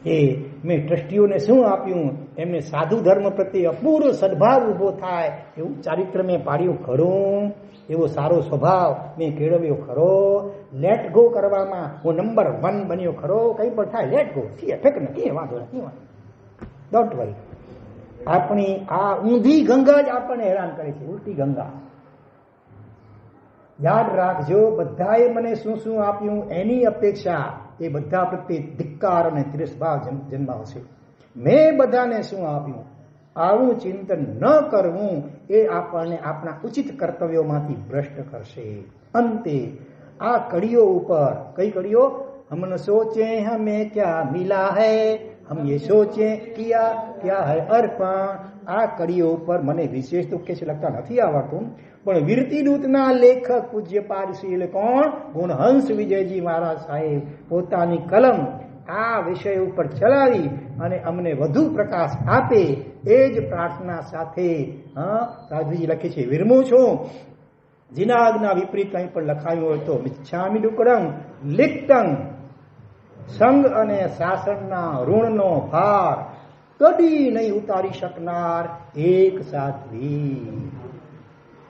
એ મેં ટ્રસ્ટીઓને શું આપ્યું? એમને સાધુ ધર્મ પ્રત્યે અપૂર્વ સદભાવ ઉભો થાય એવું ચારિત્ર મેં પાડ્યું ખરું. એવો સારો સ્વભાવ મેં કેળવ્યો ખરો. લેટ ગો કરવામાં હું નંબર 1 બન્યો ખરો. કઈ પણ થાય લેટ ગો, ફેક નથી, વાંધો નથી, ડોન્ટ વરી. આપણી આ ઊંધી ગંગા જ આપણને હેરાન કરે છે, ઉલટી ગંગા. યાદ રાખજો, બધાએ મને શું શું આપ્યું એની અપેક્ષા એ બધા પ્રત્યે ધિક્કાર અને તિરસ્ભાવ જન્માવશે. મેં બધાને શું આપ્યું આવું ચિંતન ન કરવું એ આપણને આપણા ઉચિત કર્તવ્યોમાંથી ભ્રષ્ટ કરશે. અંતે આ કડીઓ ઉપર, કઈ કડીઓ? હમ ન સોચે હમે ક્યા મિલા હૈ, હમ ये सोचे किया क्या है अर्पण. આ કડીઓ ઉપર મને વિશેષ તો કે લખતા નથી આવડતું, પણ વીરતી દૂતના લેખક પૂજ્ય પારશીલ કોણ? ગુણહંસ વિજયજી મહારાજ સાહેબ પોતાની કલમ આ વિષય ઉપર ચલાવી અને અમને વધુ પ્રકાશ આપે એ જ પ્રાર્થના સાથે સાધુજી લખે છે, વિરમું છું. જીનાગના વિપરીત કંઈ પણ લખાયું હોય તો મિચ્છામિ ડુક્કડં લિક્તં. સંઘ અને શાસનના ઋણનો ભાર કદી નહીં ઉતારી શકનાર એક સાધ્વી.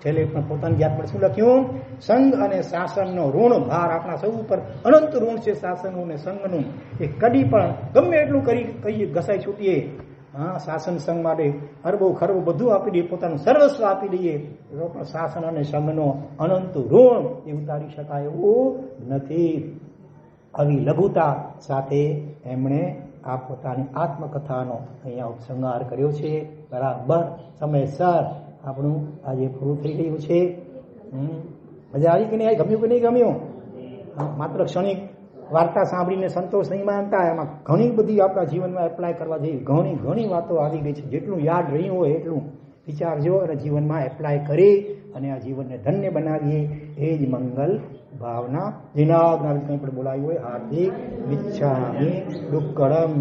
છેલ્લે પણ પોતાની જાત પર શું લખ્યું? સંઘ અને શાસનનો ઋણ ભાર આપણા સૌ ઉપર અનંત ઋણ છે શાસનનું અને સંઘનું. એ કદી પણ ગમે એટલું કહીએ ઘસાઈ છૂટીએ, શાસન સંઘ માટે અરબો ખરબો બધું આપી દઈએ, પોતાનું સર્વસ્વ આપી દઈએ, તો પણ શાસન અને સંઘનો અનંત ઋણ એ ઉતારી શકાય એવું નથી. આવી લઘુતા સાથે એમણે આ પોતાની આત્મકથાનો અહીંયા ઉપસંહાર કર્યો છે. બરાબર સમયસર આપણું આજે પૂરું થઈ ગયું છે. મજા આવી કે નહીં આવી? ગમ્યું કે નહીં ગમ્યું? માત્ર ક્ષણિક વાર્તા સાંભળીને સંતોષ નહીં માનતા, એમાં ઘણી બધી આપણા જીવનમાં એપ્લાય કરવા જેવી ઘણી વાતો આવી ગઈ છે. જેટલું યાદ રહ્યું હોય એટલું વિચારજો અને જીવનમાં એપ્લાય કરી અને આ જીવનને ધન્ય બનાવીએ એ જ મંગલ ભાવના. જીનાગના કંઈ પણ બોલાયું હોય હાર્દિક મિચ્છામિ ડુક્કડમ.